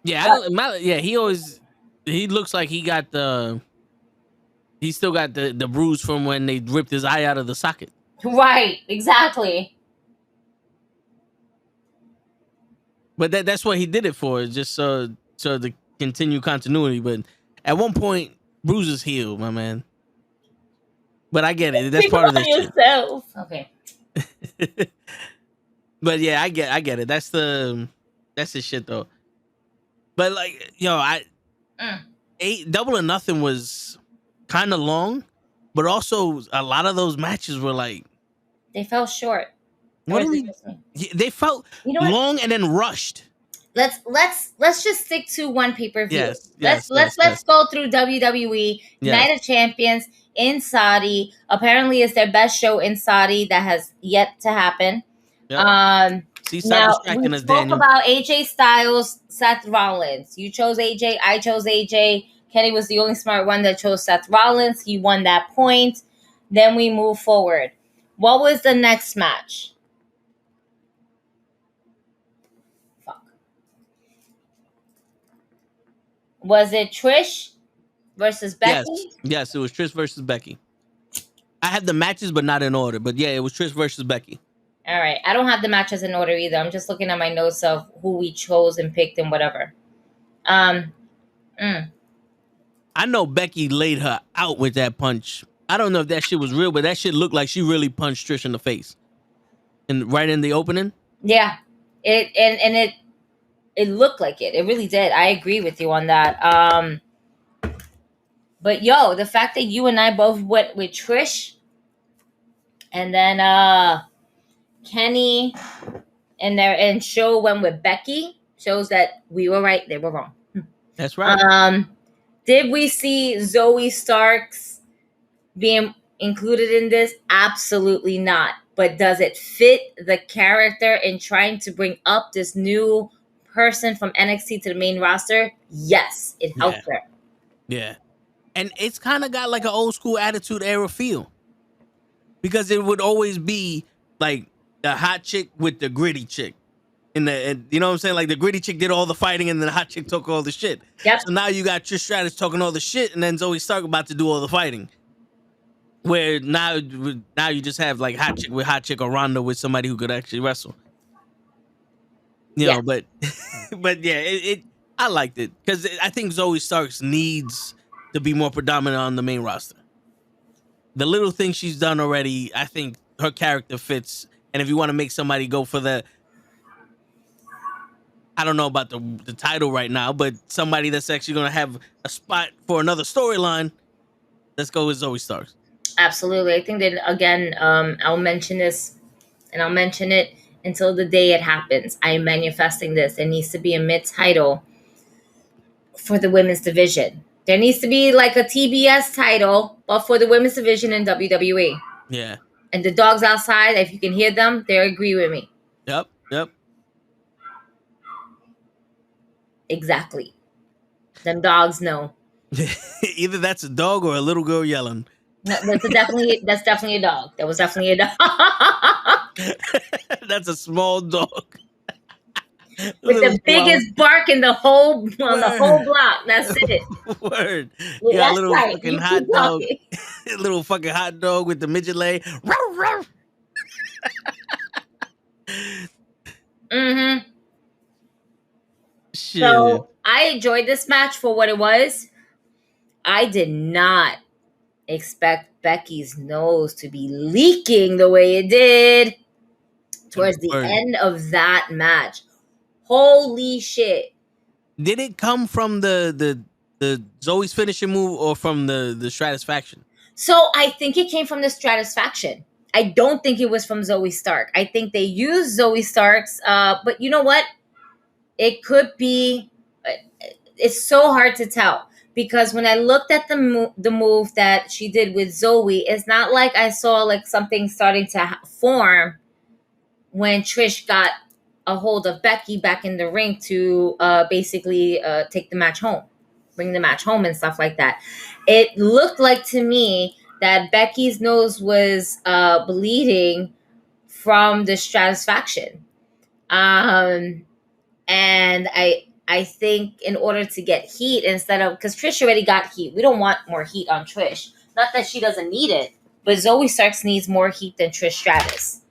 Yeah, he looks like he still got the bruise from when they ripped his eye out of the socket. Right, exactly. But that's what he did it for, just so to continue continuity. But at one point, bruises heal, my man. But I get it. That's part of the yourself. Okay. But yeah, I get it. That's the shit though. But like, Double or Nothing was kind of long, but also a lot of those matches were like, they fell short. They felt long and then rushed. Let's just stick to one pay-per-view. Let's go through WWE Night of Champions in Saudi. Apparently, it's their best show in Saudi that has yet to happen. Yep. Now we spoke about AJ Styles, Seth Rollins. You chose AJ. I chose AJ. Kenny was the only smart one that chose Seth Rollins. He won that point. Then we move forward. What was the next match? Was it Trish versus Becky? Yes, it was Trish versus Becky. I had the matches, but not in order. But yeah, it was Trish versus Becky. All right. I don't have the matches in order either. I'm just looking at my notes of who we chose and picked and whatever. I know Becky laid her out with that punch. I don't know if that shit was real, but that shit looked like she really punched Trish in the face. And right in the opening? Yeah. It looked like it. It really did. I agree with you on that. But the fact that you and I both went with Trish, and then Kenny and Show went with Becky, shows that we were right, they were wrong. That's right. Did we see Zoe Starks being included in this? Absolutely not. But does it fit the character in trying to bring up this new person from NXT to the main roster? Yes, it helped her. Yeah. And it's kind of got like an old school Attitude Era feel. Because it would always be like the hot chick with the gritty chick. And you know what I'm saying? Like the gritty chick did all the fighting and then the hot chick took all the shit. Yep. So now you got Trish Stratus talking all the shit and then Zoe Stark about to do all the fighting. Where now you just have like hot chick with hot chick or Ronda with somebody who could actually wrestle. You know, but yeah, I liked it because I think Zoe Starks needs to be more predominant on the main roster. The little things she's done already, I think her character fits. And if you want to make somebody go for the, I don't know about the title right now, but somebody that's actually going to have a spot for another storyline, let's go with Zoe Starks. Absolutely. I think that, again, I'll mention this and I'll mention it until the day it happens. I am manifesting this. There needs to be a mid-title for the women's division. There needs to be like a TBS title, but for the women's division in WWE. Yeah. And the dogs outside, if you can hear them, they agree with me. Yep. Exactly. Them dogs know. Either that's a dog or a little girl yelling. No, that's definitely a dog. That was definitely a dog. That's a small dog. With the biggest bark in the whole block. That's it. Word. Yeah, Yeah, that's little right. fucking You hot keep dog. talking. Little fucking hot dog with the midget leg. Mm-hmm. Shit. So I enjoyed this match for what it was. I did not expect Becky's nose to be leaking the way it did towards the end of that match. Holy shit. Did it come from the Zoe's finishing move or from the Stratisfaction? So I think it came from the Stratisfaction. I don't think it was from Zoe Stark. I think they used Zoe Stark's, but you know what? It could be. It's so hard to tell because when I looked at the move that she did with Zoe, it's not like I saw like something starting to form when Trish got a hold of Becky back in the ring to basically take the match home, bring the match home and stuff like that. It looked like to me that Becky's nose was bleeding from the Stratisfaction. And I think in order to get heat instead of, because Trish already got heat. We don't want more heat on Trish. Not that she doesn't need it, but Zoe Starks needs more heat than Trish Stratus.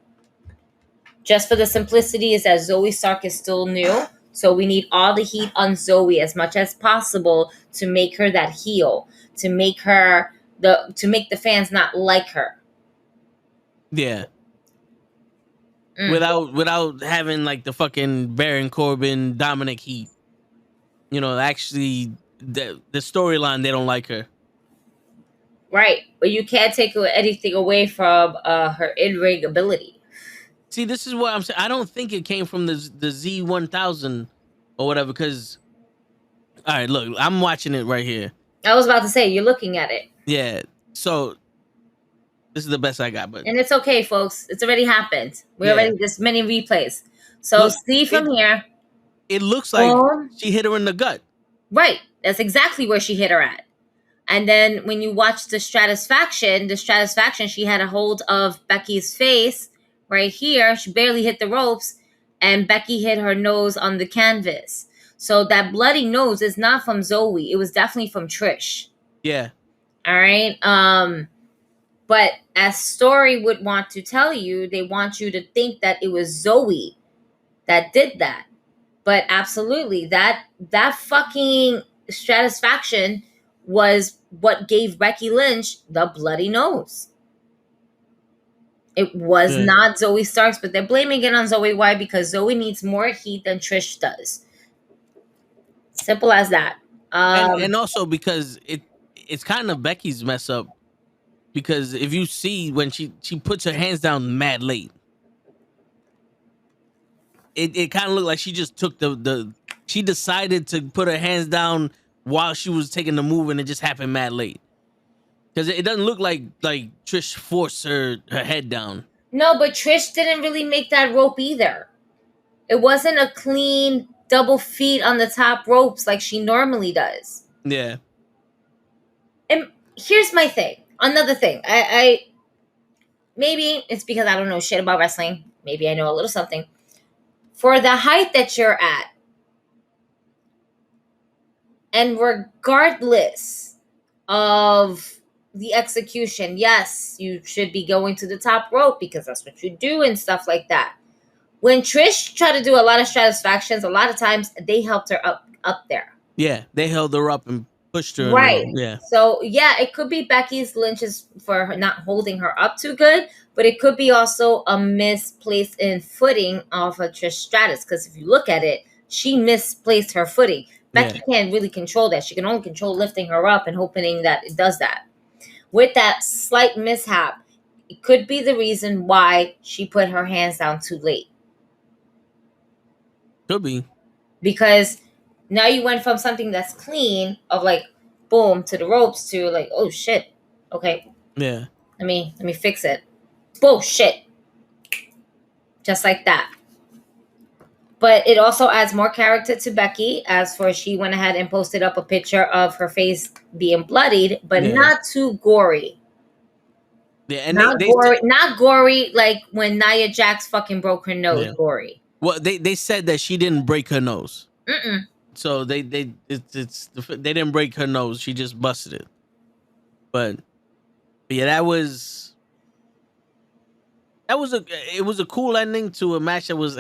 Just for the simplicity is that Zoe Stark is still new. So we need all the heat on Zoe as much as possible to make her that heel, to make her to make the fans not like her. Yeah. Without having like the fucking Baron Corbin Dominic heat. You know, actually the storyline, they don't like her. Right. But you can't take anything away from her in-ring ability. See, this is what I'm saying. I don't think it came from the Z1000 or whatever, because all right, look, I'm watching it right here. I was about to say, you're looking at it. Yeah. So this is the best I got, but and it's okay, folks. It's already happened. Already there's many replays. So look, see from here. It looks like she hit her in the gut. Right. That's exactly where she hit her at. And then when you watch the Stratisfaction, she had a hold of Becky's face right here. She barely hit the ropes, and Becky hit her nose on the canvas. So that bloody nose is not from Zoe. It was definitely from Trish. Yeah. All right. But as story would want to tell you, they want you to think that it was Zoe that did that. But absolutely, that fucking Stratisfaction was what gave Becky Lynch the bloody nose. It was not Zoe Starks, but they're blaming it on Zoe. Why? Because Zoe needs more heat than Trish does. Simple as that. And also because it's kind of Becky's mess up. Because if you see when she puts her hands down mad late, it kind of looked like she just took she decided to put her hands down while she was taking the move, and it just happened mad late. Because it doesn't look like Trish forced her head down. No, but Trish didn't really make that rope either. It wasn't a clean double feet on the top ropes like she normally does. Yeah. And here's my thing. Another thing. I maybe it's because I don't know shit about wrestling. Maybe I know a little something. For the height that you're at, and regardless of the execution, yes, you should be going to the top rope because that's what you do and stuff like that. When Trish tried to do a lot of stratisfactions, a lot of times they helped her up there. Yeah, they held her up and pushed her. Right. Yeah. So, yeah, it could be Becky Lynch's for her not holding her up too good, but it could be also a misplaced in footing of a Trish Stratus. Because if you look at it, she misplaced her footing. Becky can't really control that. She can only control lifting her up and hoping that it does that. With that slight mishap, it could be the reason why she put her hands down too late. Could be. Because now you went from something that's clean of like boom to the ropes to like, oh shit. Okay. Yeah. Let me fix it. Bullshit. Just like that. But it also adds more character to Becky as for she went ahead and posted up a picture of her face being bloodied, but not too gory. Yeah, and not gory like when Nia Jax fucking broke her nose gory. Well, they said that she didn't break her nose. Mm-mm. So they didn't break her nose. She just busted it. But yeah, it was a cool ending to a match that was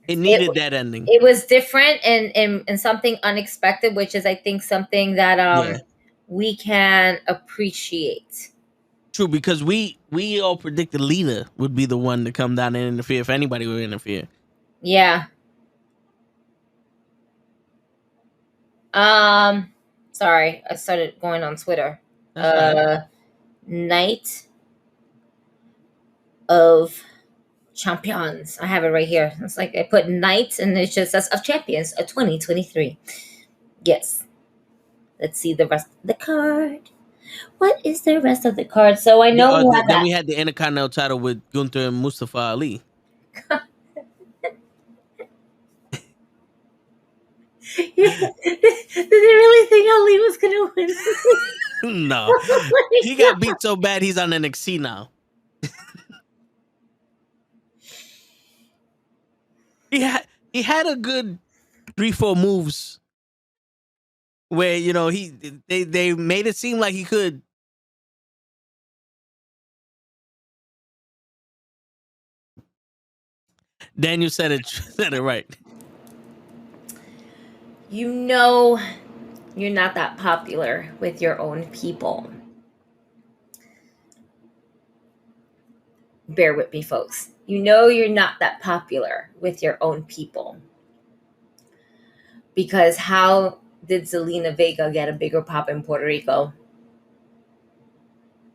it needed that ending. It was different and something unexpected, which is I think something that we can appreciate. True, because we all predicted Lita would be the one to come down and interfere if anybody would interfere. Yeah. Sorry, I started going on Twitter. Night of Champions. I have it right here. It's like I put Night and it just says of Champions of 2023. Yes. Let's see the rest of the card. What is the rest of the card? So I know then we had the Intercontinental title with Gunther and Mustafa Ali. Did they really think Ali was gonna win? No. He got beat so bad he's on NXT now. He had a good 3-4 moves where they made it seem like he could. Daniel said it right. You know you're not that popular with your own people. Bear with me, folks. You know you're not that popular with your own people. Because how did Zelina Vega get a bigger pop in Puerto Rico?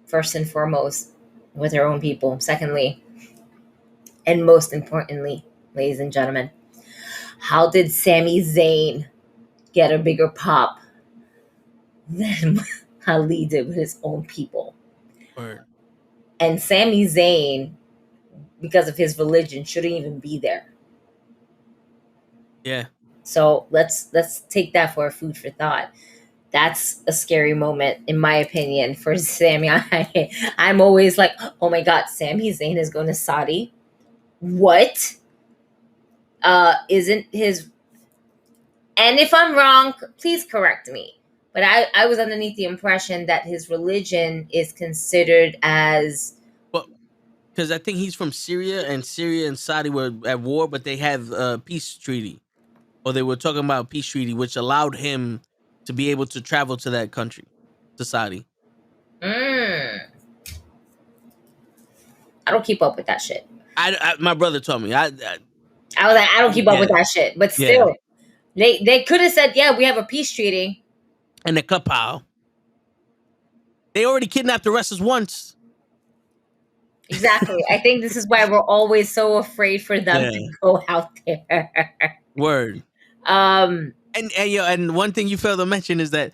First and foremost, with her own people. Secondly, and most importantly, ladies and gentlemen, how did Sami Zayn get a bigger pop than Ali did with his own people? Word. And Sami Zayn, because of his religion, shouldn't even be there. Yeah. So let's take that for a food for thought. That's a scary moment, in my opinion, for Sami. I'm always like, oh my God, Sami Zayn is going to Saudi. What? Isn't his... And if I'm wrong, please correct me. But I was underneath the impression that his religion is considered as... Well, because I think he's from Syria, and Syria and Saudi were at war, but they have a peace treaty. Or they were talking about a peace treaty, which allowed him to be able to travel to that country, to Saudi. I don't keep up with that shit. My brother told me. I was like, I don't keep up with that shit. But still, they could have said, yeah, we have a peace treaty. And the kapow. They already kidnapped the wrestlers once. Exactly. I think this is why we're always so afraid for them to go out there. Word. And one thing you failed to mention is that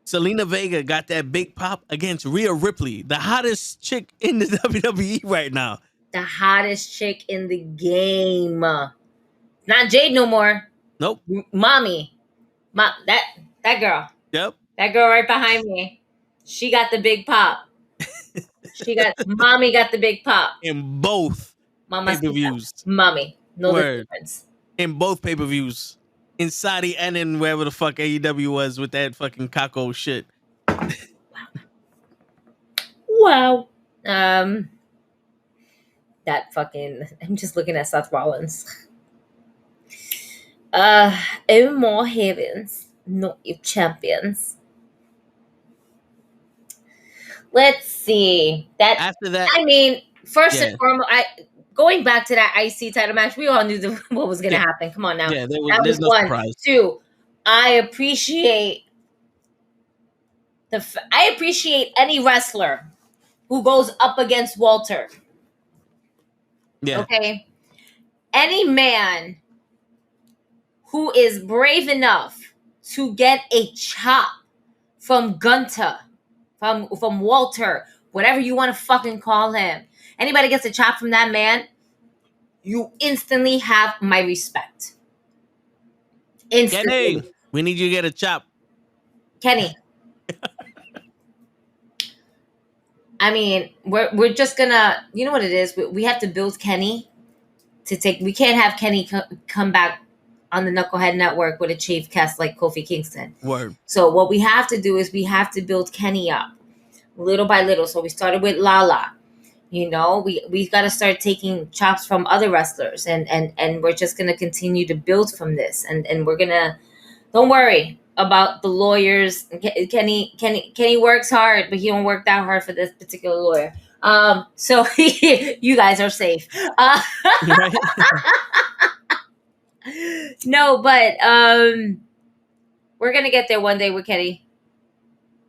Selena Vega got that big pop against Rhea Ripley, the hottest chick in the WWE right now. The hottest chick in the game. Not Jade no more. Nope. Mommy. That girl. Yep. That girl right behind me. She got the big pop. Mommy got the big pop. In both pay-per-views. Mommy. No difference. In both pay-per-views. In Saudi and in wherever the fuck AEW was with that fucking Kako shit. Wow. That fucking... I'm just looking at Seth Rollins. In more heavens, not your champions. Let's see. After that, I mean, first and foremost, going back to that IC title match, we all knew what was going to happen. Come on now. Yeah, that was no one. surprise. Two, I appreciate any wrestler who goes up against Walter. Yeah. Okay. Any man who is brave enough to get a chop from Gunter, from Walter, whatever you want to fucking call him. Anybody gets a chop from that man, you instantly have my respect. Instantly. Kenny, we need you to get a chop. Kenny. I mean, we're just gonna, you know what it is? We have to build Kenny we can't have Kenny come back on the Knucklehead Network with a chief cast like Kofi Kingston. Word. So what we have to do is we have to build Kenny up little by little. So we started with Lala. You know, we've got to start taking chops from other wrestlers, and we're just gonna continue to build from this. And we're gonna, don't worry about the lawyers. Kenny works hard, but he don't work that hard for this particular lawyer. So you guys are safe. No, but we're gonna get there one day with Kenny.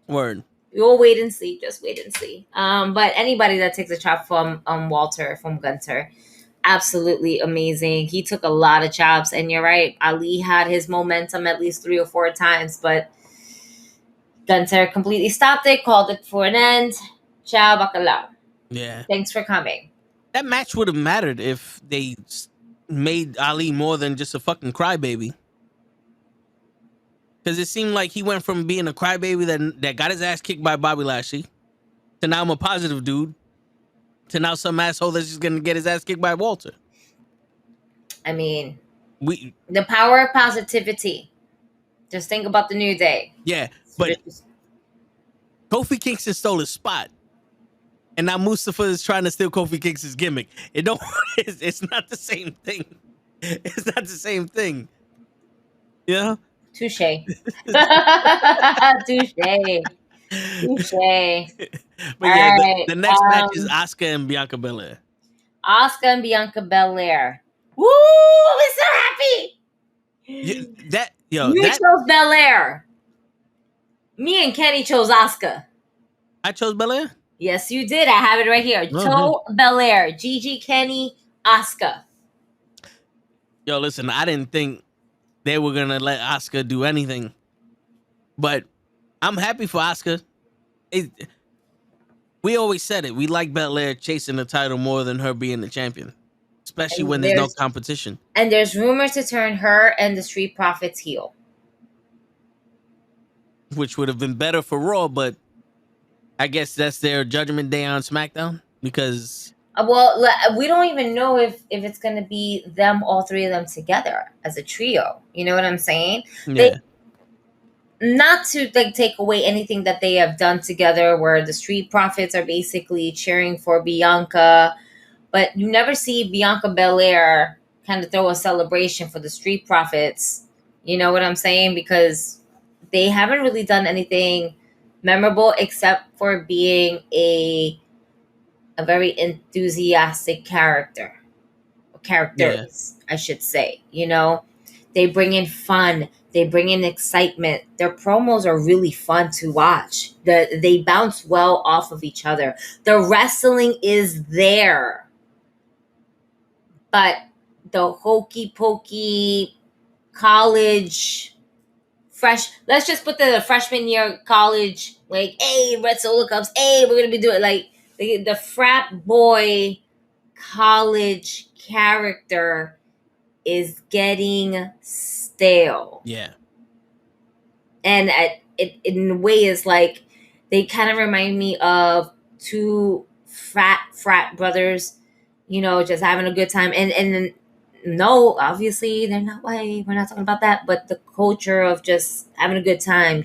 Word. We'll wait and see. Just wait and see. But anybody that takes a chop from Walter, from Gunter, absolutely amazing. He took a lot of chops, and you're right. Ali had his momentum at least 3 or 4 times, but Gunter completely stopped it, called it for an end. Ciao, bacalao. Yeah. Thanks for coming. That match would have mattered if they made Ali more than just a fucking crybaby. Because it seemed like he went from being a crybaby that got his ass kicked by Bobby Lashley to now I'm a positive dude to now some asshole that's just going to get his ass kicked by Walter. I mean, the power of positivity. Just think about the New Day. Yeah, but Kofi Kingston stole his spot. And now Mustafa is trying to steal Kofi Kingston's gimmick. It's not the same thing. It's not the same thing. You know? Touche. Touche. Touche. But yeah, the next match is Asuka and Bianca Belair. Asuka and Bianca Belair. Woo! I'm so happy. You chose Belair. Me and Kenny chose Asuka. I chose Belair? Yes, you did. I have it right here. Toe Belair. Gigi, Kenny, Asuka. Yo, listen, I didn't think they were going to let Asuka do anything. But I'm happy for Asuka. We always said it. We like Belair chasing the title more than her being the champion. Especially when there's no competition. And there's rumors to turn her and the Street Profits heel. Which would have been better for Raw, but I guess that's their Judgment Day on SmackDown. Because... Well, we don't even know if it's going to be them, all 3 of them together as a trio. You know what I'm saying? Yeah. Not to take away anything that they have done together, where the Street Profits are basically cheering for Bianca, but you never see Bianca Belair kind of throw a celebration for the Street Profits. You know what I'm saying? Because they haven't really done anything memorable except for being a very enthusiastic characters, I should say. You know, they bring in fun. They bring in excitement. Their promos are really fun to watch. They bounce well off of each other. The wrestling is there. But the hokey pokey college let's just put the freshman year college, like, hey, Red Solo Cups, hey, we're gonna be doing like the frat boy college character is getting stale. Yeah. And it in a way is like they kind of remind me of two frat brothers, you know, just having a good time. And no, obviously they're not white. We're not talking about that. But the culture of just having a good time,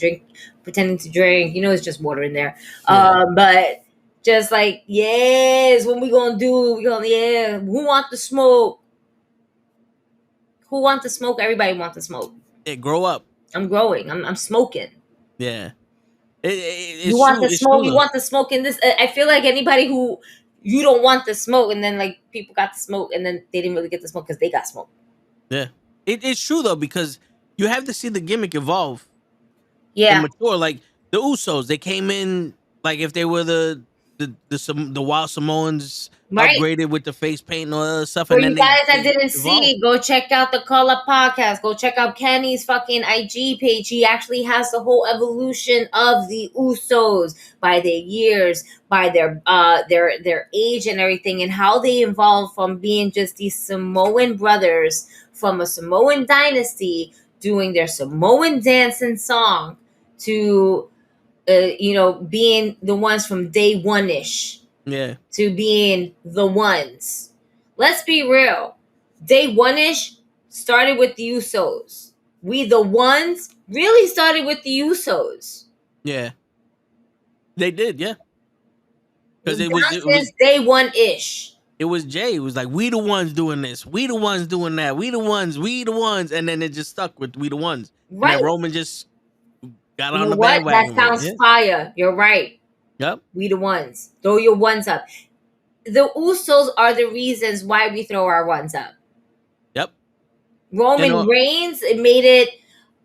pretending to drink, you know, it's just water in there. Yeah. But just like, yes, what we gonna do? Who want the smoke? Who want the smoke? Everybody want the smoke. Yeah, grow up. I'm growing. I'm smoking. Yeah. It's You want true. the It's smoke. true, You though. want the smoke in this. I feel like anybody who you don't want the smoke, and then like people got the smoke, and then they didn't really get the smoke because they got smoke. Yeah. It's true though, because you have to see the gimmick evolve Yeah, and mature. Like the Usos, they came in like if they were the Wild Samoans right. upgraded with the face paint and all that stuff. For And then you guys that they didn't evolved. see, go check out the Call Up podcast. Go check out Kenny's fucking IG page. He actually has the whole evolution of the Usos by their years, by their age and everything, and how they evolved from being just these Samoan brothers from a Samoan dynasty doing their Samoan dance and song to being the ones from day one-ish Yeah. to being the ones. Let's be real. Day one-ish started with the Usos. We the ones really started with the Usos. Yeah. They did, yeah. Because Since day one-ish. it was Jay. It was like, we the ones doing this. We the ones doing that. We the ones. And then it just stuck with we the ones. Right. And then Roman just got You on know the what? bandwagon. That sounds fire. You're right. Yep. We the ones. Throw your ones up. The Usos are the reasons why we throw our ones up. Yep. Roman Reigns, it made it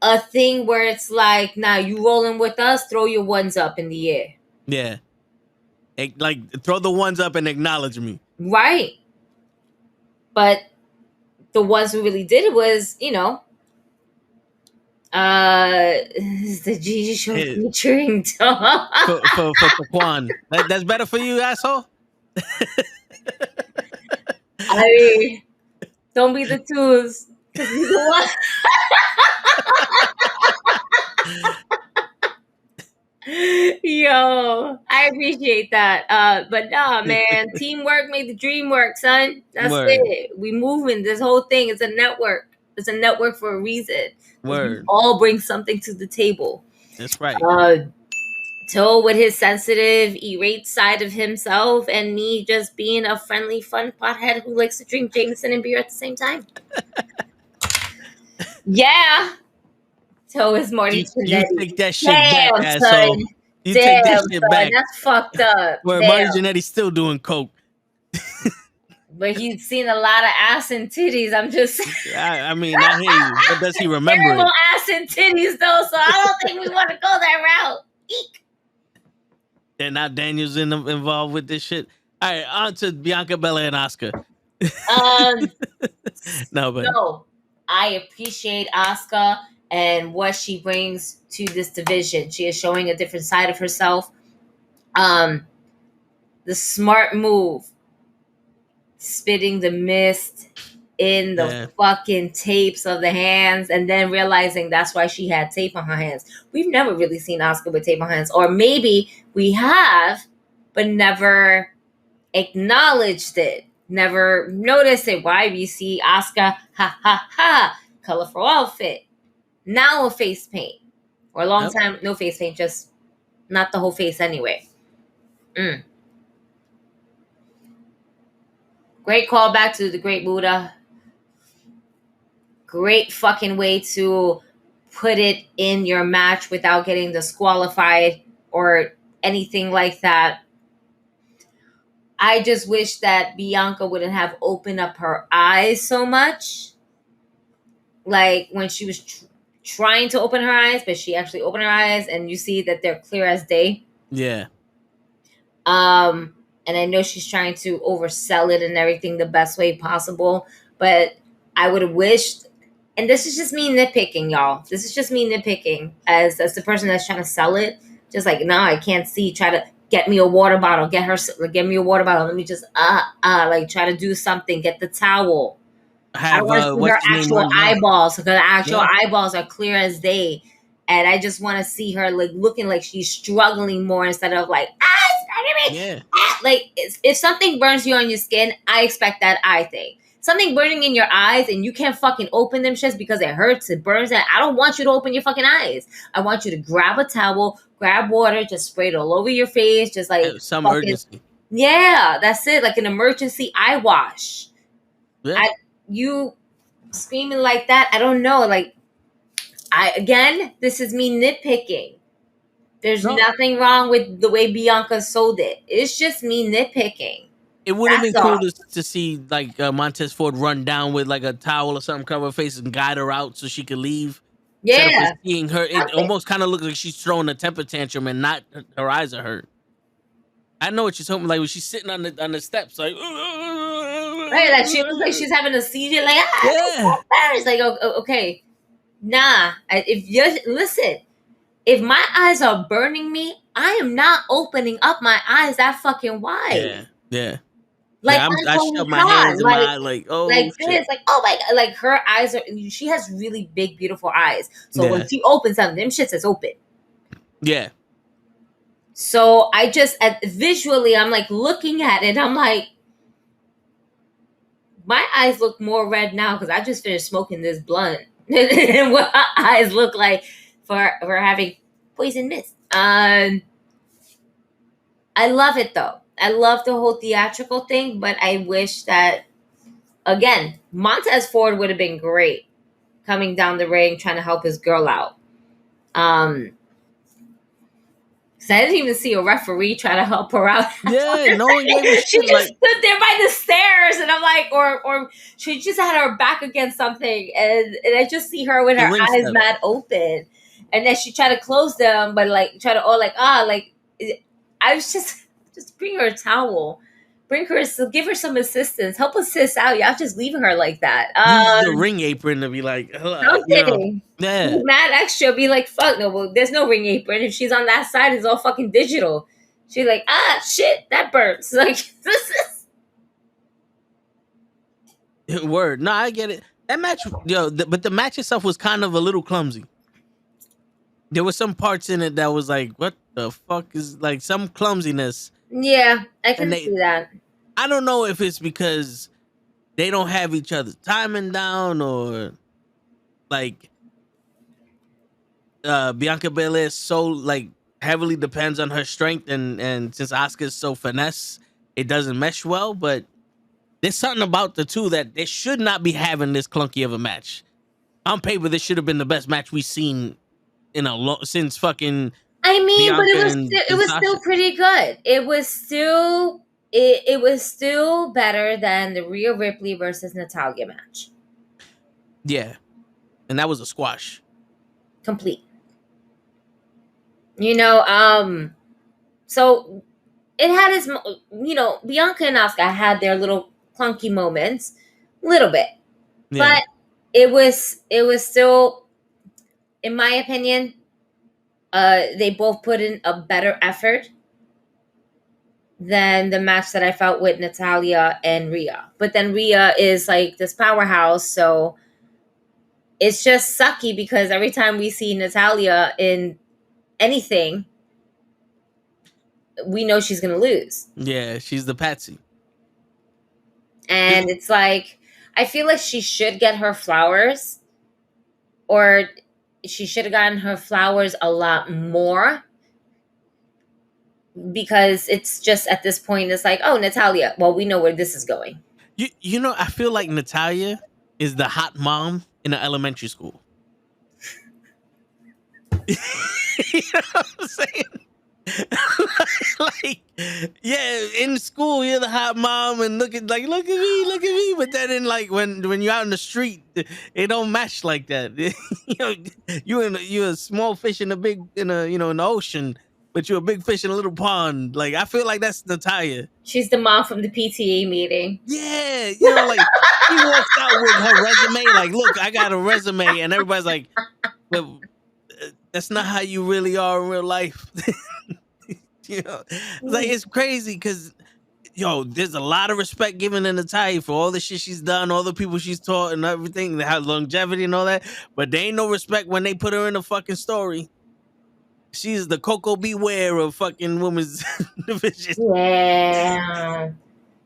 a thing where it's like, nah, you rolling with us, throw your ones up in the air. Yeah. Like, throw the ones up and acknowledge me. Right. But the ones who really did it was, the Gigi Show featuring Tom. for Taquan. That's better for you, asshole? I mean, don't be the twos. Because he's the one. Yo, I appreciate that. But nah, man, teamwork made the dream work, son. That's it. We moving. This whole thing is a network. It's a network for a reason. Word. We all bring something to the table. That's right. Toe with his sensitive, irate side of himself, and me just being a friendly, fun pothead who likes to drink Jameson and beer at the same time. Yeah. Toe is Marty You take that shit back, asshole. You take that shit back. That's fucked up. Where Marty Jannetty's still doing coke. But he's seen a lot of ass and titties. I'm just I mean, I hear you. But does he remember it? Ass and titties, though, so I don't think we want to go that route. Eek. And now Daniel's involved with this shit. All right, on to Bianca Belair and Asuka. No, I appreciate Asuka and what she brings to this division. She is showing a different side of herself. The smart move, spitting the mist in the fucking tapes of the hands, and then realizing that's why she had tape on her hands. We've never really seen Asuka with tape on her hands, or maybe we have, but never acknowledged it, never noticed it. Why we see Asuka, colorful outfit, now a face paint, or a long time no face paint, just not the whole face anyway. Great callback to the Great Buddha. Great fucking way to put it in your match without getting disqualified or anything like that. I just wish that Bianca wouldn't have opened up her eyes so much. Like when she was trying to open her eyes, but she actually opened her eyes and you see that they're clear as day. Yeah. And I know she's trying to oversell it and everything the best way possible, but I would have wished and this is just me nitpicking, y'all. This is just me nitpicking as the person that's trying to sell it. Just like, no, I can't see. Try to get me a water bottle. Get me a water bottle. Let me just like try to do something. Get the towel. I want to see her actual eyeballs, because her actual eyeballs are clear as day, and I just want to see her like looking like she's struggling more instead of like like if something burns you on your skin, I expect that eye thing. Something burning in your eyes and you can't fucking open them shits because it hurts, it burns. That I don't want you to open your fucking eyes. I want you to grab a towel, grab water, just spray it all over your face, just like some urgency. Yeah, that's it. Like an emergency eye wash. Yeah. You screaming like that, I don't know. Like, this is me nitpicking. There's nothing wrong with the way Bianca sold it. It's just me nitpicking. It would have been cool to see like Montez Ford run down with like a towel or something, cover her face and guide her out so she could leave. Yeah. Seeing her, it almost kind of looks like she's throwing a temper tantrum and not her eyes are hurt. I know what she's hoping, like when she's sitting on the steps, like right, like she looks like she's having a seizure, like it's like okay, nah. If my eyes are burning me, I am not opening up my eyes that fucking wide. Yeah. Like I shove my hands in my eye, like like this, like oh my god, like her eyes are. She has really big, beautiful eyes. So when she opens them shits is open. Yeah. So I just visually, I'm like looking at it. I'm like, my eyes look more red now because I just finished smoking this blunt. And what her eyes look like for having poison mist. I love it though. I love the whole theatrical thing, but I wish that, again, Montez Ford would have been great coming down the ring trying to help his girl out. So I didn't even see a referee try to help her out. Yeah, no one gave a shit. She just stood there by the stairs, and I'm like, or she just had her back against something, and I just see her with her eyes mad open, and then she tried to close them, but like try to I was just bring her a towel, give her some assistance, help us sis out. Y'all just leaving her like that. Use the ring apron to be like, hello. Yeah. Mad extra, be like, fuck no, well, there's no ring apron. If she's on that side, it's all fucking digital. She's like, shit, that burns. Like, this is word. No, I get it. That match, but the match itself was kind of a little clumsy. There were some parts in it that was like, what the fuck is like some clumsiness. Yeah, I can see that. I don't know if it's because they don't have each other's timing down or like Bianca Belair so like heavily depends on her strength and since Asuka's so finesse, it doesn't mesh well, but there's something about the two that they should not be having this clunky of a match. On paper, this should have been the best match we've seen in since fucking Bianca, but it was Sasha. still pretty good. It was still better than the Rhea Ripley versus Natalya match. Yeah. And that was a squash. Complete. So it had its, Bianca and Asuka had their little clunky moments, little bit, but it was still, in my opinion, they both put in a better effort than the match that I felt with Natalya and Rhea. But then Rhea is like this powerhouse, so it's just sucky because every time we see Natalya in anything, we know she's going to lose. Yeah, she's the patsy. And it's like, I feel like she should get her flowers, or she should have gotten her flowers a lot more, because it's just at this point, it's like, oh, Natalya, well, we know where this is going. I feel like Natalya is the hot mom in an elementary school. You know what I'm saying? Like, yeah, in school you're the hot mom and look at me. But then in like when you're out in the street, it don't match like that. You're a small fish in the ocean, but you're a big fish in a little pond. Like, I feel like that's Natalya. She's the mom from the PTA meeting. Yeah, like she walks out with her resume. Like, look, I got a resume, and everybody's like, but that's not how you really are in real life. Like, it's crazy because there's a lot of respect given to Natalya for all the shit she's done, all the people she's taught, and everything, her longevity and all that. But there ain't no respect when they put her in a fucking story. She's the Coco Beware of fucking women's division. Yeah.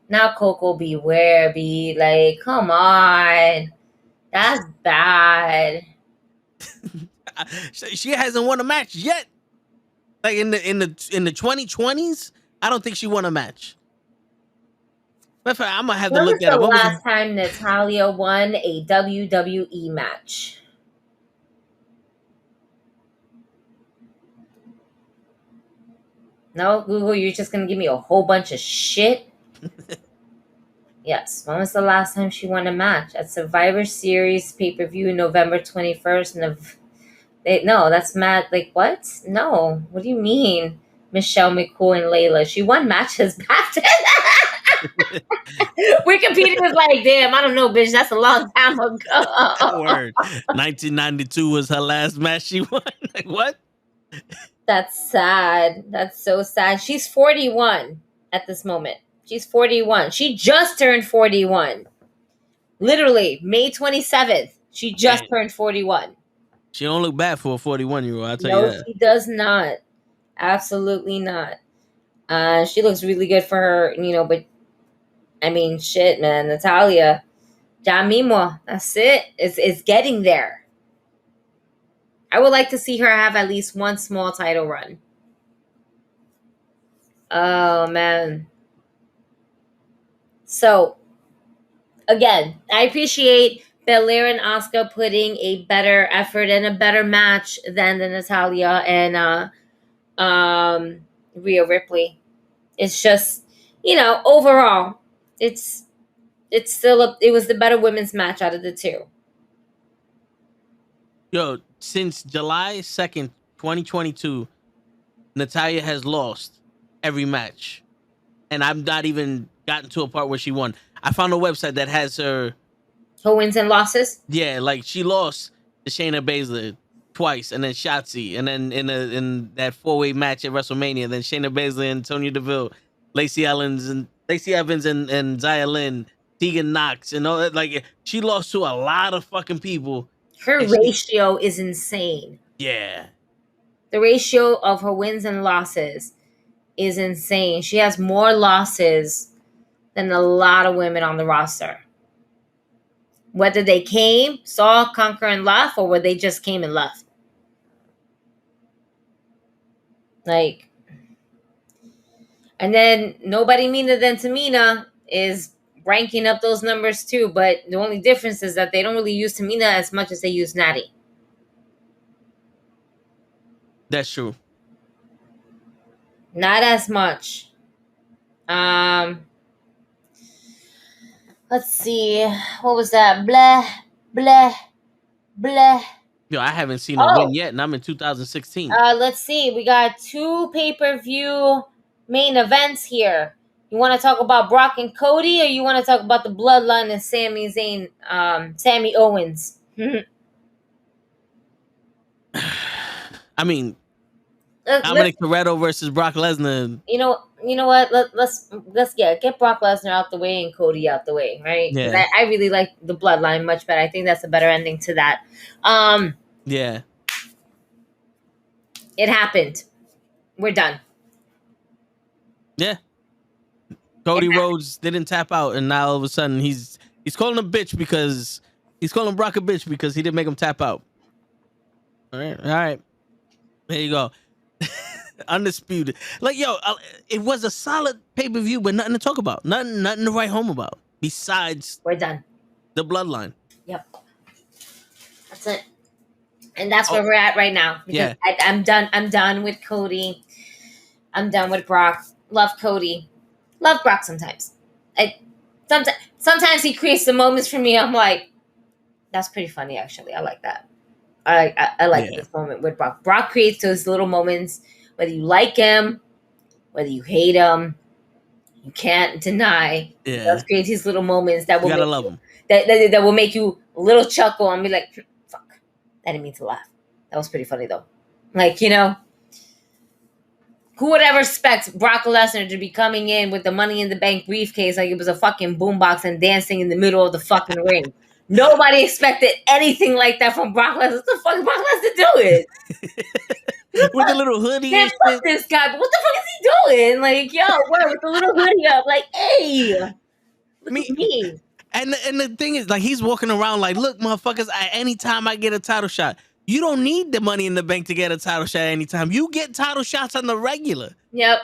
Now Coco Beware be like, come on. That's bad. She hasn't won a match yet. Like in the 2020s, I don't think she won a match. I'm gonna have to look at it. When was the last time Natalya won a WWE match? No, Google, you're just gonna give me a whole bunch of shit. Yes, when was the last time she won a match? At Survivor Series pay-per-view November 21st. No, that's mad. Like, what? No. What do you mean? Michelle McCool and Layla. She won matches back then. Wikipedia was like, damn, I don't know, bitch. That's a long time ago. Word. 1992 was her last match she won. Like, what? That's sad. That's so sad. She's 41 at this moment. She's 41. She just turned 41. Literally, May 27th. She just turned 41. She don't look bad for a 41-year-old, I'll tell you that. No, she does not. Absolutely not. She looks really good for her, but I mean, shit, man. Natalya, ya mismo. That's it. It's getting there. I would like to see her have at least one small title run. Oh, man. So, again, I appreciate Belair and Asuka putting a better effort and a better match than the Natalya and Rhea Ripley. It's just, overall, it was the better women's match out of the two. Since July 2nd, 2022, Natalya has lost every match. And I've not even gotten to a part where she won. I found a website that has her wins and losses. Yeah, like she lost to Shayna Baszler twice, and then Shotzi, and then in that 4-way match at WrestleMania, then Shayna Baszler and Sonya Deville, Lacey Evans and Xia Lin, Tegan Knox, and all that. Like, she lost to a lot of fucking people. Her ratio is insane. Yeah, the ratio of her wins and losses is insane. She has more losses than a lot of women on the roster. Whether they came, saw, conquer, and left, or whether they just came and left. Like, and then nobody meaner than Tamina is ranking up those numbers too. But the only difference is that they don't really use Tamina as much as they use Natty. That's true. Not as much. Let's see. What was that? Blah, blah, blah. Yo, I haven't seen her win yet, and I'm in 2016. Let's see. We got 2 pay-per-view main events here. You want to talk about Brock and Cody, or you want to talk about the Bloodline and Sami Zayn, Sami Owens? I mean, Dominic Toretto versus Brock Lesnar. You know what? Let's get Brock Lesnar out the way and Cody out the way, right? Yeah. I really like the Bloodline much better. I think that's a better ending to that. Yeah. It happened. We're done. Yeah. Cody Rhodes didn't tap out, and now all of a sudden he's calling him bitch because he's calling Brock a bitch because he didn't make him tap out. All right. There you go. Undisputed. Like, it was a solid pay-per-view, but nothing to talk about. Nothing to write home about. Besides, we're done. The Bloodline. Yep. That's it. And that's where we're at right now. Because I'm done. I'm done with Cody. I'm done with Brock. Love Cody. Love Brock sometimes. Sometimes he creates the moments for me. I'm like, that's pretty funny, actually. I like that. I like this moment with Brock. Brock creates those little moments Whether you like him, whether you hate him, you can't deny. He does create these little moments that will You gotta make love you, him. that will make you a little chuckle and be like, fuck, I didn't mean to laugh. That was pretty funny though. Like, you know, who would ever expect Brock Lesnar to be coming in with the Money in the Bank briefcase like it was a fucking boombox and dancing in the middle of the fucking ring? Nobody expected anything like that from Brock Lesnar. What the fuck is Brock Lesnar doing? With the little hoodie Man, and fuck shit. this guy. But what the fuck is he doing? Like, yo, what, with the little hoodie up? Like, hey, look at me. And the thing is, like, he's walking around like, look, motherfuckers, anytime I get a title shot, you don't need the Money in the Bank to get a title shot anytime. You get title shots on the regular. Yep.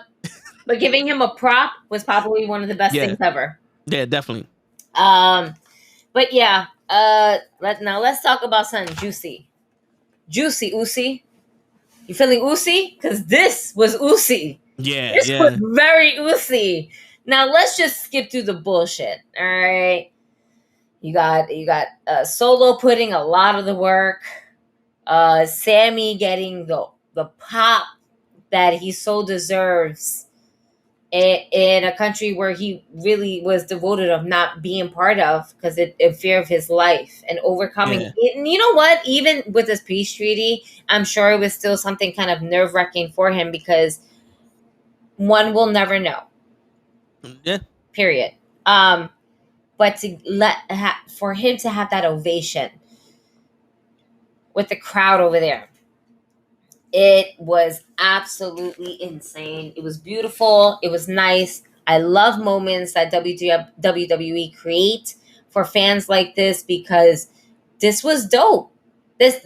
But giving him a prop was probably one of the best things ever. Yeah, definitely. But yeah, let's talk about something juicy. Juicy, Uzi. You feeling Uzi? Because this was Uzi. Yeah, this was very Uzi. Now let's just skip through the bullshit. All right. You got Solo putting a lot of the work. Sammy getting the pop that he so deserves in a country where he really was devoted of not being part of because in fear of his life and overcoming. Yeah. And you know what? Even with this peace treaty, I'm sure it was still something kind of nerve-wracking for him because one will never know. Yeah. Period. But for him to have that ovation with the crowd over there, it was absolutely insane. It was beautiful. It was nice. I love moments that WWE create for fans like this because this was dope. This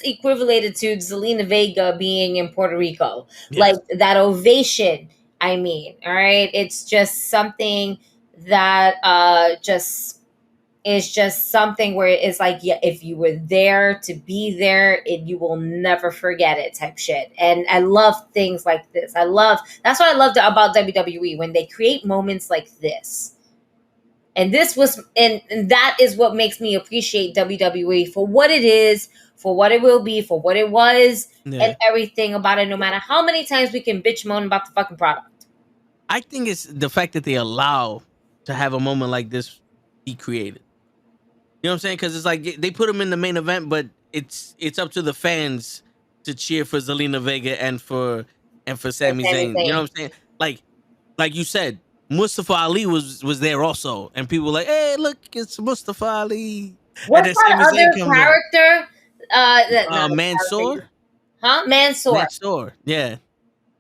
equivalated to Zelina Vega being in Puerto Rico. Yes. Like that ovation. I mean, all right. It's just something that it's just something where it's like, yeah, if you were there to be there, you will never forget it type shit. And I love things like this. That's what I loved about WWE when they create moments like this. And this was, and that is what makes me appreciate WWE for what it is, for what it will be, for what it was, and everything about it, no matter how many times we can bitch moan about the fucking product. I think it's the fact that they allow to have a moment like this be created. You know what I'm saying? Because it's like they put him in the main event, but it's up to the fans to cheer for Zelina Vega and for Sami Zayn. You know what I'm saying? Like you said, Mustafa Ali was there also, and people were like, "Hey, look, it's Mustafa Ali." What's that other character? Mansoor. Huh? Mansoor. Yeah,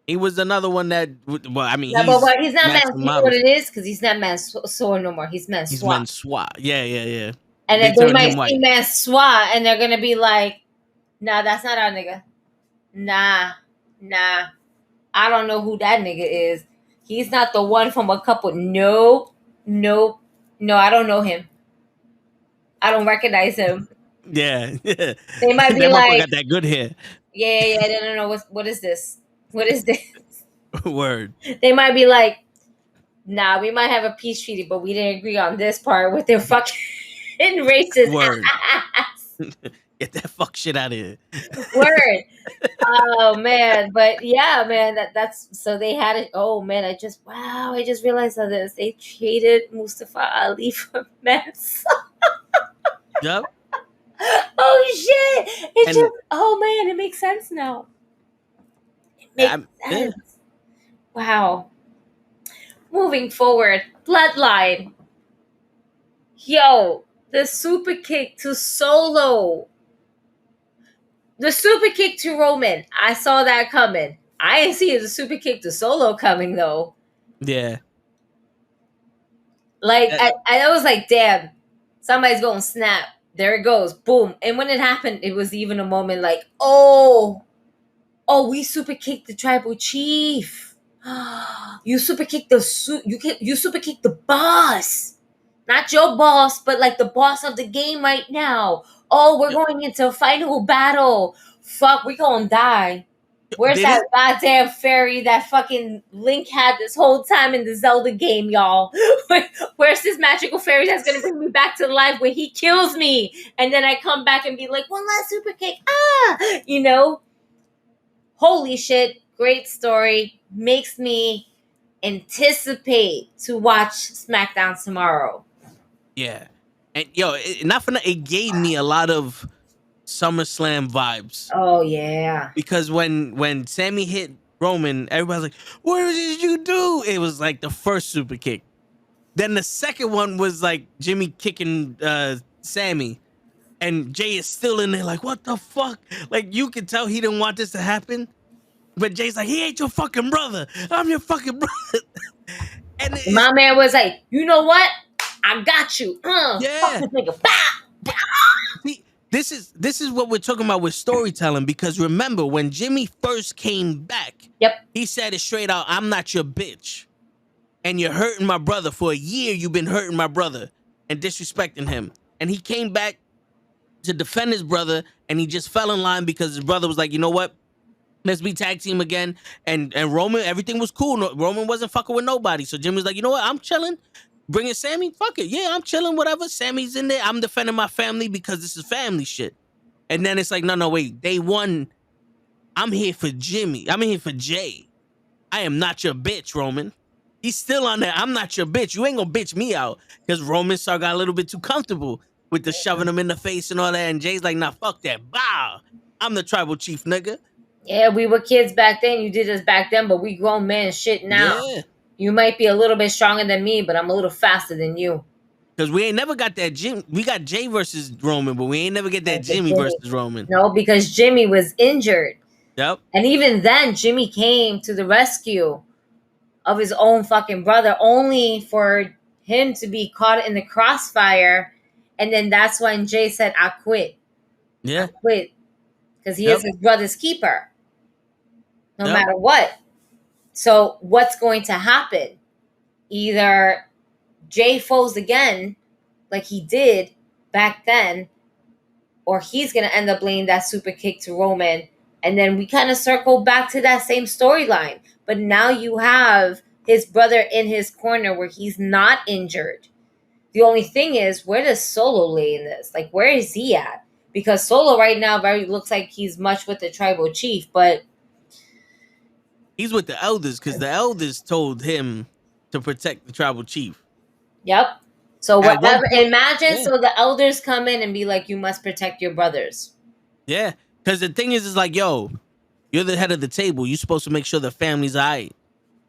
he was another one that. Well, I mean, but he's not Mansoor. You know what it is? Because he's not Mansoor no more. He's Mansoor. He's Mansoor. Yeah. And then they might see Mansoor, and they're gonna be like, "Nah, that's not our nigga. Nah. I don't know who that nigga is. He's not the one from a couple. No, I don't know him. I don't recognize him." Yeah. They might be like, got that good hair. Yeah. No. What is this? What is this? Word. They might be like, "Nah, we might have a peace treaty, but we didn't agree on this part with their fucking racist word." Get that fuck shit out of here. Word. Oh man, but yeah, man, that's so they had it. Oh man, I just realized how this. They traded Mustafa Ali for Mansoor. Yep. Oh shit! Oh man, it makes sense now. It makes sense. Yeah. Wow. Moving forward, Bloodline. Yo, the super kick to Solo. The super kick to Roman. I saw that coming. I didn't see the super kick to Solo coming though. Yeah. Like I was like, damn, somebody's gonna snap. There it goes. Boom. And when it happened, it was even a moment like, oh, we super kicked the tribal chief. You super kicked you super kicked the boss. Not your boss, but like the boss of the game right now. Oh, we're going into a final battle. Fuck, we gonna die. Where's that goddamn fairy that fucking Link had this whole time in the Zelda game, y'all? Where's this magical fairy that's gonna bring me back to life where he kills me? And then I come back and be like, one last super kick. You know? holy shit, great story. Makes me anticipate to watch SmackDown tomorrow. Yeah. And yo, not for nothing, it gave me a lot of SummerSlam vibes. Oh yeah. Because when Sammy hit Roman, everybody's like, "What did you do?" It was like the first super kick. Then the second one was like Jimmy kicking Sammy, and Jay is still in there like, "What the fuck?" Like you can tell he didn't want this to happen, but Jay's like, "He ain't your fucking brother. I'm your fucking brother." And my man was like, "You know what? I got you." Yeah. Fuck this nigga. Bah! See, this is what we're talking about with storytelling, because remember when Jimmy first came back, Yep. he said it straight out, "I'm not your bitch. And you're hurting my brother. For a year, you've been hurting my brother and disrespecting him." And he came back to defend his brother, and he just fell in line because his brother was like, "You know what? Let's be tag team again." And Roman, everything was cool. No, Roman wasn't fucking with nobody. So Jimmy was like, "You know what? I'm chilling. Bringing Sammy, fuck it. Yeah, I'm chilling, whatever. Sammy's in there. I'm defending my family because this is family shit." And then it's like, no, wait. Day one, I'm here for Jimmy. I'm here for Jay. I am not your bitch, Roman. He's still on there. I'm not your bitch. You ain't gonna bitch me out. Because Roman got a little bit too comfortable with the shoving him in the face and all that. And Jay's like, nah, fuck that. Bow. I'm the tribal chief, nigga. Yeah, we were kids back then. You did this back then, but we grown men shit now. Yeah. You might be a little bit stronger than me, but I'm a little faster than you. Because we ain't never got that Jim. We got Jay versus Roman, but we ain't never get that Jimmy versus Roman. No, because Jimmy was injured. Yep. And even then, Jimmy came to the rescue of his own fucking brother, only for him to be caught in the crossfire. And then that's when Jay said, "I quit." Yeah. I quit. Because he is his brother's keeper. No matter what. So what's going to happen? Either Jay folds again, like he did back then, or he's going to end up laying that super kick to Roman. And then we kind of circle back to that same storyline. But now you have his brother in his corner where he's not injured. The only thing is, where does Solo lay in this? Like, where is he at? Because Solo right now looks like he's much with the tribal chief, but he's with the elders because the elders told him to protect the tribal chief. Yep. So whatever. Imagine so the elders come in and be like, "You must protect your brothers." Yeah, because the thing is like, yo, you're the head of the table. You're supposed to make sure the family's all right,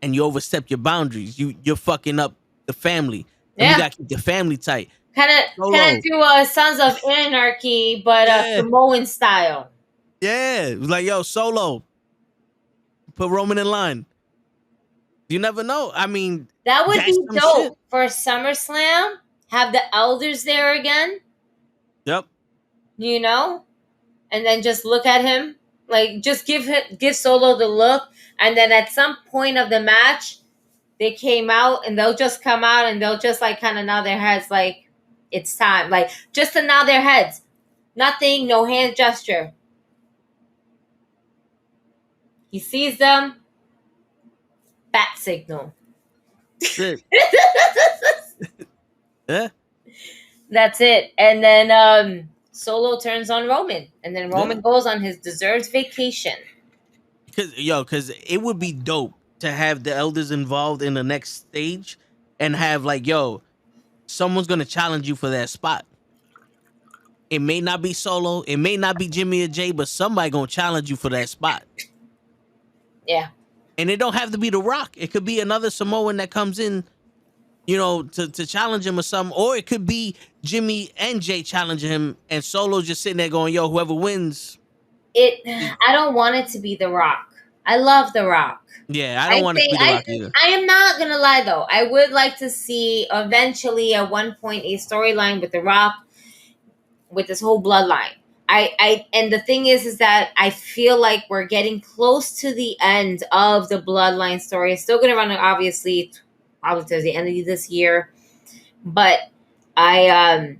and you overstep your boundaries. You're fucking up the family. And you gotta keep the family tight. Kind of do Sons of Anarchy, but Samoan style. Yeah, it was like, yo, Solo, put Roman in line. You never know. I mean, that would be dope for SummerSlam. Have the elders there again. Yep. You know, and then just look at him, like just give Solo the look, and then at some point of the match, they came out and they'll just come out and they'll just like kind of nod their heads, like it's time, like just to nod their heads. Nothing, no hand gesture. He sees them. Bat signal. Yeah. That's it. And then Solo turns on Roman. And then Roman goes on his deserved vacation. Because it would be dope to have the elders involved in the next stage and have like, yo, someone's going to challenge you for that spot. It may not be Solo. It may not be Jimmy or Jay, but somebody going to challenge you for that spot. Yeah. And it don't have to be The Rock. It could be another Samoan that comes in, you know, to challenge him or something. Or it could be Jimmy and Jay challenging him and Solo's just sitting there going, yo, whoever wins. I don't want it to be The Rock. I love The Rock. Yeah, I don't want it to be The Rock either. I am not going to lie, though. I would like to see eventually at one point a storyline with The Rock with this whole bloodline. And the thing is that I feel like we're getting close to the end of the bloodline story. It's still going to run, obviously, probably to the end of this year. But I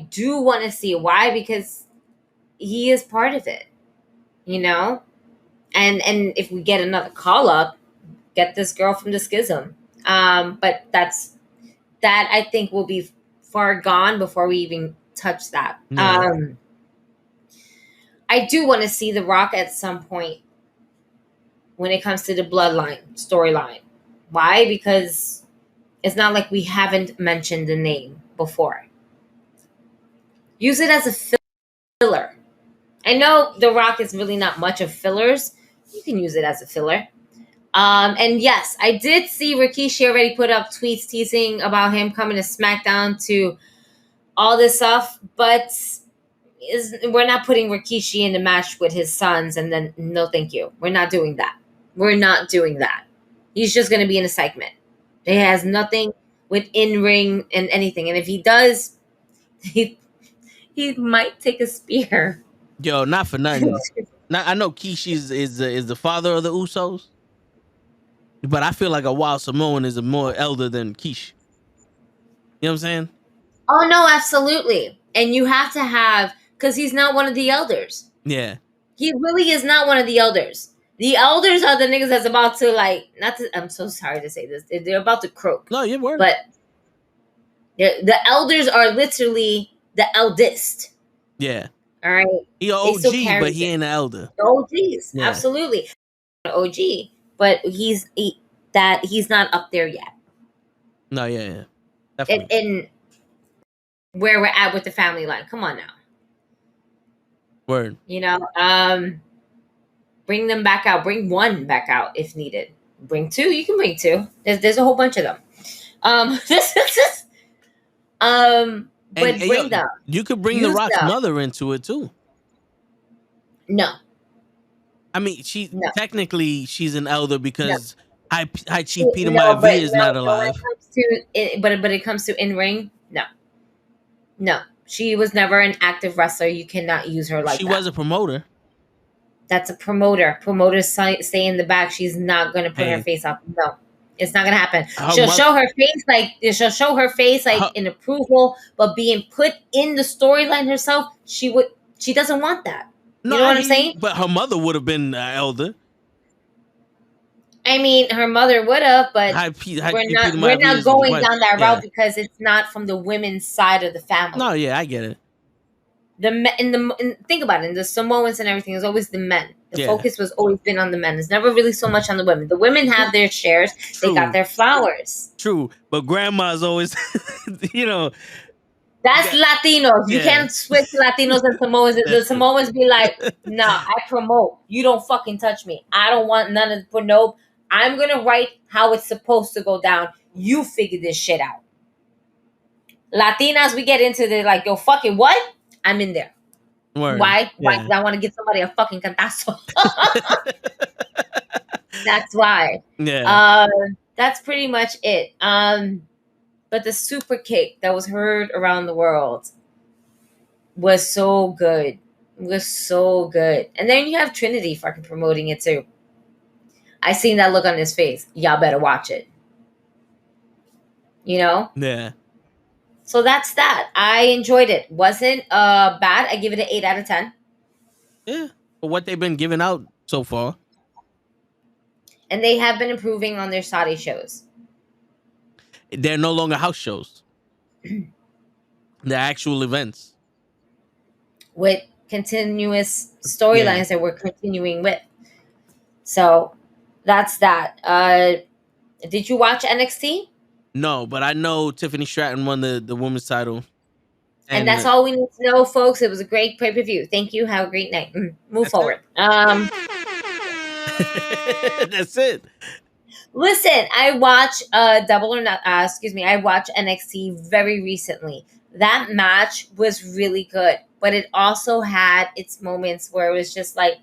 do want to see why, because he is part of it, you know? And if we get another call up, get this girl from the Schism. But that I think will be far gone before we even touch that. Yeah. I do want to see The Rock at some point when it comes to the bloodline storyline. Why? Because it's not like we haven't mentioned the name before. Use it as a filler. I know The Rock is really not much of fillers. You can use it as a filler. And yes, I did see Rikishi already put up tweets teasing about him coming to SmackDown to all this stuff, but we're not putting Rikishi in the match with his sons and then no thank you. We're not doing that. We're not doing that. He's just going to be in a segment. It has nothing with in-ring and anything. And if he does, he might take a spear. Yo, not for nothing. I know Kishi is the father of the Usos, but I feel like a Wild Samoan is a more elder than Kishi. You know what I'm saying? Oh no, absolutely. And you have to have, because he's not one of the elders. Yeah. He really is not one of the elders. The elders are the niggas that's about to I'm so sorry to say this. They're about to croak. No, you're worried. But the elders are literally the eldest. Yeah. All right. He an OG, but he ain't an elder. The OGs, yeah. Absolutely. OG, but he's not up there yet. No, yeah. Definitely. And where we're at with the family line. Come on now. Word. You know, bring them back out. Bring one back out if needed. Bring two. You can bring two. There's a whole bunch of them. But bring them. You could bring The Rock's mother into it too. No. I mean, technically she's an elder because High Chief Peter Maivia is not alive. But it comes to in ring, no. She was never an active wrestler. You cannot use her like that. She was a promoter. That's a promoter. Promoters stay in the back. She's not going to put her face up. No, it's not going to happen. She'll show her face in approval, but being put in the storyline herself, she doesn't want that. No, you know what I'm saying? But her mother would have been elder. I mean, her mother would have, but we're not going down that route because it's not from the women's side of the family. No, yeah, I get it. Think about it. In the Samoans and everything, it's always the men. The focus was always been on the men. It's never really so much on the women. The women have their shares. True. They got their flowers. True, but grandma's always, That's Latinos. You can't switch Latinos and Samoans. The Samoans be like, nah, I promote. You don't fucking touch me. I don't want none of the nope. I'm going to write how it's supposed to go down. You figure this shit out. Latinas, we get into the like, yo, fucking what? I'm in there. Word. Why? Why? Because I want to give somebody a fucking cantazo. That's why. Yeah. That's pretty much it. But the super kick that was heard around the world was so good. It was so good. And then you have Trinity fucking promoting it too. I seen that look on his face. Y'all better watch it. You know? Yeah. So that's that. I enjoyed it. Wasn't bad. I give it an 8 out of 10. Yeah. For what they've been giving out so far. And they have been improving on their Saudi shows. They're no longer house shows. They're actual events. With continuous storylines that we're continuing with. So that's that. Did you watch NXT? No, but I know Tiffany Stratton won the women's title. And that's all we need to know, folks. It was a great pay-per-view. Thank you. Have a great night. Move forward. That's it. Listen, I watched I watched NXT very recently. That match was really good, but it also had its moments where it was just like,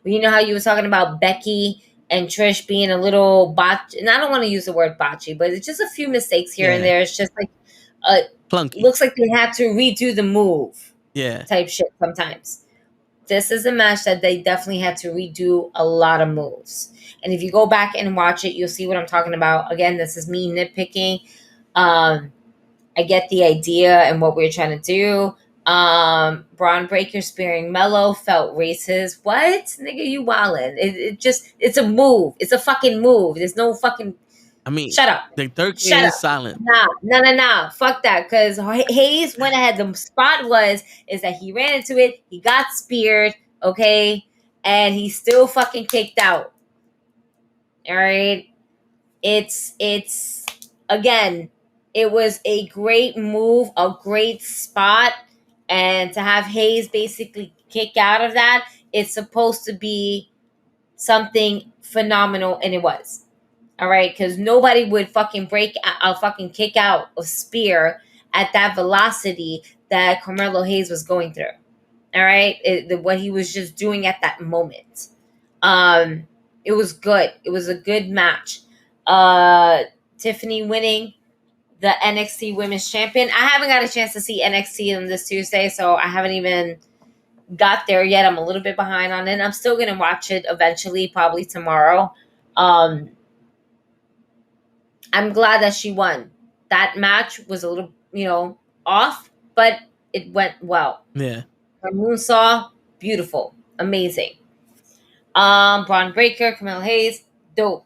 well, you know how you were talking about Becky and Trish being a little botch, and I don't want to use the word botchy, but it's just a few mistakes here and there. It's just like, plunky. Looks like they had to redo the move. Yeah. Type shit sometimes. This is a match that they definitely had to redo a lot of moves. And if you go back and watch it, you'll see what I'm talking about. Again, this is me nitpicking. I get the idea and what we're trying to do. Braun Breaker spearing Mello felt racist. What? Nigga, you wildin'. It's a move. It's a fucking move. There's no fucking... shut up. The third kid is silent. Nah. Fuck that. Because Hayes went ahead. The spot is that he ran into it. He got speared. Okay. And he still fucking kicked out. All right. It's again, it was a great move, a great spot, and to have Hayes basically kick out of that, it's supposed to be something phenomenal, and it was. All right, because nobody would fucking break a fucking kick out of spear at that velocity that Carmelo Hayes was going through. All right, what he was just doing at that moment. It was good. It was a good match. Tiffany winning the NXT Women's Champion. I haven't got a chance to see NXT on this Tuesday, so I haven't even got there yet. I'm a little bit behind on it. I'm still gonna watch it eventually, probably tomorrow. I'm glad that she won. That match was a little, off, but it went well. Yeah. Her moonsaw, beautiful, amazing. Braun Breaker, Carmelo Hayes, dope.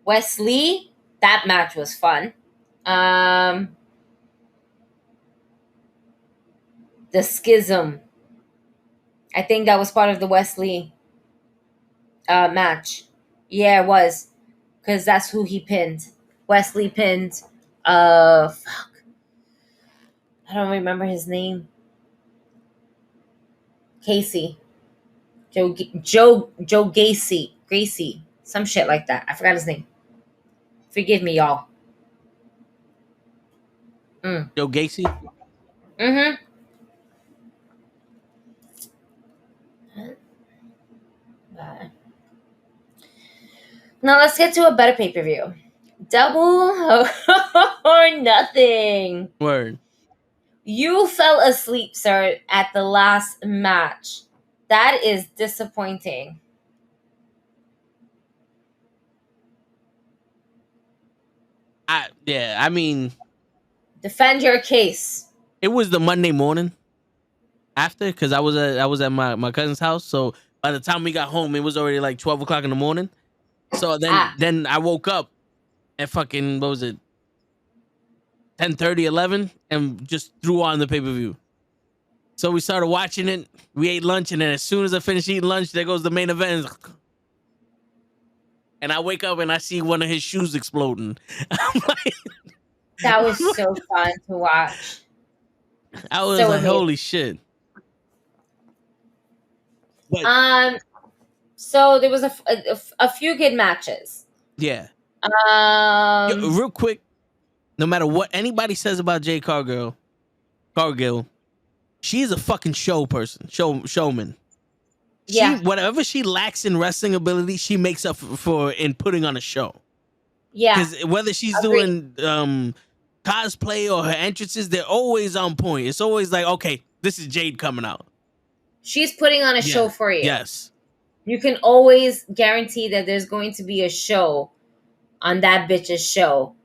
Wesley, that match was fun. The Schism, I think that was part of the Wesley match. Yeah, it was. Because that's who he pinned. Wesley pinned, I don't remember his name. Casey. Joe Gacy. Some shit like that. I forgot his name. Forgive me, y'all. Joe Gacy? Mm-hmm. Now let's get to a better pay-per-view. Double or Nothing. Word. You fell asleep, sir, at the last match. That is disappointing. I mean, defend your case. It was the Monday morning after, because I was at my cousin's house. So by the time we got home, it was already like 12 o'clock in the morning. So then I woke up at fucking, what was it, 10:30, 11, and just threw on the pay-per-view. So we started watching it. We ate lunch, and then as soon as I finished eating lunch, there goes the main event. And I wake up and I see one of his shoes exploding. I'm like, that was so fun to watch. I was so like, amazing. Holy shit. But, so there was a few good matches. Yeah. Real quick, no matter what anybody says about Jade Cargill, she's a fucking showman. Yeah. Whatever she lacks in wrestling ability, she makes up for in putting on a show. Yeah. Because whether she's doing cosplay or her entrances, they're always on point. It's always like, okay, this is Jade coming out. She's putting on a show for you. Yes. You can always guarantee that there's going to be a show on that bitch's show,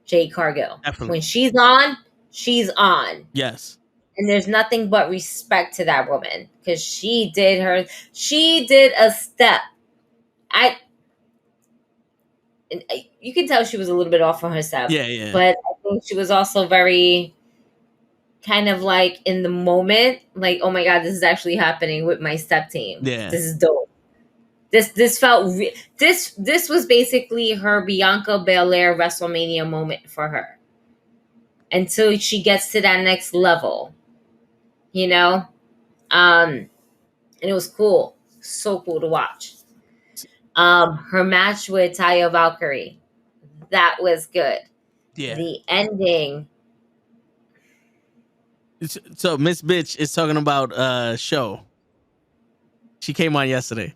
Jade Cargill. Definitely. When she's on, she's on. Yes. And there's nothing but respect to that woman because she did a step. You can tell she was a little bit off on her step. Yeah. But I think she was also very kind of like in the moment, like, oh my God, this is actually happening with my step team. Yeah. This is dope. This felt this was basically her Bianca Belair WrestleMania moment for her until she gets to that next level. And it was cool. So cool to watch. Her match with Taya Valkyrie, that was good. Yeah. The ending. So Miss Bitch is talking about show. She came on yesterday.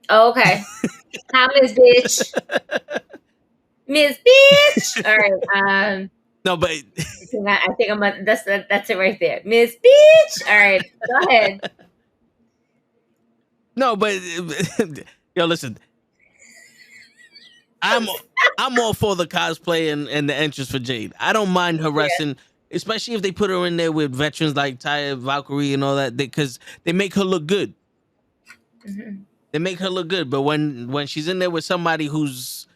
Oh, okay. Hi, Miss Bitch. Miss Bitch. All right. No, but I think that's it right there. Miss Bitch. All right. Go ahead. No, but yo, listen. I'm all for the cosplay and the entrance for Jade. I don't mind her wrestling, especially if they put her in there with veterans like Taya Valkyrie and all that, because they make her look good. Mm-hmm. They make her look good, but when she's in there with somebody who's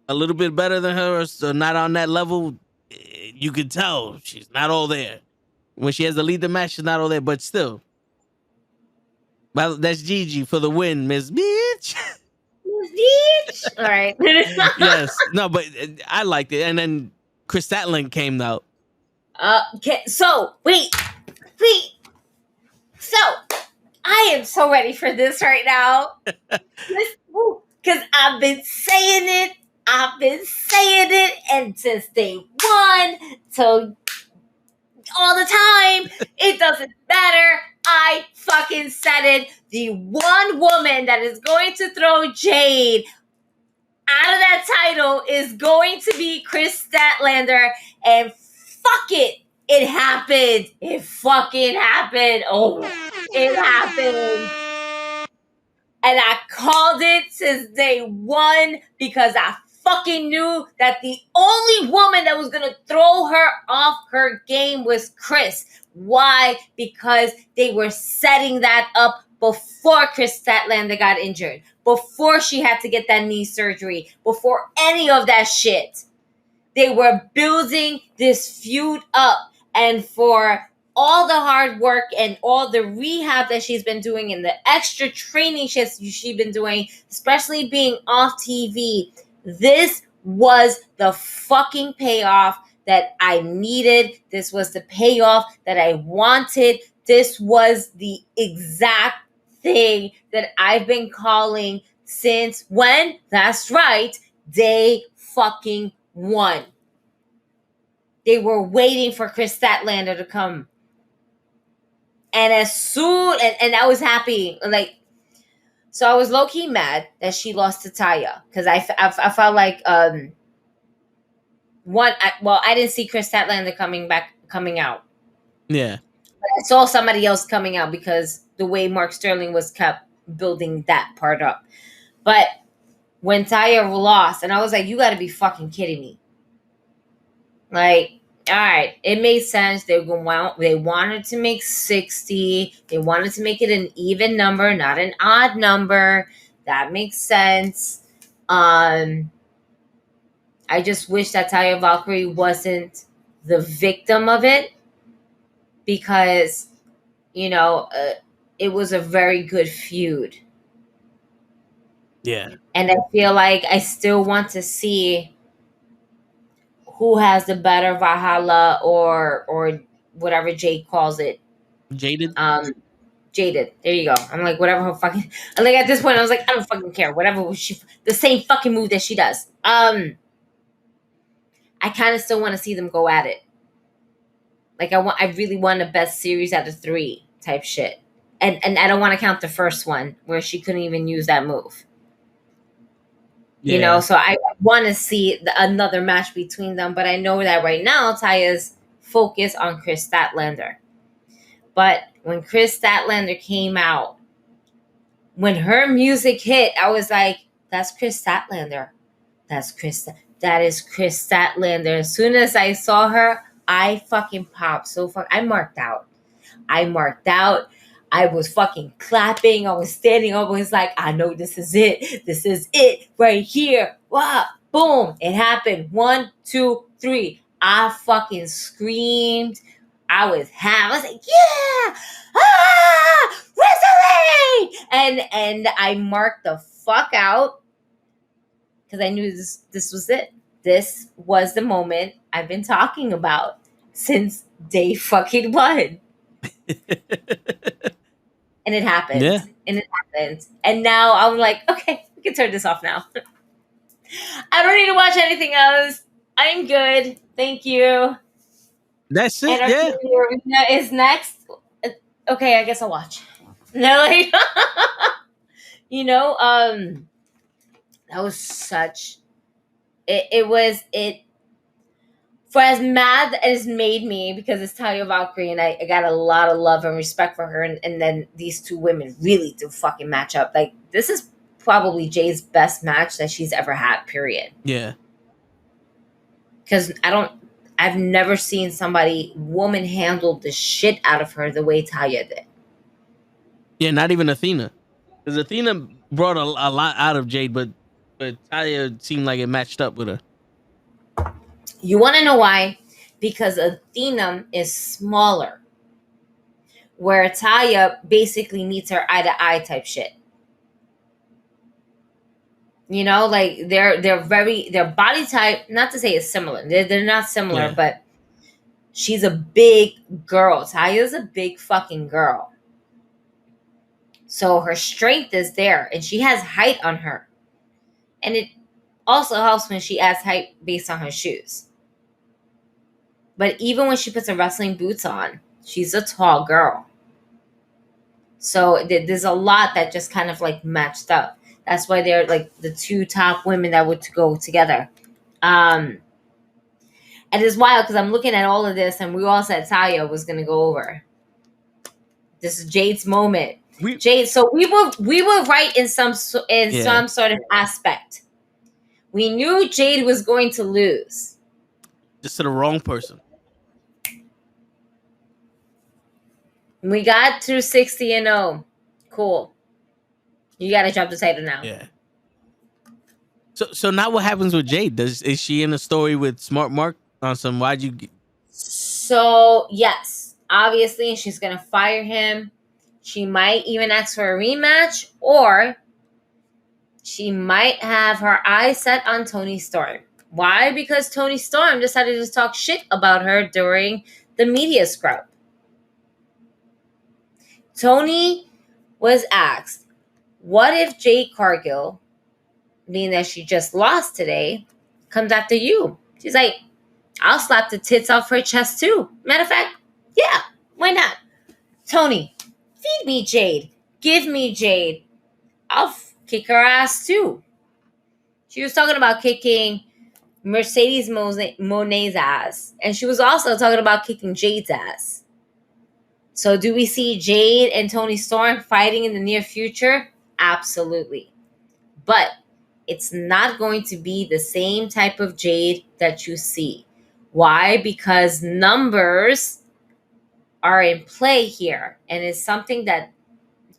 a little bit better than her or not on that level, you can tell she's not all there. When she has to lead the match, she's not all there, but still. Well, that's Gigi for the win, Miss Bitch. Bitch. All right. Yes. No, but I liked it. And then Chris Statland came out. Okay, so wait. So I am so ready for this right now. Because I've been saying it, and since day one, so all the time, it doesn't matter. I fucking said it. The one woman that is going to throw Jade out of that title is going to be Chris Statlander, and fuck it. It happened. It fucking happened. Oh, it happened. And I called it since day one because I fucking knew that the only woman that was going to throw her off her game was Chris. Why? Because they were setting that up before Chris Statlander got injured, before she had to get that knee surgery, before any of that shit. They were building this feud up, and for all the hard work and all the rehab that she's been doing and the extra training she's been doing, especially being off TV, this was the fucking payoff that I needed. This was the payoff that I wanted. This was the exact thing that I've been calling since when? That's right, day fucking one. They were waiting for Chris Statlander to come. And as soon, and I was happy, like, so I was low-key mad that she lost to Taya. Because I felt like, I didn't see Chris Statlander coming out. Yeah. But I saw somebody else coming out because the way Mark Sterling was kept building that part up. But when Taya lost, and I was like, you got to be fucking kidding me. Like, all right, it made sense. They wanted to make 60. They wanted to make it an even number, not an odd number. That makes sense. I just wish that Taya Valkyrie wasn't the victim of it, because, it was a very good feud. Yeah. And I feel like I still want to see who has the better Valhalla or whatever Jade calls it. Jaded? Jaded. There you go. I'm like, whatever her fucking... Like, at this point, I was like, I don't fucking care. Whatever the same fucking move that she does. I kind of still want to see them go at it. Like, I really want a best series out of 3 type shit. And I don't want to count the first one where she couldn't even use that move. Yeah. So I want to see another match between them, but I know that right now Taya's focused on Chris Statlander. But when Chris Statlander came out, when her music hit, I was like, that's Chris Statlander. That is Chris Statlander. As soon as I saw her, I fucking popped. I marked out. I was fucking clapping. I was standing up. I was like, I know this is it. This is it right here. Wow. Boom. It happened. 1, 2, 3. I fucking screamed. I was like, yeah. Wrestling. And I marked the fuck out because I knew this was it. This was the moment I've been talking about since day fucking one. And it happened. Yeah. And now I'm like, okay, we can turn this off now. I don't need to watch anything else. I'm good. Thank you. That's it. And our Yeah. is next. Okay, I guess I'll watch. No, like, that was such. It for as mad as it made me, because it's Taya Valkyrie and I got a lot of love and respect for her, and then these two women really do fucking match up. Like, this is probably Jay's best match that she's ever had, period. Yeah. Because I've never seen woman handle the shit out of her the way Taya did. Yeah, not even Athena. Because Athena brought a lot out of Jade, but Taya seemed like it matched up with her. You want to know why? Because Athena is smaller. where Taya basically meets her eye to eye type shit. You know, like their body type, not to say it's similar. They're not similar, but she's a big girl. Taya's a big fucking girl. So her strength is there, and she has height on her. And it also helps when she adds height based on her shoes. But even when she puts her wrestling boots on, she's a tall girl. So there's a lot that just kind of like matched up. That's why they're like the two top women that would go together. And it's wild because I'm looking at all of this, and we all said Taya was going to go over. This is Jade's moment. Jade. So we were right in some sort of aspect. We knew Jade was going to lose. Just to the wrong person. We got through 60-0. Cool. You got to drop the title now. Yeah. So now what happens with Jade? Is she in a story with Smart Mark on some? Why'd you? So yes, obviously she's gonna fire him. She might even ask for a rematch, or she might have her eyes set on Toni Storm. Why? Because Toni Storm decided to talk shit about her during the media scrub. Toni was asked, what if Jade Cargill, being that she just lost today, comes after you? She's like, I'll slap the tits off her chest too. Matter of fact, yeah, why not? Toni, feed me Jade. Give me Jade. I'll kick her ass too. She was talking about kicking Mercedes Monet's ass. And she was also talking about kicking Jade's ass. So do we see Jade and Toni Storm fighting in the near future? Absolutely. But it's not going to be the same type of Jade that you see. Why? Because numbers are in play here, and it's something that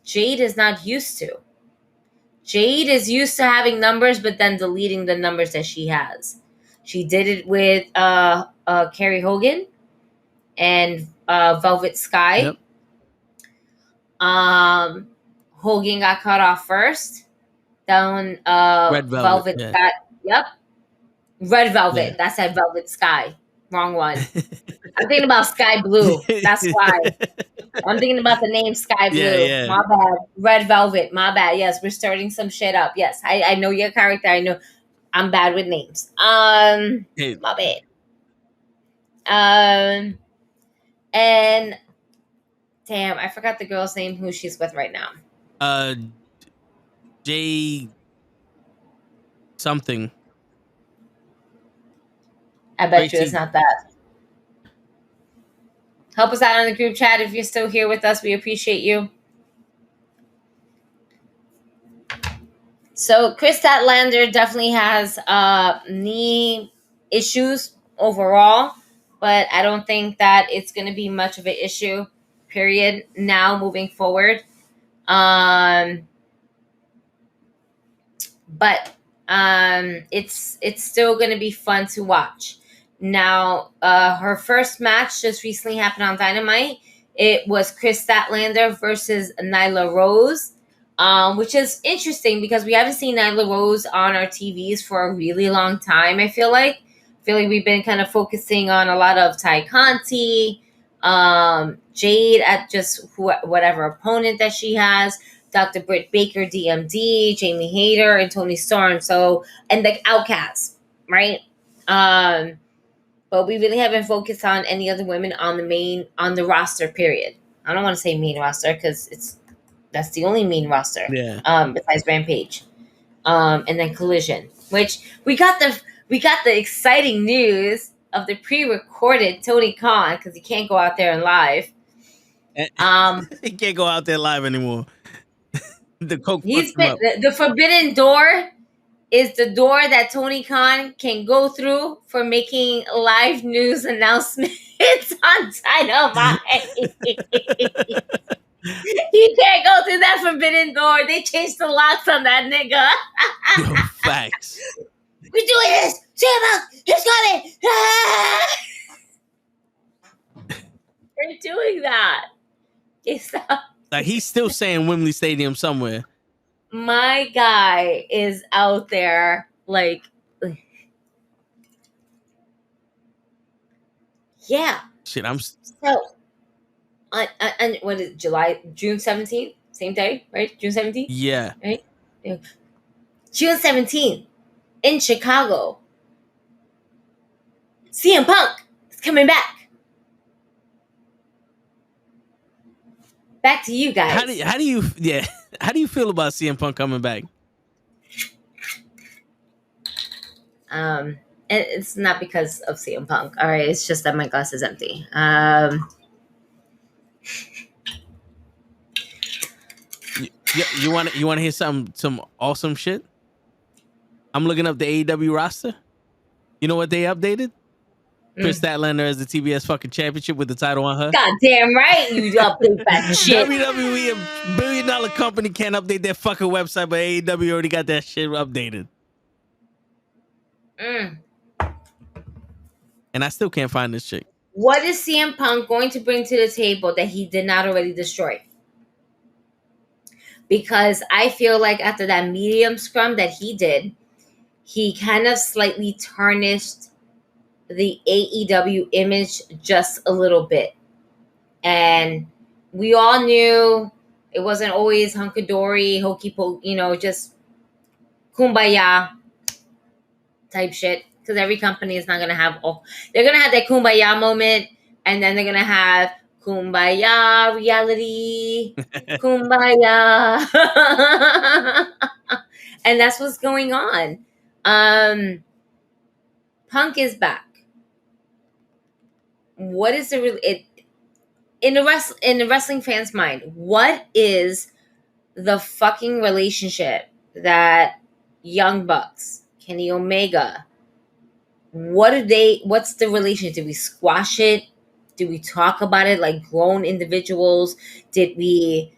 Jade is not used to. Jade is used to having numbers, but then deleting the numbers that she has. She did it with Carrie Hogan and Velvet Sky. Yep. Hogan got cut off first. Down Red Velvet. Sky. Yep. Red Velvet. Yeah. That's that Velvet Sky. Wrong one. I'm thinking about Sky Blue. That's why. I'm thinking about the name Sky Blue. Yeah. My bad. Red Velvet. My bad. Yes, we're starting some shit up. Yes, I know your character. I know I'm bad with names. My bad. And damn, I forgot the girl's name who she's with right now. J something. I bet you it's not that. Help us out on the group chat if you're still here with us. We appreciate you. So Chris Statlander definitely has knee issues overall, but I don't think that it's going to be much of an issue, period, now moving forward. But it's still going to be fun to watch. Now, her first match just recently happened on Dynamite. It was Chris Statlander versus Nyla Rose, which is interesting because we haven't seen Nyla Rose on our TVs for a really long time, I feel like. We've been kind of focusing on a lot of Ty Conti, Jade at just whatever opponent that she has, Dr. Britt Baker, DMD, Jamie Hayter, and Toni Storm. So, and the Outcasts, right? But we really haven't focused on any other women on the roster, period. I don't want to say main roster because that's the only main roster. Yeah. Besides Rampage. And then Collision, which we got the exciting news of the pre-recorded Tony Khan because he can't go out there and live. He can't go out there live anymore. The forbidden door is the door that Tony Khan can go through for making live news announcements on Dynamite. He can't go through that forbidden door. They changed the locks on that nigga. Yo, facts. We're doing this. Sam, he's coming. They're doing that. Like he's still saying Wembley Stadium somewhere. My guy is out there like, yeah. Shit, I'm So, on what is it, June 17th? Same day, right? June 17th? yeah. Right? Yeah. June 17th in Chicago. CM Punk is coming back. Back to you guys. How do you how do you feel about CM Punk coming back? And it's not because of CM Punk. All right, it's just that my glass is empty. You want to hear some awesome shit? I'm looking up the AEW roster. You know what they updated? Chris Statlander as the TBS fucking championship with the title on her. God damn right you update that shit. WWE, a $1 billion company, can't update their fucking website, but AEW already got that shit updated. And I still can't find this chick. What is CM Punk going to bring to the table that he did not already destroy? Because I feel like after that medium scrum that he did, he kind of slightly tarnished the AEW image just a little bit. And we all knew it wasn't always hunky-dory, hokey-pokey, just kumbaya type shit. Because every company is not going to have... they're going to have that kumbaya moment, and then they're going to have kumbaya reality. Kumbaya. And that's what's going on. Punk is back. What is in the wrestling fan's mind? What is the fucking relationship that Young Bucks, Kenny Omega, what's the relationship? Did we squash it? Did we talk about it like grown individuals? Did we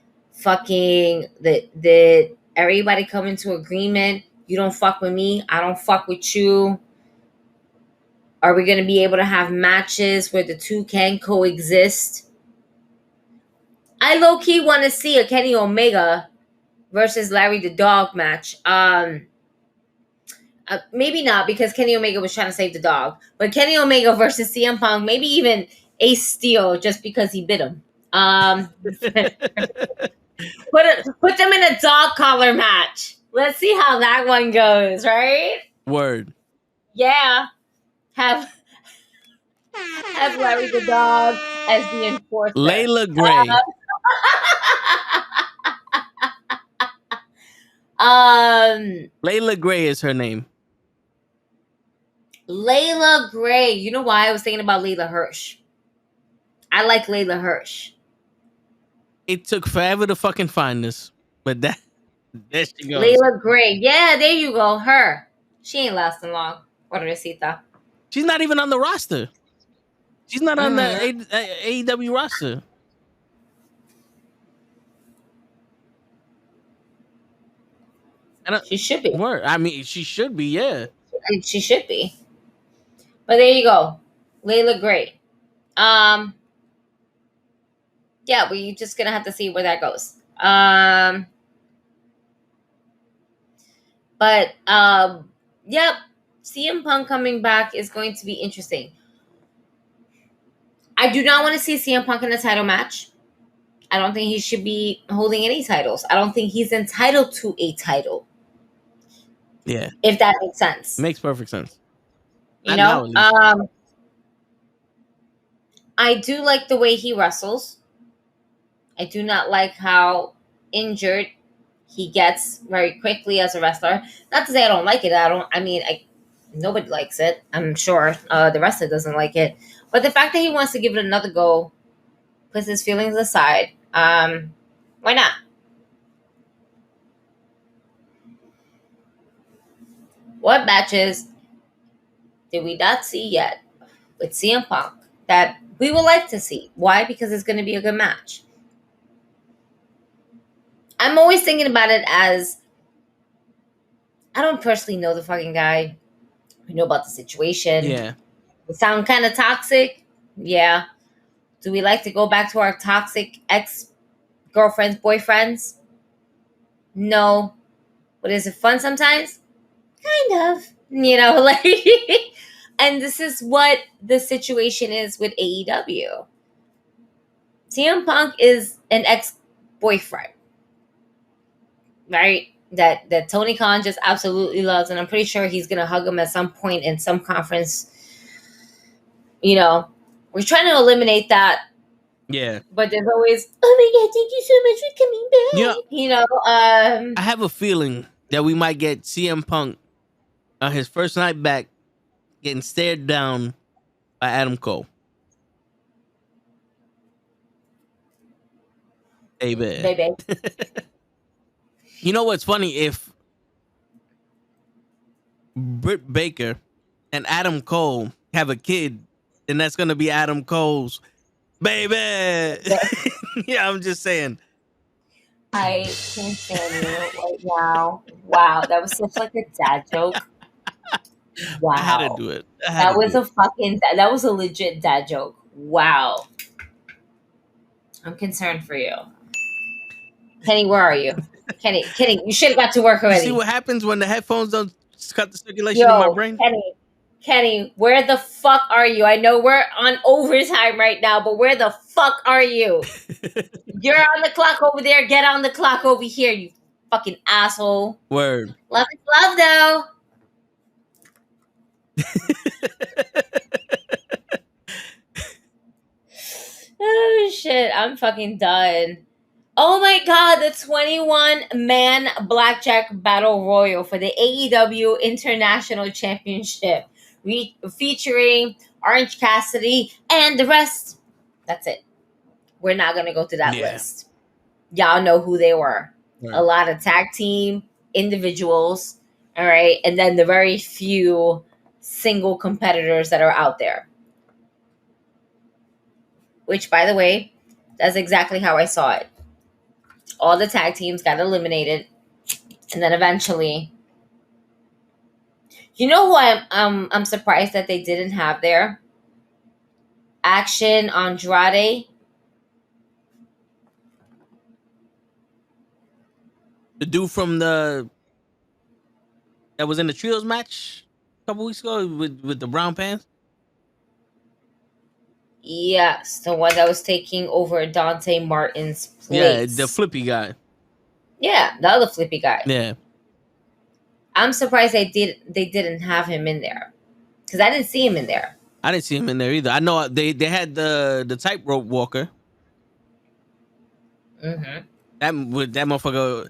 did everybody come into agreement? You don't fuck with me, I don't fuck with you. Are we going to be able to have matches where the two can coexist? I low-key want to see a Kenny Omega versus Larry the Dog match. Maybe not, because Kenny Omega was trying to save the dog. But Kenny Omega versus CM Punk, maybe even Ace Steel, just because he bit him. Put them in a dog collar match. Let's see how that one goes, right? Word. Yeah. Have Larry the Dog as the enforcer. Layla Gray. Layla Gray is her name. Layla Gray. You know why I was thinking about Layla Hirsch? I like Layla Hirsch. It took forever to fucking find this, but there she goes. Layla Gray. Yeah, there you go. Her. She ain't lasting long. Pobrecita. She's not even on the roster. She's not on the AEW roster. She should be. I mean, she should be, yeah. She should be. But there you go. Layla Gray. Yeah, we're just going to have to see where that goes. Yep. CM Punk coming back is going to be interesting. I do not want to see CM Punk in a title match. I don't think he should be holding any titles. I don't think he's entitled to a title. Yeah. If that makes sense. Makes perfect sense. You know? I do like the way he wrestles. I do not like how injured he gets very quickly as a wrestler. Not to say I don't like it. Nobody likes it. I'm sure the wrestler doesn't like it. But the fact that he wants to give it another go, puts his feelings aside, why not? What matches did we not see yet with CM Punk that we would like to see? Why? Because it's going to be a good match. I'm always thinking about it as, I don't personally know the fucking guy. We know about the situation. Yeah. We sound kind of toxic. Yeah. Do we like to go back to our toxic ex girlfriends, boyfriends? No. But is it fun sometimes? Kind of. You know, like, and this is what the situation is with AEW. CM Punk is an ex-boyfriend, right? That Tony Khan just absolutely loves, and I'm pretty sure he's gonna hug him at some point in some conference. You know, we're trying to eliminate that. Yeah. But there's always, oh my God, thank you so much for coming back. Yeah. You know, I have a feeling that we might get CM Punk on his first night back getting stared down by Adam Cole. baby. You know what's funny? If Britt Baker and Adam Cole have a kid, then that's gonna be Adam Cole's baby. Yeah, I'm just saying. I can't stand you right now. Wow, that was such like a dad joke. Wow, I had to do it. That was a legit dad joke. Wow, I'm concerned for you, Kenny. Where are you, Kenny? You should have got to work already. You see what happens when the headphones don't cut the circulation in my brain? Kenny, where the fuck are you? I know we're on overtime right now, but where the fuck are you? You're on the clock over there. Get on the clock over here, you fucking asshole. Word. Love is love, though. Oh, shit. I'm fucking done. Oh, my God. The 21-man Blackjack Battle Royal for the AEW International Championship. Featuring Orange Cassidy and the rest. That's it. We're not going to go through that list. Y'all know who they were. Right. A lot of tag team individuals. All right. And then the very few single competitors that are out there. Which, by the way, that's exactly how I saw it. All the tag teams got eliminated. And then eventually... You know who I'm surprised that they didn't have there? Action Andrade. The dude from that was in the trios match a couple weeks ago with the brown pants. Yes, the one that was taking over Dante Martin's place. Yeah, the flippy guy. Yeah, the other flippy guy. Yeah. I'm surprised they didn't have him in there, because I didn't see him in there. I didn't see him in there either. I know they had the tightrope walker. Mm-hmm. That motherfucker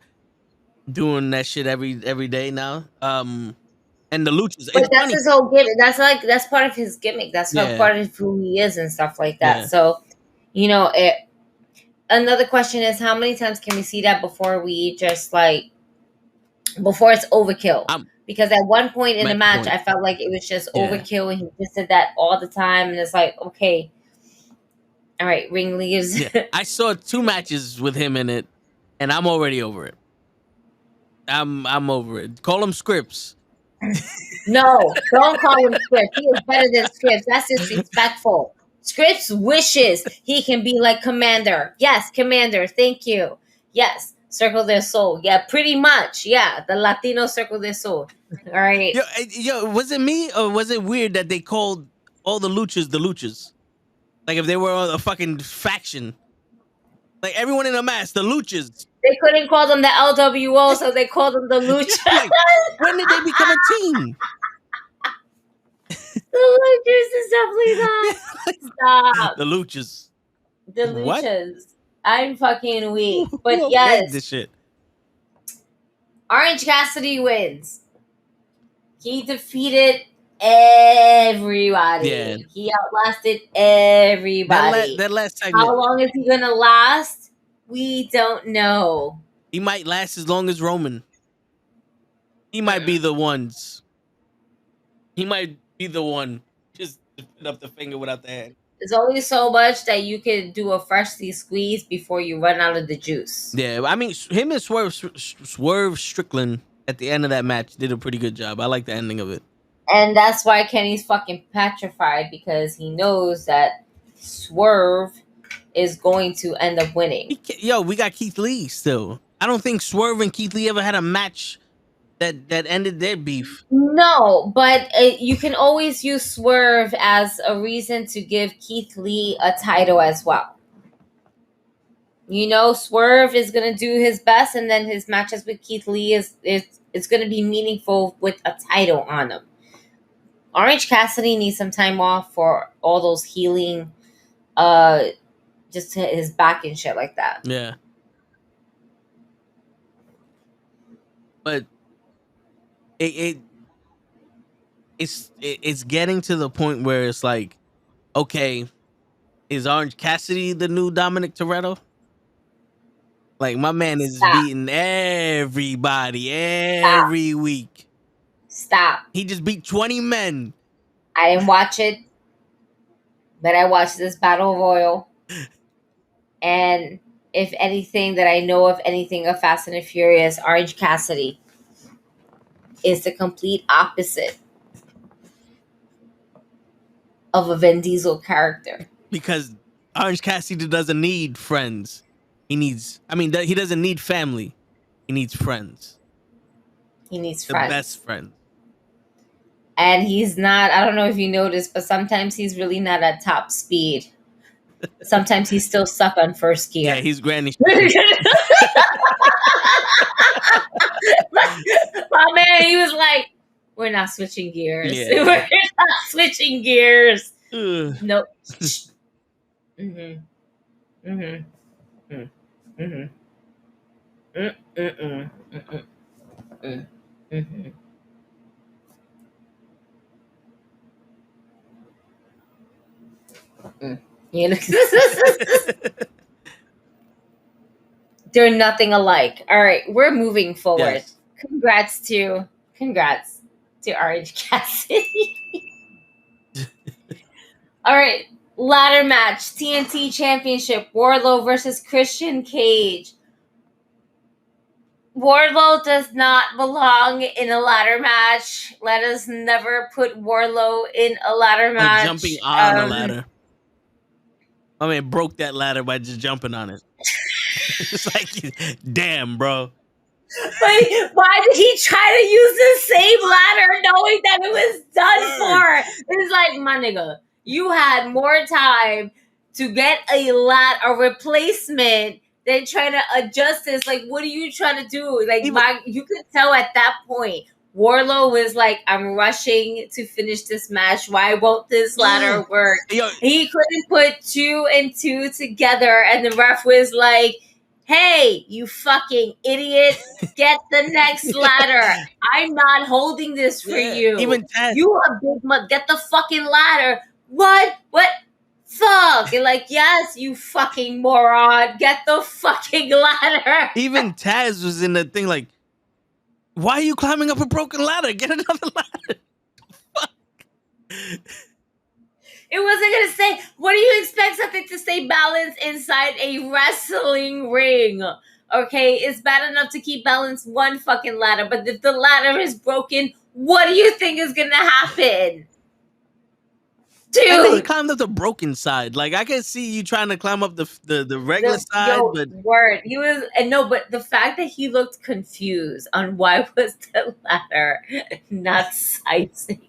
doing that shit every day now. And the luchas. But that's his whole gimmick. That's part of his gimmick. That's part of who he is and stuff like that. Yeah. So, you know, another question is, how many times can we see that before we just before it's overkill? Because at one point in the match, I felt like it was just overkill, and he just did that all the time, and it's like, okay, all right, ring leaves. Yeah. I saw 2 matches with him in it, and I'm already over it. I'm over it. Call him Scripps. No, don't call him Scripps. He is better than Scripps. That's disrespectful. Scripps wishes he can be like Commander. Yes, Commander. Thank you. Yes. Circle their soul. Yeah, pretty much. Yeah, the Latino circle their soul. All right. Yo, was it me or was it weird that they called all the luchas? Like if they were a fucking faction. Like everyone in a mask, the luchas. They couldn't call them the LWO, so they called them the luchas. Like, when did they become a team? The luchas is definitely not. Stop. The luchas. The luchas. What? I'm fucking weak. But yes. This shit. Orange Cassidy wins. He defeated everybody. Yeah. He outlasted everybody. That last segment. How long is he gonna last? We don't know. He might last as long as Roman. He might be the ones. He might be the one just to put up the finger without the hand. There's only so much that you can do a freshly squeeze before you run out of the juice. Yeah, I mean, him and Swerve Strickland at the end of that match did a pretty good job. I like the ending of it. And that's why Kenny's fucking petrified, because he knows that Swerve is going to end up winning. Yo, we got Keith Lee still. I don't think Swerve and Keith Lee ever had a match that ended their beef. No, but you can always use Swerve as a reason to give Keith Lee a title as well. You know, Swerve is going to do his best, and then his matches with Keith Lee is going to be meaningful with a title on him. Orange Cassidy needs some time off for all those healing, just to his back and shit like that. Yeah. But it's getting to the point where it's like, okay, is Orange Cassidy the new Dominic Toretto? Like, my man is beating everybody every week. Stop. He just beat 20 men. I didn't watch it, but I watched this Battle Royal. And if anything that I know of anything of Fast and the Furious, Orange Cassidy is the complete opposite of a Vin Diesel character. Because Orange Cassidy doesn't need friends. He doesn't need family. He needs friends. He needs friends. The best friends. And he's not, I don't know if you noticed, but sometimes he's really not at top speed. Sometimes he's still stuck on first gear. Yeah, he's Granny. My man, he was like, we're not switching gears. Yeah. We're not switching gears. Ugh. Nope. Mm-hmm. Mm-hmm. Mm-hmm. Mm-mm. Mm-mm. Mm-hmm. You know, they're nothing alike. All right, we're moving forward. Yes. Congrats to Orange Cassidy. All right, ladder match, TNT Championship, Wardlow versus Christian Cage. Wardlow does not belong in a ladder match. Let us never put Wardlow in a ladder match. Or jumping on a ladder. I mean, broke that ladder by just jumping on it. It's like, damn, bro. But why did he try to use the same ladder knowing that it was done for? It's like, my nigga, you had more time to get a replacement than trying to adjust this. Like, what are you trying to do? Like, you could tell at that point, Wardlow was like, I'm rushing to finish this match. Why won't this ladder work? Yo. He couldn't put 2 and 2 together, and the ref was like, hey, you fucking idiot, get the next ladder. I'm not holding this for you. Even Taz. You a big get the fucking ladder. What? Fuck. And like, yes, you fucking moron. Get the fucking ladder. Even Taz was in the thing like, why are you climbing up a broken ladder? Get another ladder. Fuck. It wasn't going to say, what do you expect something to stay balanced inside a wrestling ring? Okay, it's bad enough to keep balance one fucking ladder, but if the ladder is broken, what do you think is going to happen? Dude, he climbed up the broken side. Like, I can see you trying to climb up the regular side, but he was but the fact that he looked confused on why was the ladder not sizing.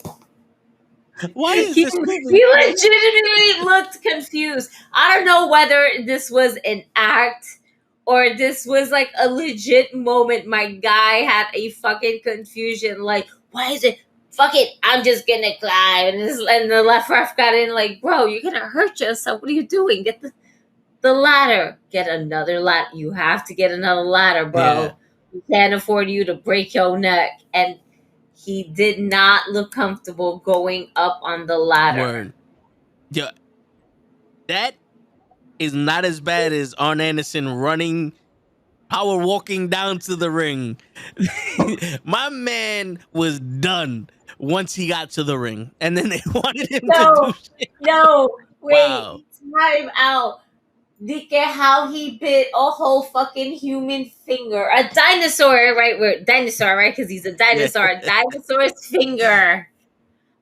Why is he this? He legitimately looked confused. I don't know whether this was an act or this was like a legit moment. My guy had a fucking confusion. Like, why is it? Fuck it, I'm just gonna climb. And the left ref got in like, bro, you're gonna hurt yourself. What are you doing? Get the ladder. Get another ladder. You have to get another ladder, bro. Yeah. We can't afford you to break your neck. And he did not look comfortable going up on the ladder. Word. Yeah. That is not as bad as Arn Anderson running, power walking down to the ring. My man was done once he got to the ring, and then they wanted him to do shit. No, wait, wow. Time out. Look at how he bit a whole fucking human finger. A dinosaur, right? Dinosaur, right? Because he's a dinosaur. A dinosaur's finger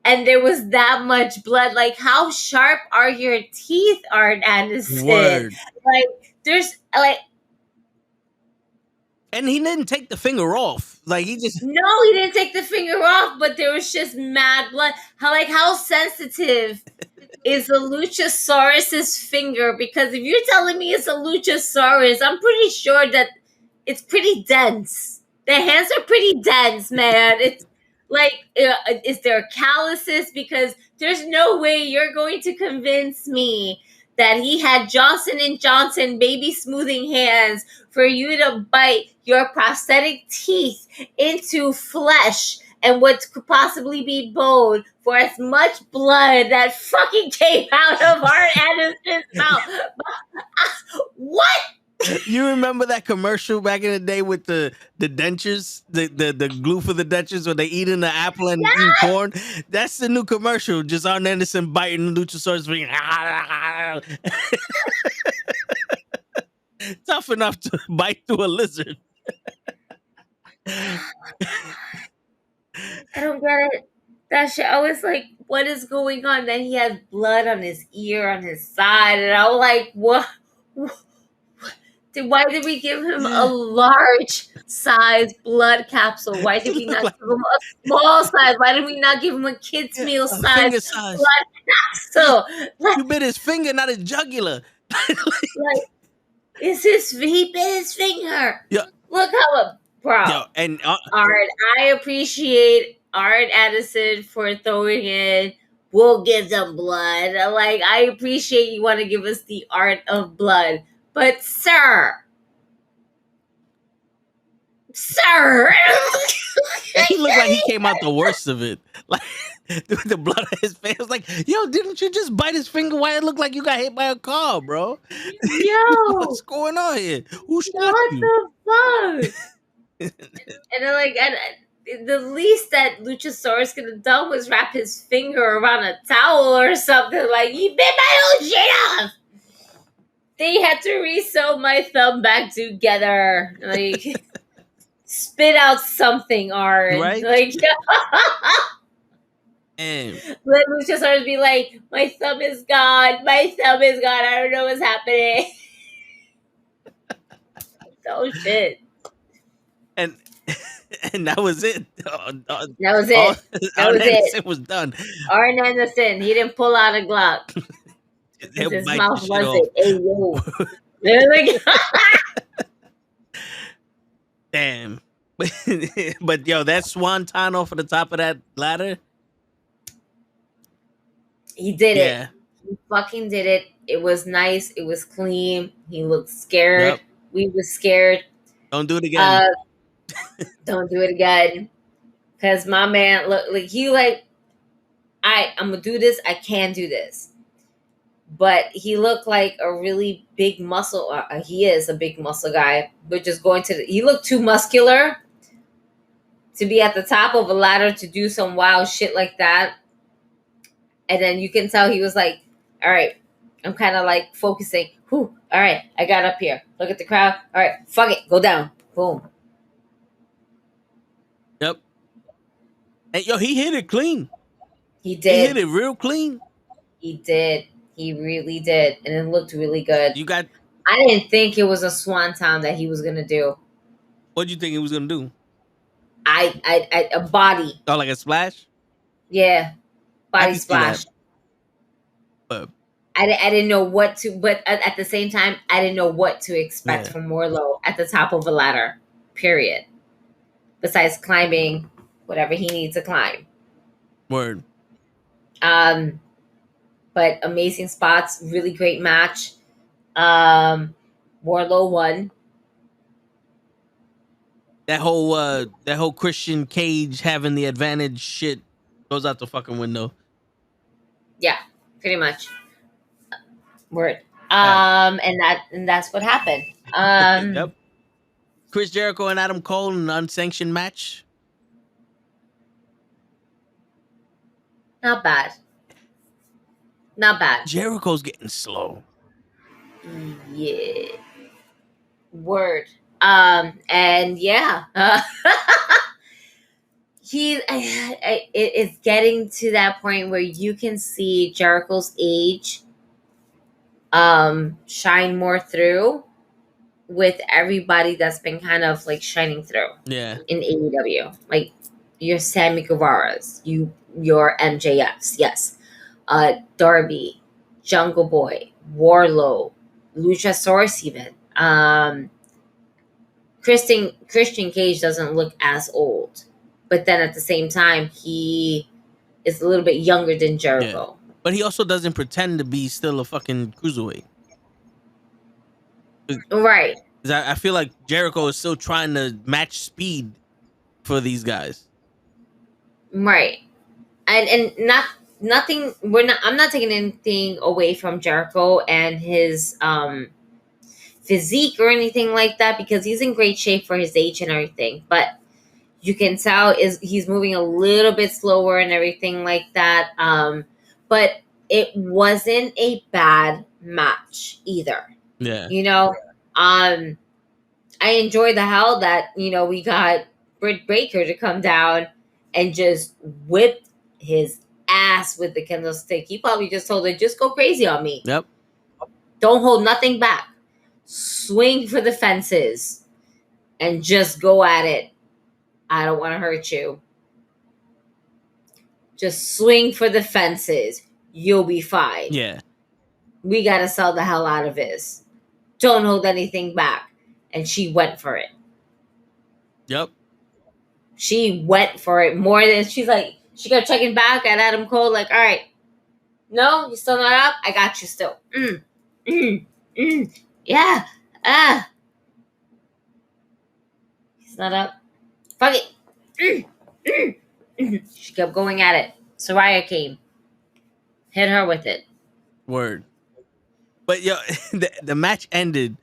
and there was that much blood. Like, how sharp are your teeth, Arn Anderson? Word. Like, there's like. And he didn't take the finger off. Like, he just... No, he didn't take the finger off, but there was just mad blood. How sensitive is a Luchasaurus's finger? Because if you're telling me it's a Luchasaurus, I'm pretty sure that it's pretty dense. The hands are pretty dense, man. It's like, is there calluses? Because there's no way you're going to convince me that he had Johnson & Johnson baby smoothing hands for you to bite your prosthetic teeth into flesh and what could possibly be bone for as much blood that fucking came out of Arn Anderson's mouth. What? You remember that commercial back in the day with the dentures, the glue for the dentures, where they eating the apple and eating corn? That's the new commercial. Just Arn Anderson biting the Luchasaurus finger. Tough enough to bite through a lizard. I don't get it. That shit, I was like, what is going on? Then he has blood on his ear, on his side, and I was like, what? Why did we give him a large size blood capsule? Why did we not give him a small size? Why did we not give him a kid's meal size blood capsule? Like, you bit his finger, not his jugular. Like, he bit his finger. Yeah. Look how bro. Yo, and Art, I appreciate Arn Anderson for throwing in, we'll give them blood. Like, I appreciate you want to give us the art of blood. But sir, he looked like he came out the worst of it. Like, the blood on his face. Was like, yo, didn't you just bite his finger? Why it looked like you got hit by a car, bro? Yo, what's going on here? Who shot you? What the fuck? And then, like, the least that Luchasaurus could have done was wrap his finger around a towel or something. Like, you bit my own shit off. They had to re-sew my thumb back together. Like, spit out something, Arn. Right? Like, and let Luchasaurus be like, my thumb is gone. My thumb is gone. I don't know what's happening. Oh, shit. And that was it. That was it. Arn Anderson was done. Arn Anderson, he didn't pull out a Glock. His mouth was it. Hey, yo. Damn. But yo, that swanton off of the top of that ladder. He did it. He fucking did it. It was nice. It was clean. He looked scared. Yep. We were scared. Don't do it again. Don't do it again. Cause my man look like he like, I'm gonna do this. I can do this. But he looked like a really big muscle. He is a big muscle guy. But just he looked too muscular to be at the top of a ladder to do some wild shit like that. And then you can tell he was like, all right, I'm kind of like focusing. Whew, all right, I got up here. Look at the crowd. All right, fuck it. Go down. Boom. Yep. And yo, he hit it clean. He did. He hit it real clean. He did. He really did. And it looked really good. I didn't think it was a swanton that he was going to do. What did you think he was going to do? A body. Oh, like a splash? Yeah. Body splash. But I didn't know what to, but at the same time, I didn't know what to expect from Wardlow at the top of a ladder, period. Besides climbing whatever he needs to climb. Word. But amazing spots, really great match. Wardlow won. That whole Christian Cage having the advantage shit goes out the fucking window. Yeah, pretty much. Word. And that's what happened. Yep. Chris Jericho and Adam Cole in an unsanctioned match. Not bad. Not bad. Jericho's getting slow. Yeah. Word. And yeah. it's getting to that point where you can see Jericho's age shine more through with everybody that's been kind of like shining through Yeah. in AEW. Like your Sammy Guevara's, your MJFs, yes. Darby, Jungle Boy, Warlow, Luchasaurus even. Christian Cage doesn't look as old. But then at the same time, he is a little bit younger than Jericho. Yeah. But he also doesn't pretend to be still a fucking cruiserweight. Right. I feel like Jericho is still trying to match speed for these guys. Right. And nothing I'm not taking anything away from Jericho and his physique or anything like that, because he's in great shape for his age and everything. But you can tell he's moving a little bit slower and everything like that. But it wasn't a bad match either. Yeah. You know, I enjoyed the hell that, we got Britt Baker to come down and just whip his ass with the kendo stick. He probably just told her, just go crazy on me. Yep. Don't hold nothing back. Swing for the fences and just go at it. I don't want to hurt you. Just swing for the fences. You'll be fine. Yeah. We got to sell the hell out of this. Don't hold anything back. And she went for it. Yep. She went for it more than she kept checking back at Adam Cole like, all right, no, you're still not up? I got you still. Yeah. He's not up. Fuck it. She kept going at it. Soraya came. Hit her with it. Word. But yo, the match ended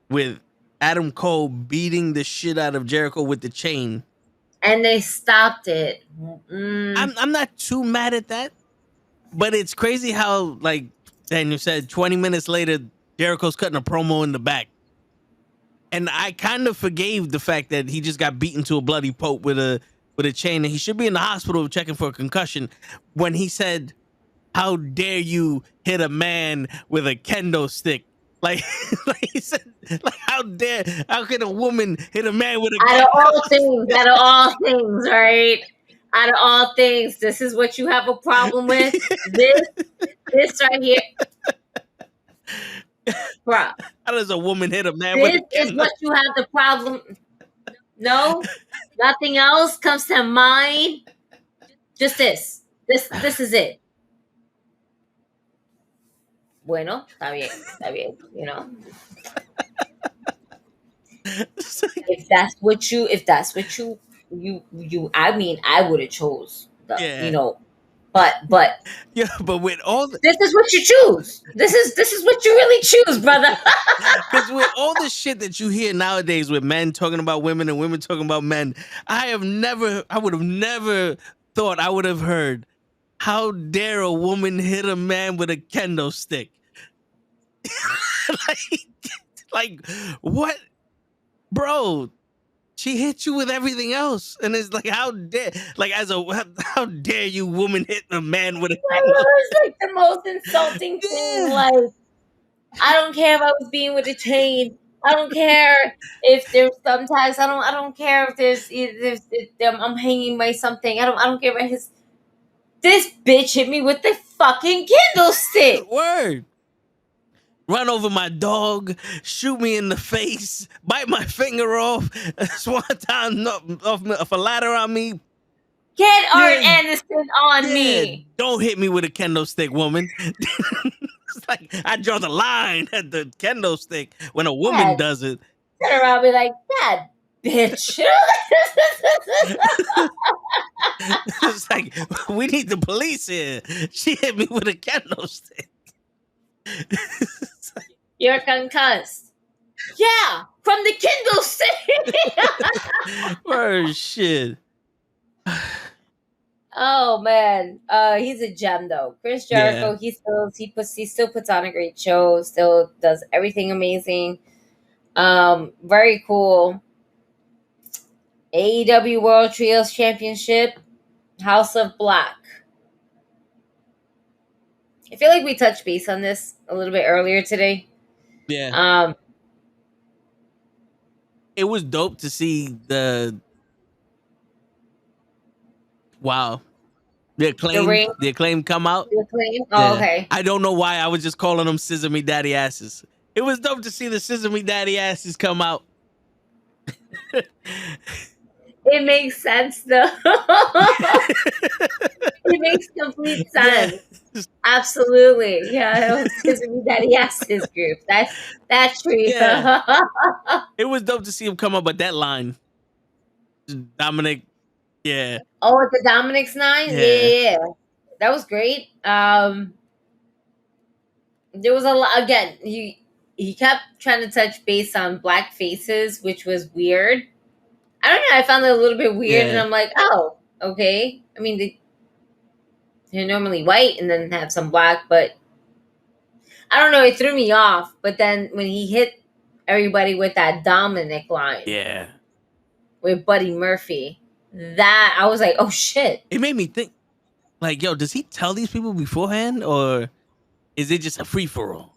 with Adam Cole beating the shit out of Jericho with the chain. And they stopped it. I'm not too mad at that. But it's crazy how, like Daniel said, 20 minutes later, Jericho's cutting a promo in the back. And I kind of forgave the fact that he just got beaten to a bloody pulp with a chain, and he should be in the hospital checking for a concussion, when he said, how dare you hit a man with a kendo stick? Like he said, like, how can a woman hit a man with a out kendo of all stick? things, out of all things, right? Out of all things, this is what you have a problem with? This right here. Bruh. How does a woman hit a man with a kendo? This is what you have the problem. No? Nothing else comes to mind? Just this. This is it. Bueno, está bien, If that's what you I mean, I would have chose but yeah, but with all this is what you choose. This is what you really choose, brother. Because with all the shit that you hear nowadays with men talking about women and women talking about men, I would have never thought I would have heard, how dare a woman hit a man with a kendo stick? like what, bro? She hit you with everything else, and it's like, how dare you, woman, hit a man with a kendo stick? It's like the most insulting thing. Like, I don't care if I was being with a chain. I don't care if there's sometimes I don't care if I'm hanging by something. I don't care about his. This bitch hit me with the fucking kendo stick. Word. Run over my dog, shoot me in the face, bite my finger off, swanton off a ladder on me. Get Art Anderson on me. Don't hit me with a kendo stick, woman. It's like, I draw the line at the kendo stick when a woman does it. Turn around and be like, that bitch. It's like, we need the police here. She hit me with a kendo stick. You're concussed. Yeah, from the kendo stick. Oh, shit. Oh man, he's a gem though. Chris Jericho, he still puts on a great show. Still does everything amazing. Very cool. AEW World Trios Championship, House of Black. I feel like we touched base on this a little bit earlier today. Yeah. It was dope to see the the acclaim come out. The Acclaim? Oh, okay. I don't know why I was just calling them Scissor Me Daddy asses. It was dope to see the Scissor Me Daddy asses come out. It makes sense though. It makes complete sense. Yeah. Absolutely. Yeah, it was Scissor Me Daddy asses group. That's true. Yeah. It was dope to see him come up with that line. Dominic. Yeah. Oh, the Dominic's 9? Yeah. That was great. There was a lot. Again, he kept trying to touch base on black faces, which was weird. I don't know. I found it a little bit weird, and I'm like, oh, okay. I mean, they're normally white and then have some black, but I don't know. It threw me off. But then when he hit everybody with that Dominic line, with Buddy Murphy, that I was like, oh shit. It made me think, like, yo, does he tell these people beforehand, or is it just a free for all?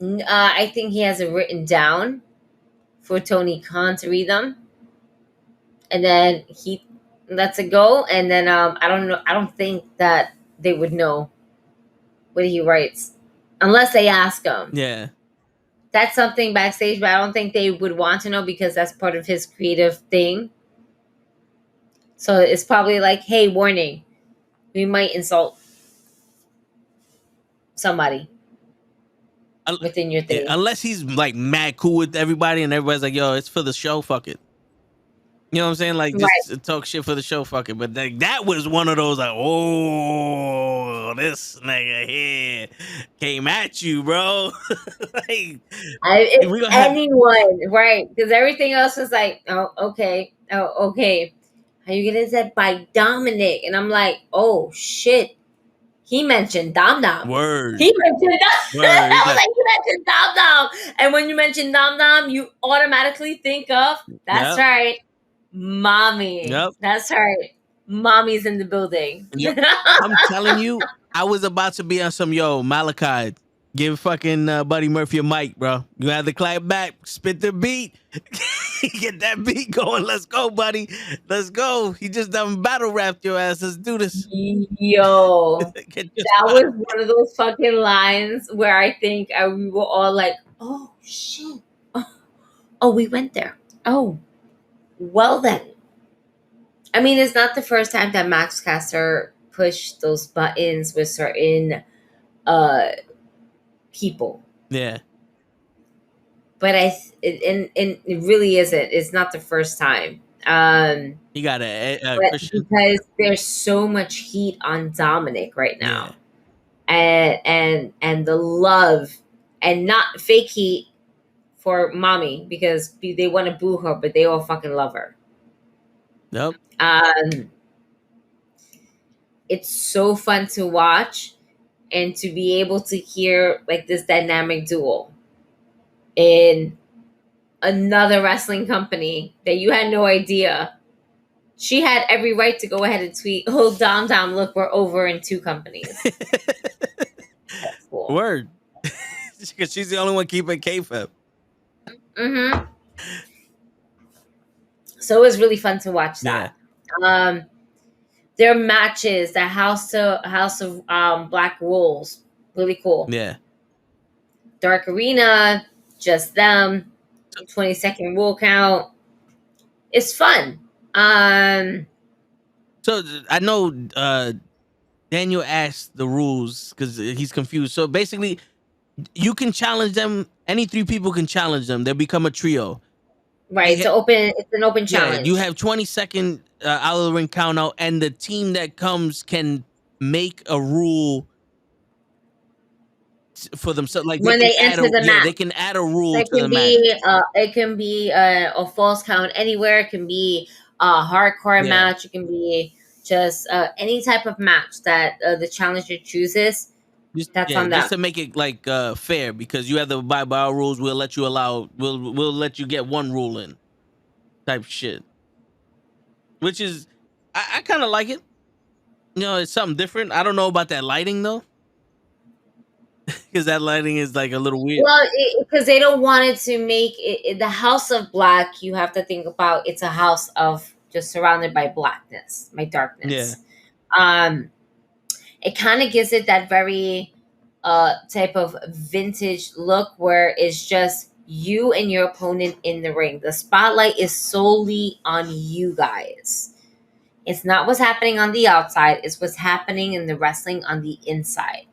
I think he has it written down for Tony Khan to read them, and then he lets it go. And then I don't know. I don't think that they would know what he writes unless they ask him. Yeah, that's something backstage, but I don't think they would want to know because that's part of his creative thing. So it's probably like, hey, warning, we might insult somebody within your thing. Yeah, unless he's like mad cool with everybody and everybody's like, yo, it's for the show, fuck it. You know what I'm saying? Like, just talk shit for the show, fuck it. But like, that was one of those like, oh, this nigga here came at you, bro. Like, anyone, right? Because everything else was like, oh, okay. How you get that by Dominic? And I'm like, oh shit. He mentioned Dom Dom. Word. He mentioned Dom. I was like, you mentioned Dom Dom. And when you mention Dom Dom, you automatically think of, that's right, Mommy. Yep. That's right. Mommy's in the building. Yep. I'm telling you, I was about to be on some, yo, Malachi, give fucking Buddy Murphy a mic, bro. You have to clap back, spit the beat. Get that beat going. Let's go, buddy. Let's go. He just done battle rapped your ass. Let's do this. Yo. That was one of those fucking lines where I think we were all like, oh, shit. Oh, we went there. Oh, well then. I mean, it's not the first time that Max Caster pushed those buttons with certain people. Yeah. But it really isn't. It's not the first time. You got a because there's so much heat on Dominic right now, and the love, and not fake heat for Mommy because they want to boo her, but they all fucking love her. Nope. It's so fun to watch, and to be able to hear like this dynamic duo in another wrestling company that you had no idea. She had every right to go ahead and tweet, oh, Dom Dom, look, we're over in 2 companies. That's cool. Word. Because she's the only one keeping kayfabe. Mm-hmm. So it was really fun to watch that. Yeah. Their matches, the House of Black Rules, really cool. Yeah. Dark Arena, just them, 20-second rule count. It's fun. So I know Daniel asked the rules because he's confused. So basically, you can challenge them. Any 3 people can challenge them. They'll become a trio. Right. It's an open challenge. You have 20-second out of the ring count out, and the team that comes can make a rule for themselves. Like when they enter the match, they can add a rule to the match. It can be a false count anywhere. It can be a hardcore match. It can be just any type of match that the challenger chooses. That's on them. Just to make it like fair, because you have to abide by our rules. We'll let you get 1 rule in. type shit, which is I kind of like it. You know, it's something different. I don't know about that lighting though, because that lighting is like a little weird. Well, because they don't want it to make it the House of Black. You have to think about it's a house of just surrounded by blackness, by darkness. Um, it kind of gives it that very type of vintage look where it's just you and your opponent in the ring. The spotlight is solely on you guys. It's not what's happening on the outside, it's what's happening in the wrestling on the inside.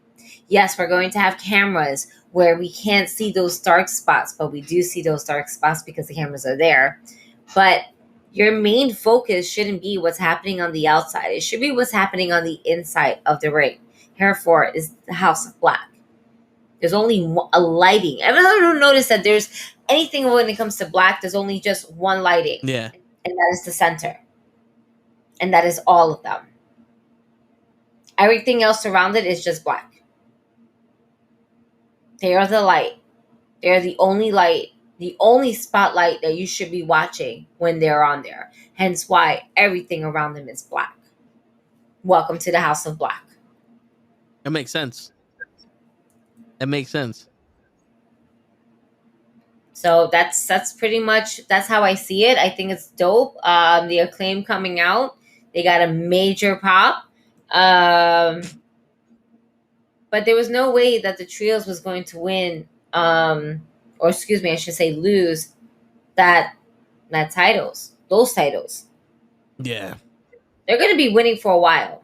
Yes, we're going to have cameras where we can't see those dark spots, but we do see those dark spots because the cameras are there. But your main focus shouldn't be what's happening on the outside. It should be what's happening on the inside of the ring. Hereford is the House of Black. There's only a lighting. I don't notice that there's anything when it comes to black. There's only just one lighting. Yeah. And that is the center. And that is all of them. Everything else surrounded is just black. They are the light. They're the only light, the only spotlight that you should be watching when they're on there. Hence why everything around them is black. Welcome to the House of Black. That makes sense. That makes sense. So that's pretty much that's how I see it. I think it's dope. The Acclaim coming out, they got a major pop. But there was no way that the Trios was going to win, or excuse me, I should say lose that titles, those titles. Yeah. They're going to be winning for a while.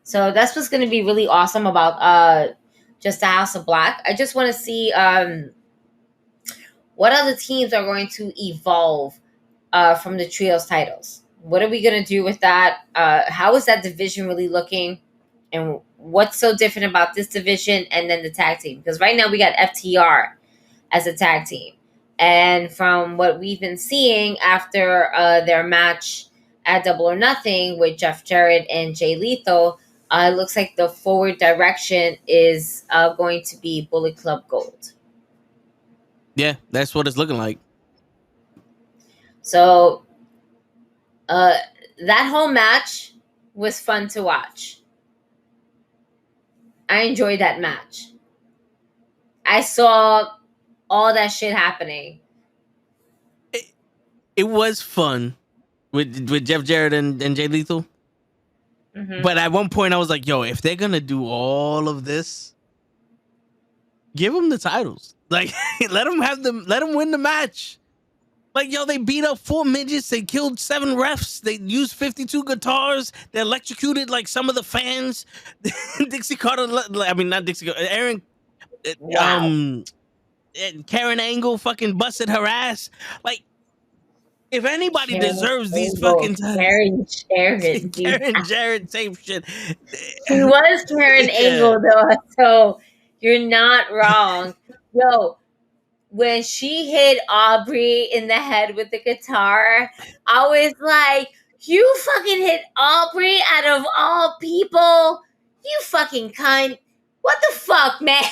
So that's what's going to be really awesome about just the House of Black. I just want to see what other teams are going to evolve from the Trios titles. What are we going to do with that? How is that division really looking? And what's so different about this division and then the tag team? Because right now we got FTR as a tag team. And from what we've been seeing after their match at Double or Nothing with Jeff Jarrett and Jay Lethal, it looks like the forward direction is going to be Bullet Club Gold. Yeah, that's what it's looking like. So that whole match was fun to watch. I enjoyed that match. I saw all that shit happening. It was fun with Jeff Jarrett and Jay Lethal. Mm-hmm. But at one point I was like, yo, if they're going to do all of this, give them the titles. Like, let them win the match. Like, yo, they beat up 4 midgets. They killed 7 refs. They used 52 guitars. They electrocuted, like, some of the fans. Dixie Carter, I mean, not Dixie Carter, Aaron, wow. Karen Angle fucking busted her ass. Like, if anybody deserves these fucking titles. Karen Jarrett, same shit. He was Karen Angle, though, so you're not wrong. Yo, when she hit Aubrey in the head with the guitar, I was like, you fucking hit Aubrey out of all people? You fucking cunt. What the fuck, man?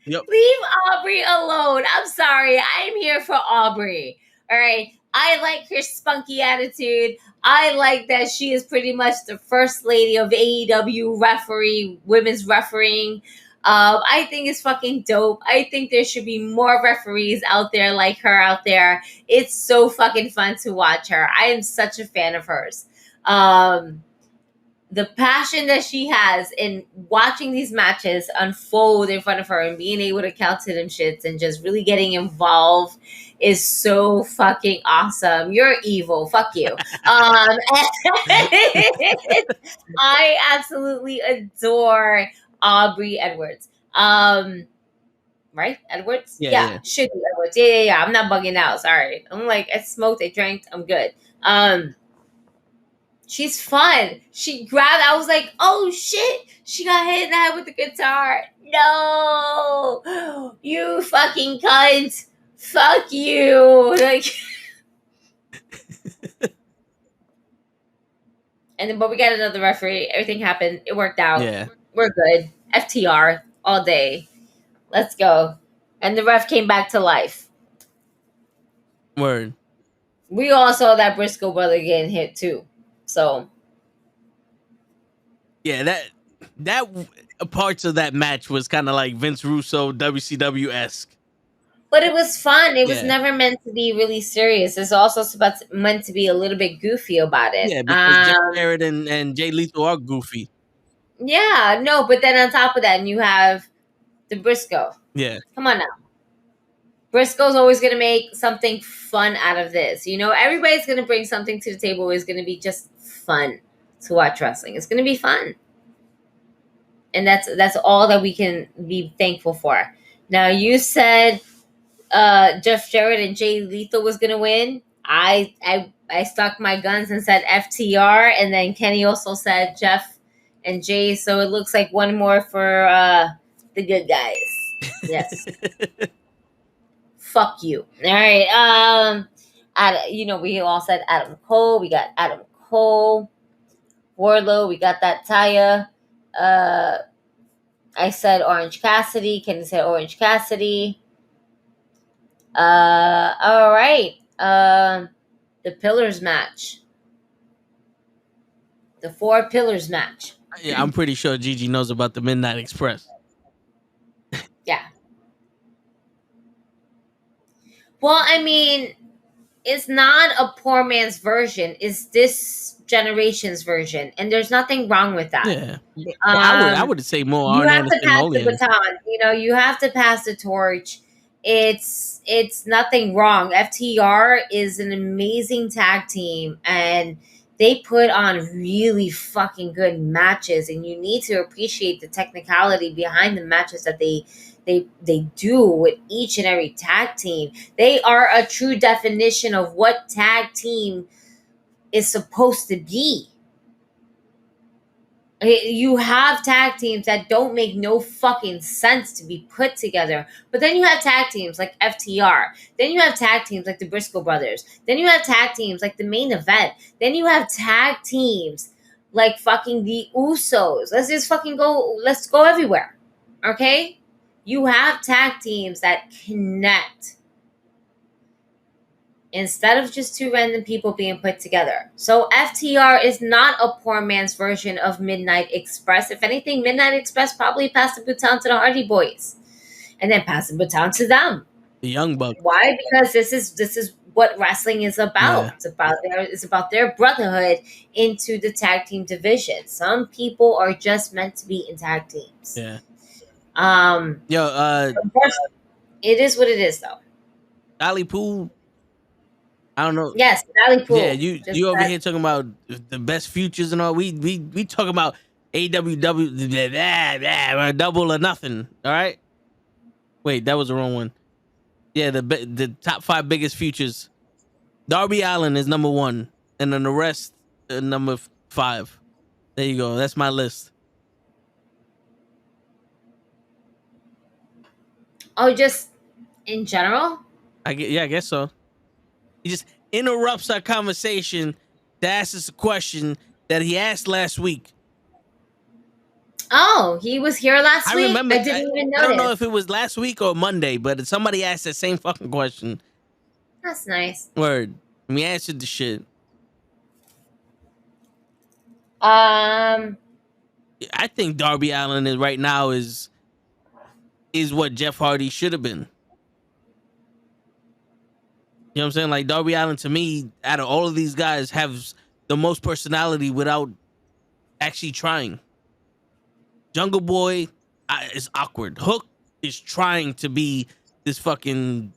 Yep. Leave Aubrey alone. I'm sorry. I'm here for Aubrey. All right. I like her spunky attitude. I like that she is pretty much the first lady of AEW women's refereeing. I think it's fucking dope. I think there should be more referees out there like her out there. It's so fucking fun to watch her. I am such a fan of hers. The passion that she has in watching these matches unfold in front of her and being able to count to them shits and just really getting involved is so fucking awesome. You're evil. Fuck you. I absolutely adore Aubrey Edwards. Right? Edwards? Yeah. Should be Edwards. Yeah. I'm not bugging out. Sorry. I'm like, I smoked, I drank, I'm good. She's fun. She grabbed, I was like, oh shit. She got hit in the head with the guitar. No. You fucking cunt. Fuck you. Like and then but we got another referee. Everything happened. It worked out. Yeah. We're good. FTR all day. Let's go. And the ref came back to life. Word. We all saw that Briscoe brother getting hit too. So yeah, that parts of that match was kind of like Vince Russo WCW esque. but it was fun. It was Yeah. never meant to be really serious. It's also meant to be a little bit goofy about it. Yeah, because Jeff Jarrett and Jay Lethal are goofy. Yeah, no, but then on top of that, you have the Briscoe. Yeah. Come on now. Briscoe's always going to make something fun out of this. You know, everybody's going to bring something to the table. It's going to be just fun to watch wrestling. It's going to be fun. And that's all that we can be thankful for. Now, you said Jeff Jarrett and Jay Lethal was going to win. I stuck my guns and said FTR, and then Kenny also said Jeff and Jay. So it looks like one more for the good guys. Yes. Fuck you. All right. We all said Adam Cole. We got Adam Cole. Wardlow. We got that Taya. I said Orange Cassidy. Kenny said Orange Cassidy. All right. The Pillars match. The 4 Pillars match. Yeah, I'm pretty sure Gigi knows about the Midnight Express. Yeah. Well, I mean, it's not a poor man's version. It's this generation's version, and there's nothing wrong with that. Yeah, I would say more. You Arn have to Anderson pass Olian. the baton. You know, you have to pass the torch. It's nothing wrong. FTR is an amazing tag team, and they put on really fucking good matches. And you need to appreciate the technicality behind the matches that they do with each and every tag team. They are a true definition of what tag team is supposed to be. You have tag teams that don't make no fucking sense to be put together. But then you have tag teams like FTR. Then you have tag teams like the Briscoe Brothers. Then you have tag teams like the Main Event. Then you have tag teams like fucking the Usos. Let's just fucking go. Let's go everywhere. Okay? You have tag teams that connect instead of just 2 random people being put together. So FTR is not a poor man's version of Midnight Express. If anything, Midnight Express probably passed the baton to the Hardy Boys and then passed the baton to them. The Young Bucks. Why? Because this is what wrestling is about. Yeah. It's about their brotherhood into the tag team division. Some people are just meant to be in tag teams. Yeah. It is what it is, though. Ali Pool. I don't know. Yes, Ali Pool. Yeah, you over here talking about the best futures and all. We talking about AWW double or nothing. All right. Wait, that was the wrong one. Yeah, the top 5 biggest futures. Darby Allin is number 1, and then the rest number 5. There you go. That's my list. Oh, just in general? I guess so. He just interrupts our conversation to ask us a question that he asked last week. Oh, he was here last week? Remember, I didn't even notice. I don't know if it was last week or Monday, but somebody asked that same fucking question. That's nice. Word. And we answered the shit. I think Darby Allin right now is what Jeff Hardy should have been. You know what I'm saying? Like, Darby Allin, to me, out of all of these guys, has the most personality without actually trying. Jungle Boy is awkward. Hook is trying to be this fucking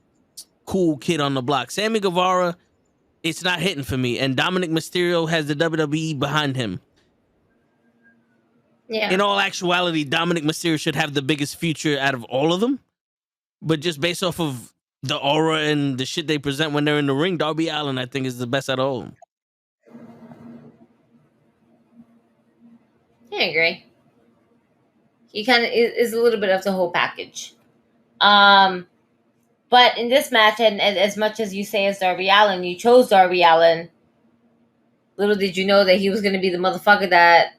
cool kid on the block. Sammy Guevara, it's not hitting for me. And Dominic Mysterio has the WWE behind him. Yeah. In all actuality, Dominic Mysterio should have the biggest future out of all of them. But just based off of the aura and the shit they present when they're in the ring, Darby Allin, I think, is the best out of all of them. I agree. He kind of is a little bit of the whole package. But in this match, and as much as you say as Darby Allin, you chose Darby Allin. Little did you know that he was going to be the motherfucker that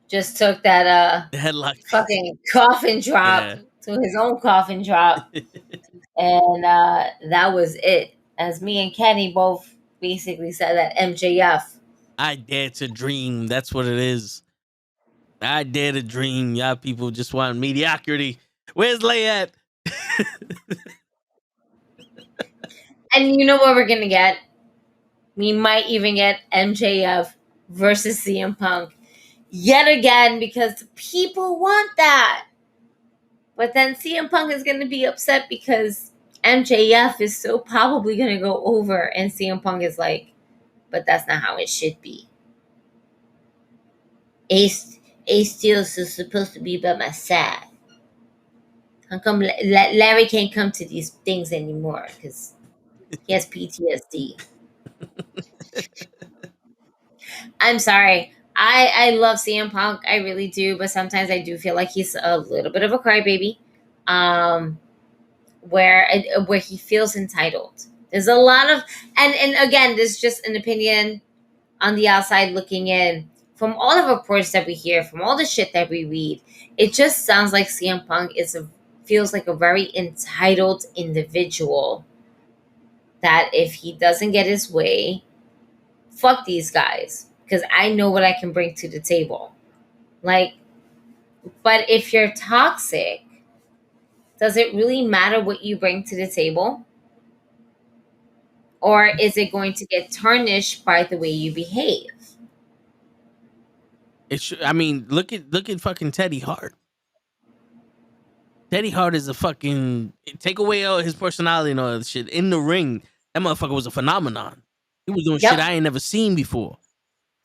just took that headlock fucking coffin drop to his own coffin drop. And that was it. as me and Kenny both basically said that MJF. I dare to dream. That's what it is. I dare to dream. Y'all people just want mediocrity. Where's Lay at? And you know what we're gonna get? We might even get MJF versus CM Punk yet again because the people want that. But then CM Punk is gonna be upset because MJF is so probably gonna go over, and CM Punk is like, but that's not how it should be. Ace Steels is supposed to be by my side. How come Larry can't come to these things anymore? Because he has PTSD. I'm sorry. I love CM Punk. I really do. But sometimes I do feel like he's a little bit of a crybaby. Where he feels entitled. There's a lot of... And again, this is just an opinion on the outside looking in. From all the reports that we hear, from all the shit that we read, it just sounds like CM Punk feels like a very entitled individual that if he doesn't get his way, fuck these guys, because I know what I can bring to the table. Like, but if you're toxic, does it really matter what you bring to the table? Or is it going to get tarnished by the way you behave? I mean, look at fucking Teddy Hart. Teddy Hart is a fucking... Take away all his personality and all that shit. In the ring, that motherfucker was a phenomenon. He was doing shit I ain't never seen before.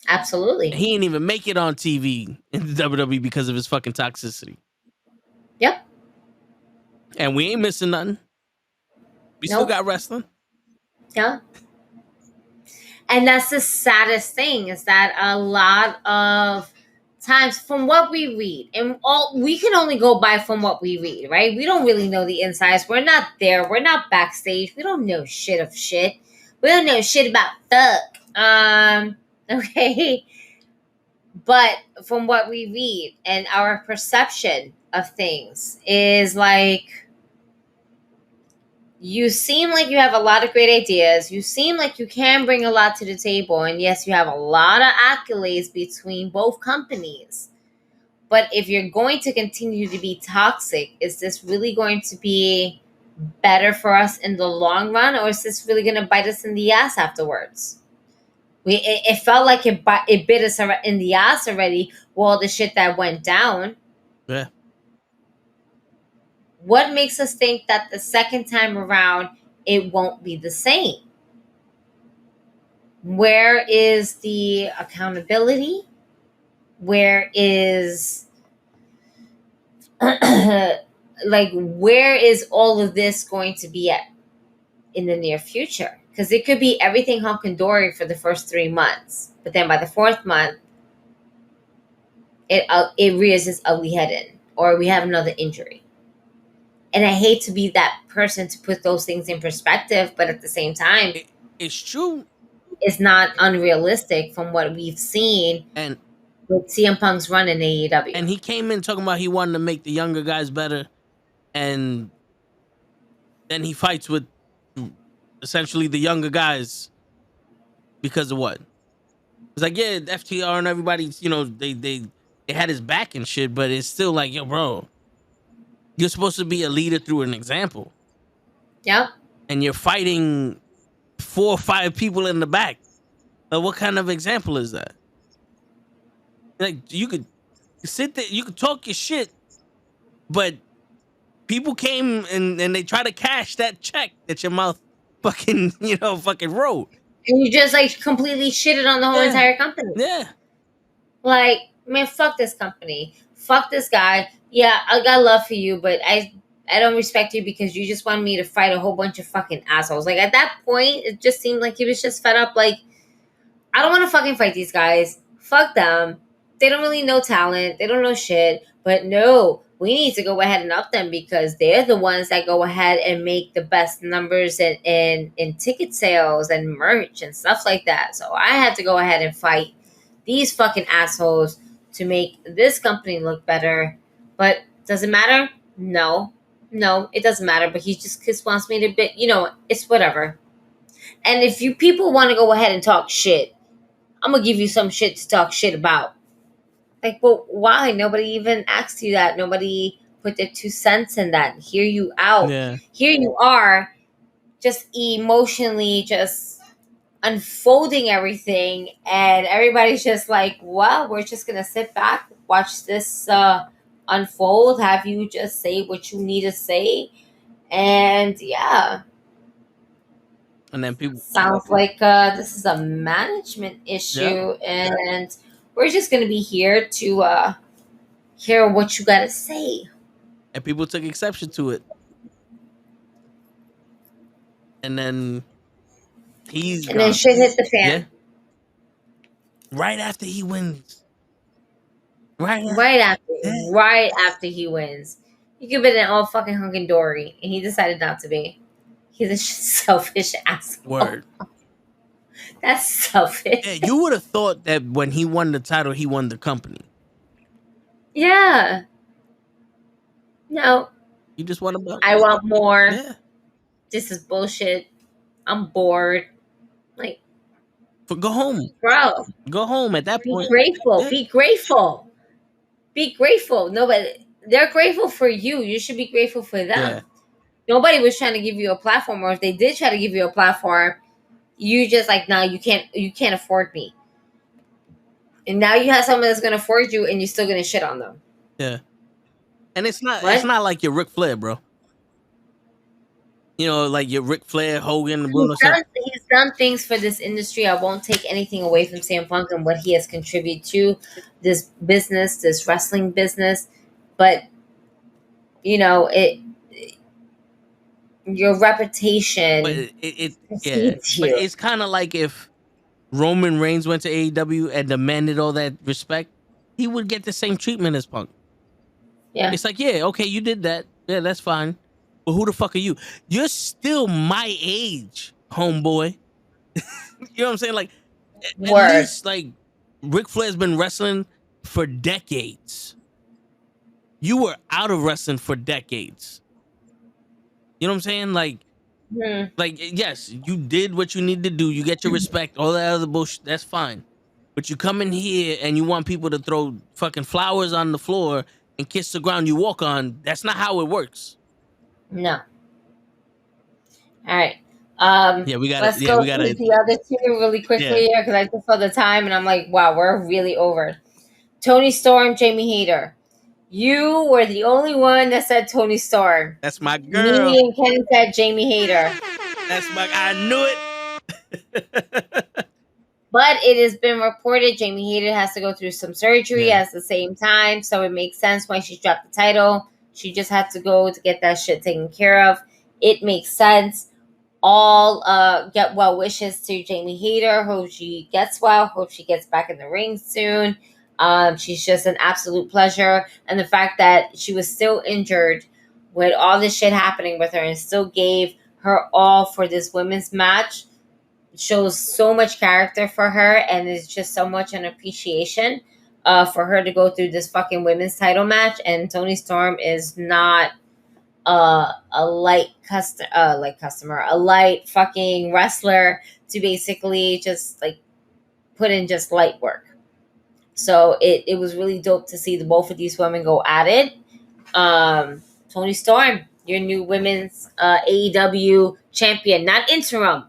Absolutely. And he didn't even make it on TV in the WWE because of his fucking toxicity. Yep. And we ain't missing nothing. We still got wrestling. Yeah. And that's the saddest thing, is that a lot of times, from what we read, and we can only go by from what we read, right? We don't really know the insides. We're not there. We're not backstage. We don't know shit of shit. We don't know shit about fuck. Okay. But from what we read and our perception of things is like, you seem like you have a lot of great ideas. You seem like you can bring a lot to the table. And yes, you have a lot of accolades between both companies. But if you're going to continue to be toxic, is this really going to be better for us in the long run? Or is this really going to bite us in the ass afterwards? It felt like it bit us in the ass already with all the shit that went down. Yeah. What makes us think that the second time around it won't be the same? Where is the accountability? Where is where is all of this going to be at in the near future? Because it could be everything hunky-dory for the first 3 months, but then by the 4th month, it rears its ugly head in, or we have another injury. And I hate to be that person to put those things in perspective, but at the same time, it's true. It's not unrealistic from what we've seen and with CM Punk's run in AEW. And he came in talking about he wanted to make the younger guys better, and then he fights with essentially the younger guys because of what? It's like, yeah, FTR and everybody, they had his back and shit, but it's still like, yo, bro, you're supposed to be a leader through an example. Yep. And you're fighting 4 or 5 people in the back. Like, what kind of example is that? Like, you could sit there, you could talk your shit, but people came and they try to cash that check that your mouth fucking wrote. And you just like completely shitted on the whole entire company. Yeah. Like, man, fuck this company. Fuck this guy. Yeah, I got love for you, but I don't respect you because you just wanted me to fight a whole bunch of fucking assholes. Like, at that point, it just seemed like he was just fed up. Like, I don't want to fucking fight these guys. Fuck them. They don't really know talent. They don't know shit. But no, we need to go ahead and up them because they're the ones that go ahead and make the best numbers in ticket sales and merch and stuff like that. So I have to go ahead and fight these fucking assholes to make this company look better. But does it matter? No, it doesn't matter. But he just wants me to be, it's whatever. And if you people want to go ahead and talk shit, I'm gonna give you some shit to talk shit about. Like, well, why? Nobody even asked you that. Nobody put their 2 cents in that. Hear you out. Yeah. Here you are, just emotionally just unfolding everything, and everybody's just like, well, we're just gonna sit back, watch this unfold, have you just say what you need to say, and yeah, And then people sounds like this is a management issue, and we're just gonna be here to hear what you gotta say. and people took exception to it. And then he's And then gone. shit hit the fan. Yeah. Right after he wins. Right Right after he wins. He could have been an all fucking hunkin' dory, and he decided not to be. He's a selfish asshole. Word. That's selfish. Yeah, you would have thought that when he won the title, he won the company. Yeah. No. You just want to. I want more. Yeah. This is bullshit. I'm bored. Like, Go home. bro. Go home at that Be point. grateful. Yeah. Be grateful. Be grateful. Nobody. They're grateful for you. You should be grateful for them. Yeah. Nobody was trying to give you a platform, or if they did try to give you a platform, you just like, no, you can't afford me. And now you have someone that's gonna afford you, and you're still gonna shit on them. Yeah. And it's not What? it's not like you're Ric Flair, bro. You know, like you're Ric Flair, Hogan, He's done things for this industry. I won't take anything away from CM Punk and what he has contributed to this business, this wrestling business. But you know, your reputation. But it precedes But you. it's kind of like if Roman Reigns went to AEW and demanded all that respect, he would get the same treatment as Punk. Yeah. It's like, yeah, okay, you did that. Yeah, that's fine. But who the fuck are you? You're still my age, homeboy. You know what I'm saying? Like, at least, like, Ric Flair's been wrestling for decades. You were out of wrestling for decades. You know what I'm saying? Like, yes, you did what you need to do. You get your respect, all that other bullshit. That's fine. But you come in here and you want people to throw fucking flowers on the floor and kiss the ground you walk on. That's not how it works. No. All right. We got. Let's go through the other two really quickly here, because I just saw the time and I'm like, wow, we're really over. Tony Storm, Jamie Hayter. You were the only one that said Tony Storm. That's my girl. Me and Ken said Jamie Hayter. I knew it. But it has been reported Jamie Hayter has to go through some surgery at the same time, so it makes sense why she dropped the title. She just had to go to get that shit taken care of. It makes sense. All get well wishes to Jamie Hayter. Hope she gets well. Hope she gets back in the ring soon. She's just an absolute pleasure. And the fact that she was still injured with all this shit happening with her and still gave her all for this women's match shows so much character for her, and it's just so much an appreciation for her to go through this fucking women's title match. And Toni Storm is not a light a light fucking wrestler to basically just like put in just light work. So it was really dope to see the both of these women go at it. Toni Storm, your new women's AEW champion, not interim,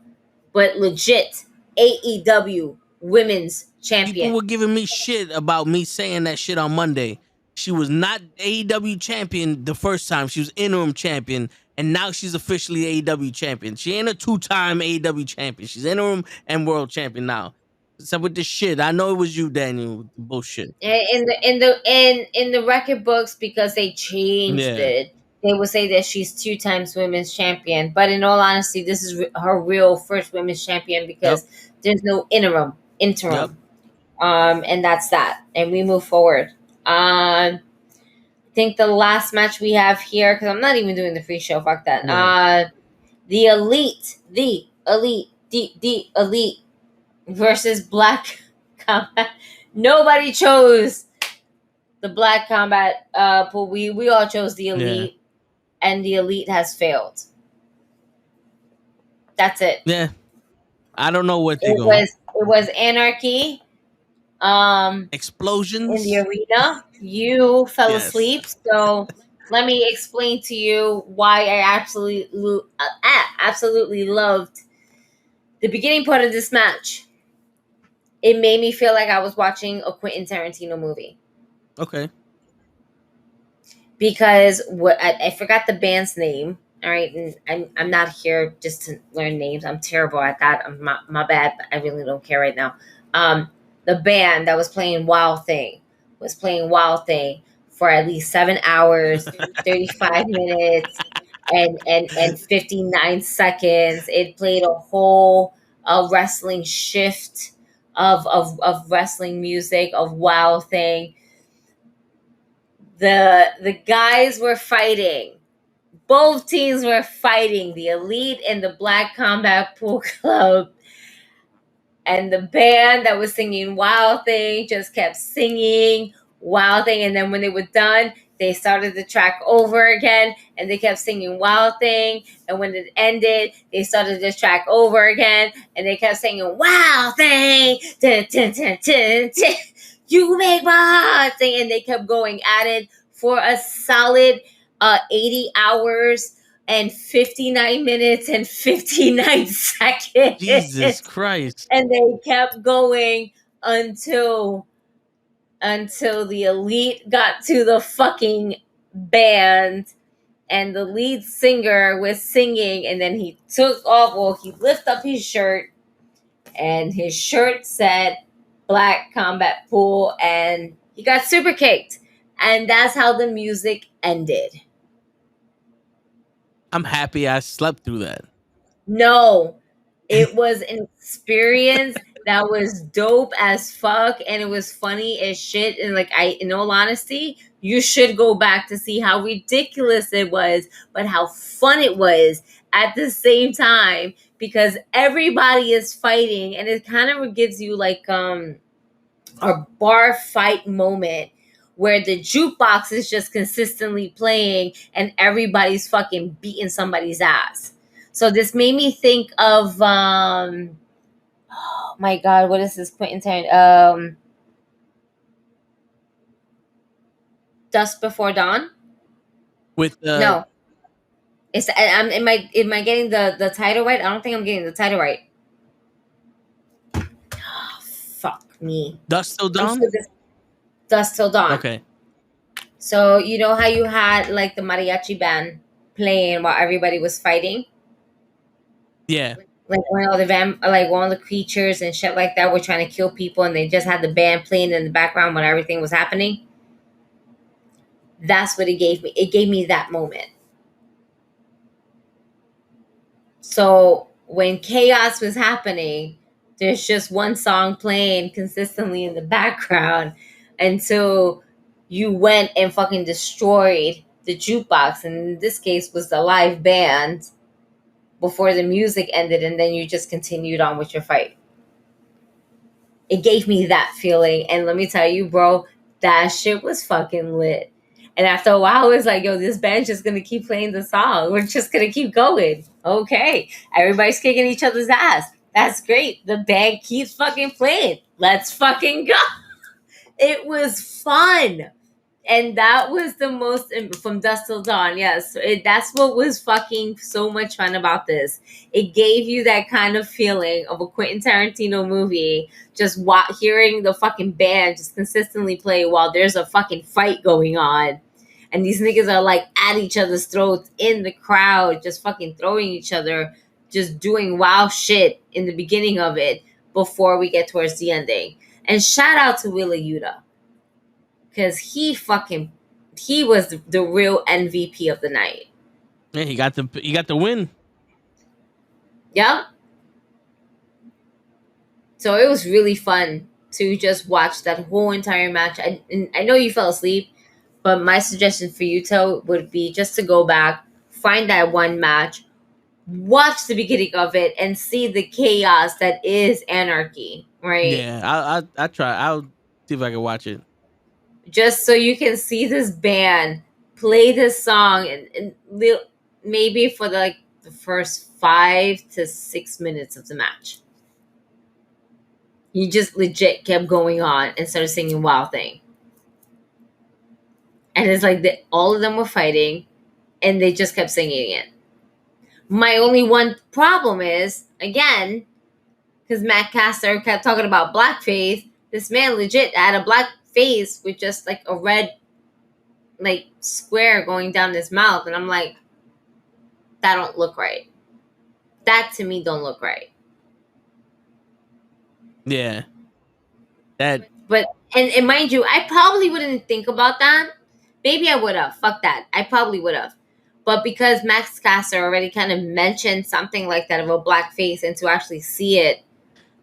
but legit AEW women's champion. People were giving me shit about me saying that shit on Monday. She was not AEW champion the first time. She was interim champion, and now she's officially AEW champion. She ain't a 2-time AEW champion. She's interim and world champion now. So with this shit, I know it was you, Daniel. Bullshit. In the record books, because they changed it, they will say that she's 2 times women's champion. But in all honesty, this is her real first women's champion, because there's no interim. And that's that. And we move forward. I think the last match we have here, because I'm not even doing the free show. Fuck that. The Elite versus Black Combat. Nobody chose the Black Combat pool. We all chose the Elite, and the Elite has failed. That's it. Yeah. I don't know what they're It going. was anarchy. In Explosions. the arena. You fell Yes. asleep, so let me explain to you why I absolutely loved the beginning part of this match. It made me feel like I was watching a Quentin Tarantino movie. Okay. Because I forgot the band's name. All right, and I'm not here just to learn names. I'm terrible at that. My bad. But I really don't care right now. The band that was playing Wild Thing for at least 7 hours, 35 minutes, and 59 seconds. It played a whole wrestling shift of wrestling music of Wild Thing. The guys were fighting. Both teams were fighting, the Elite and the Black Combat Pool Club. And the band that was singing Wild Thing just kept singing Wild Thing. And then when they were done, they started the track over again and they kept singing Wild Thing. And when it ended, they started the track over again and they kept singing Wild Thing. Dun, dun, dun, dun, dun. You make my heart sing. And they kept going at it for a solid 80 hours and 59 minutes and 59 seconds. Jesus Christ. And they kept going until the Elite got to the fucking band and the lead singer was singing, and then he took off, well, he lifted up his shirt and his shirt said Black Combat Pool, and he got super kicked. And that's how the music ended. I'm happy I slept through that. No, it was an experience that was dope as fuck, and it was funny as shit. And like, in all honesty, you should go back to see how ridiculous it was, but how fun it was at the same time, because everybody is fighting, and it kind of gives you like a bar fight moment where the jukebox is just consistently playing and everybody's fucking beating somebody's ass. So this made me think of oh my god, what is this Quentin Tarantino? Dusk Before Dawn? With No. Am I getting the title right? I don't think I'm getting the title right. Oh, fuck me. Dusk Till Dawn? Dusk Till Dawn. Okay. So you know how you had like the mariachi band playing while everybody was fighting? Yeah. Like one of the creatures and shit like that were trying to kill people, and they just had the band playing in the background when everything was happening. That's what it gave me. It gave me that moment. So when chaos was happening, there's just one song playing consistently in the background until you went and fucking destroyed the jukebox. And in this case was the live band before the music ended, and then you just continued on with your fight. It gave me that feeling, and let me tell you, bro, that shit was fucking lit. And after a while, it was like, yo, this band's just gonna keep playing the song. We're just gonna keep going. Okay. Everybody's kicking each other's ass. That's great. The band keeps fucking playing. Let's fucking go. It was fun. And that was the most from Dusk Till Dawn. Yes, that's what was fucking so much fun about this. It gave you that kind of feeling of a Quentin Tarantino movie, just hearing the fucking band just consistently play while there's a fucking fight going on. And these niggas are like at each other's throats in the crowd, just fucking throwing each other, just doing wild shit in the beginning of it before we get towards the ending. And shout out to Willa Yuta. Because he was the real MVP of the night. Yeah, he got the win. Yep. So it was really fun to just watch that whole entire match. I know you fell asleep, but my suggestion for you, Toe, would be just to go back, find that one match, watch the beginning of it, and see the chaos that is Anarchy, right? Yeah, I'll try. I'll see if I can watch it. Just so you can see this band play this song and maybe for the first 5 to 6 minutes of the match. He just legit kept going on and started singing Wild Thing. And it's like all of them were fighting and they just kept singing it. My only one problem is, again, because Matt Caster kept talking about blackface, this man legit had a black face with just like a red like square going down his mouth. And I'm like, that don't look right. That to me don't look right. Yeah. That. But and mind you, I probably wouldn't think about that. Maybe I would have. Fuck that. I probably would have. But because Max Caster already kind of mentioned something like that of a black face, and to actually see it.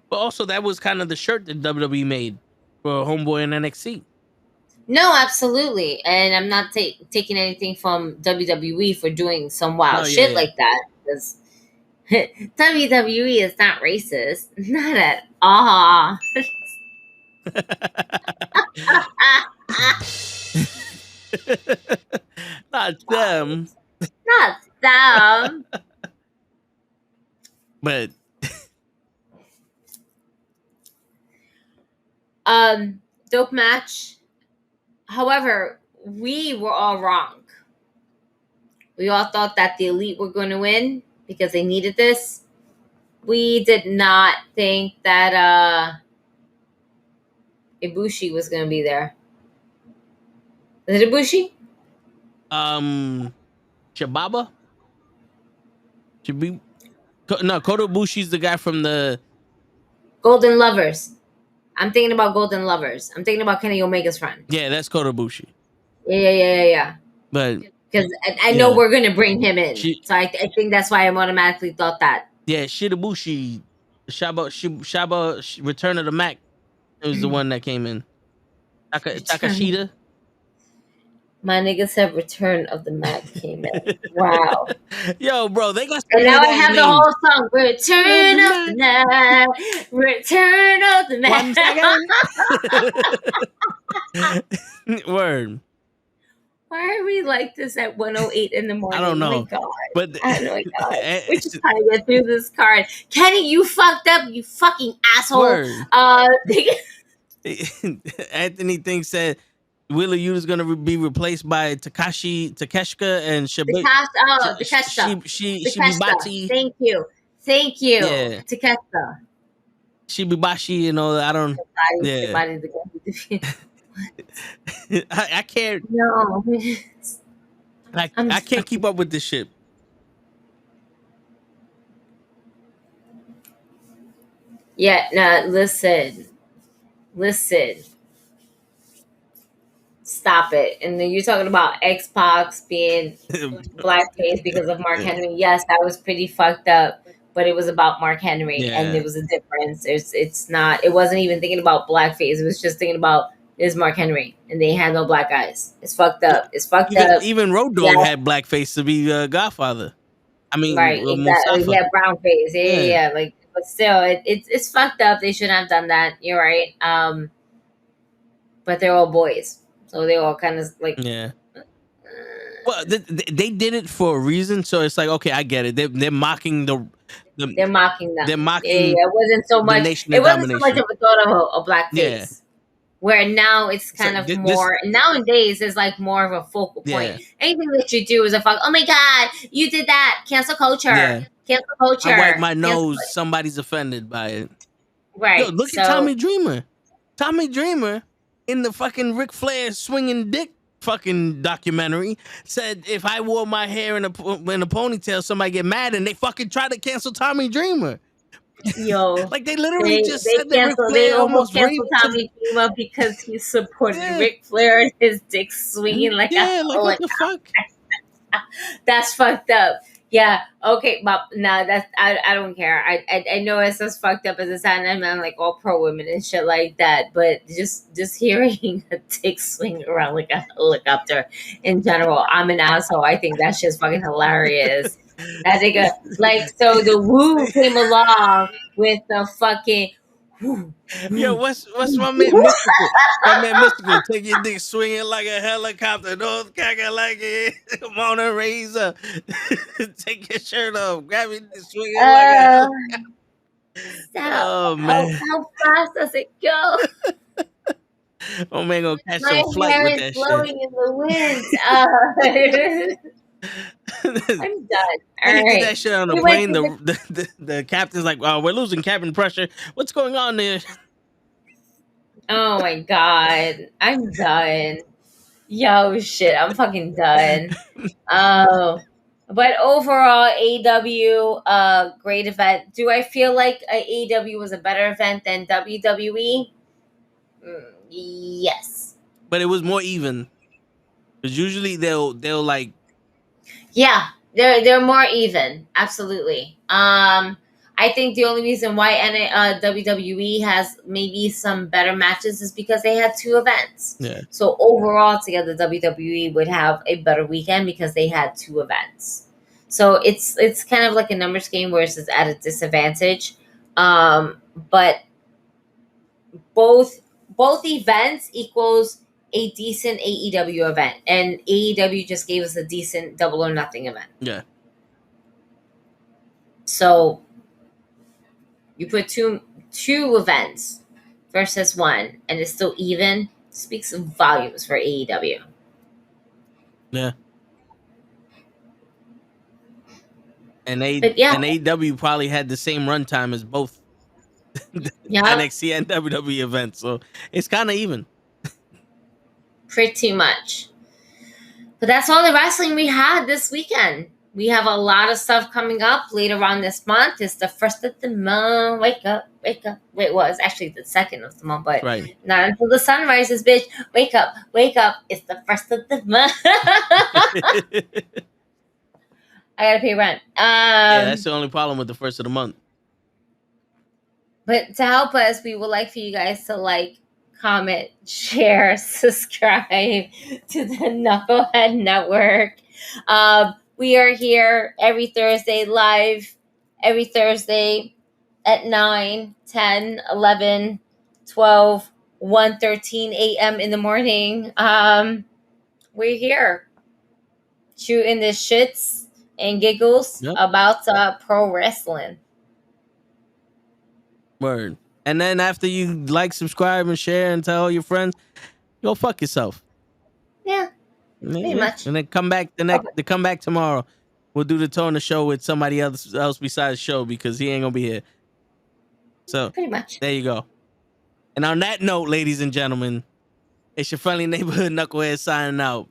But also, that was kind of the shirt that WWE made for Homeboy and NXT. No, absolutely. And I'm not taking anything from WWE for doing some wild shit like that. Because WWE is not racist. Not at all. Not them. Not them. But dope match. However, we were all wrong. We all thought that the Elite were going to win because they needed this. We did not think that Ibushi was going to be there. Is it Ibushi? Shababa? No, Kota Ibushi's the guy from the Golden Lovers. I'm thinking about Golden Lovers. I'm thinking about Kenny Omega's friend. Yeah, that's Kota Ibushi. Yeah. But because I know we're gonna bring him in, so I think that's why I automatically thought that. Yeah, Shirabushi, Shaba, Return of the Mac. It was the one that came in. Takashita. My nigga said Return of the Mac came in. Wow. Yo, bro, they got. And now I have the whole song. Return of the Mac. Return of the Mac. Word. Why are we like this at 1:08 in the morning? I don't know. Oh my God. But I don't know. We're just trying to get through this card. Kenny, you fucked up, you fucking asshole. Anthony thinks that Wheeler Yuta's gonna be replaced by Takeshka and Takeshka. Shibibachi. Thank you. Yeah. Takeshka. Shibibashi, you know, I don't. I can't. No. I can't keep up with this shit. Yeah, no, listen. Stop it. And then you're talking about X-Pac being blackface because of Mark Henry. Yes, that was pretty fucked up, but it was about Mark Henry, and there was a difference. It wasn't even thinking about blackface. It was just thinking about is Mark Henry, and they had no black eyes. It's fucked up. Even Road Dogg had blackface to be Godfather. I mean, right? Exactly. He had brown face. Yeah. Like, but still, it's fucked up. They shouldn't have done that. You're right. But they're all boys, so they all kind of like Well, they did it for a reason, so it's like, okay, I get it. They're mocking they're mocking them. They're mocking. It wasn't so much. It wasn't so much of a thought of a black face. Yeah. Where now it's kind of more nowadays is like more of a focal point. Yeah. Anything that you do is a fuck. Oh my God, you did that. Cancel culture. Yeah. Cancel culture. I wipe my nose. Somebody's offended by it. Right. Yo, look at Tommy Dreamer. Tommy Dreamer in the fucking Ric Flair swinging dick fucking documentary said if I wore my hair in a ponytail, somebody get mad, and they fucking tried to cancel Tommy Dreamer. Yo, like they literally said that Ric Flair they almost canceled Tommy Dreamer because he supported Ric Flair and his dick swinging like what the fuck? That's fucked up. Yeah. Okay, but no, that's I don't care. I know it's as fucked up as it's and I'm like all pro women and shit like that. But just hearing a dick swing around like a helicopter in general, I'm an asshole. I think that shit's fucking hilarious. That nigga, like, so the woo came along with the fucking. Yo, what's my man Mystical? My man Mystical, take your dick swinging like a helicopter, North Carolina, come on and raise up. Take your shirt off, grab your dick swinging like a Stop. Oh man, How fast does it go? oh man, gonna catch My some flight hair with is that blowing in the wind. shit. I'm done. When All he did right. that shit on the We went plane, to the captain's like, "Oh, we're losing cabin pressure. What's going on there?" oh my god. I'm done. Yo, shit. I'm fucking done. Oh. But overall, AEW, great event. Do I feel like AEW was a better event than WWE? Yes. But it was more even. Because usually they'll like Yeah, they're more even. Absolutely. I think the only reason why WWE has maybe some better matches is because they had two events. yeah. So overall, together, WWE would have a better weekend because they had two events. So it's kind of like a numbers game where it's at a disadvantage. But both events equals a decent AEW event, and AEW just gave us a decent Double or Nothing event. Yeah. So you put two events versus one, and it's still even. Speaks volumes for AEW. Yeah. And But yeah, and AEW probably had the same runtime as both yeah, NXT and WWE events, so it's kind of even. pretty much. But that's all the wrestling we had this weekend. We have a lot of stuff coming up later on this month. It's the first of the month. Wake up, wake up. Wait, well, it's actually the second of the month, but Right. not until the sun rises, bitch. Wake up, wake up. It's the first of the month. I gotta pay rent. Yeah, that's the only problem with the first of the month. But to help us, we would like for you guys to like, comment, share, subscribe to the Knucklehead Network. We are here every Thursday live, every Thursday at 9, 10, 11, 12, 1:13 a.m. in the morning. We're here shooting the shits and giggles about pro wrestling. Word. And then after you like, subscribe, and share, and tell all your friends, go fuck yourself. Yeah, pretty much. And then come back come back tomorrow. We'll do the Tona show with somebody else besides Show because he ain't gonna be here. So pretty much. There you go. And on that note, ladies and gentlemen, it's your friendly neighborhood Knucklehead signing out.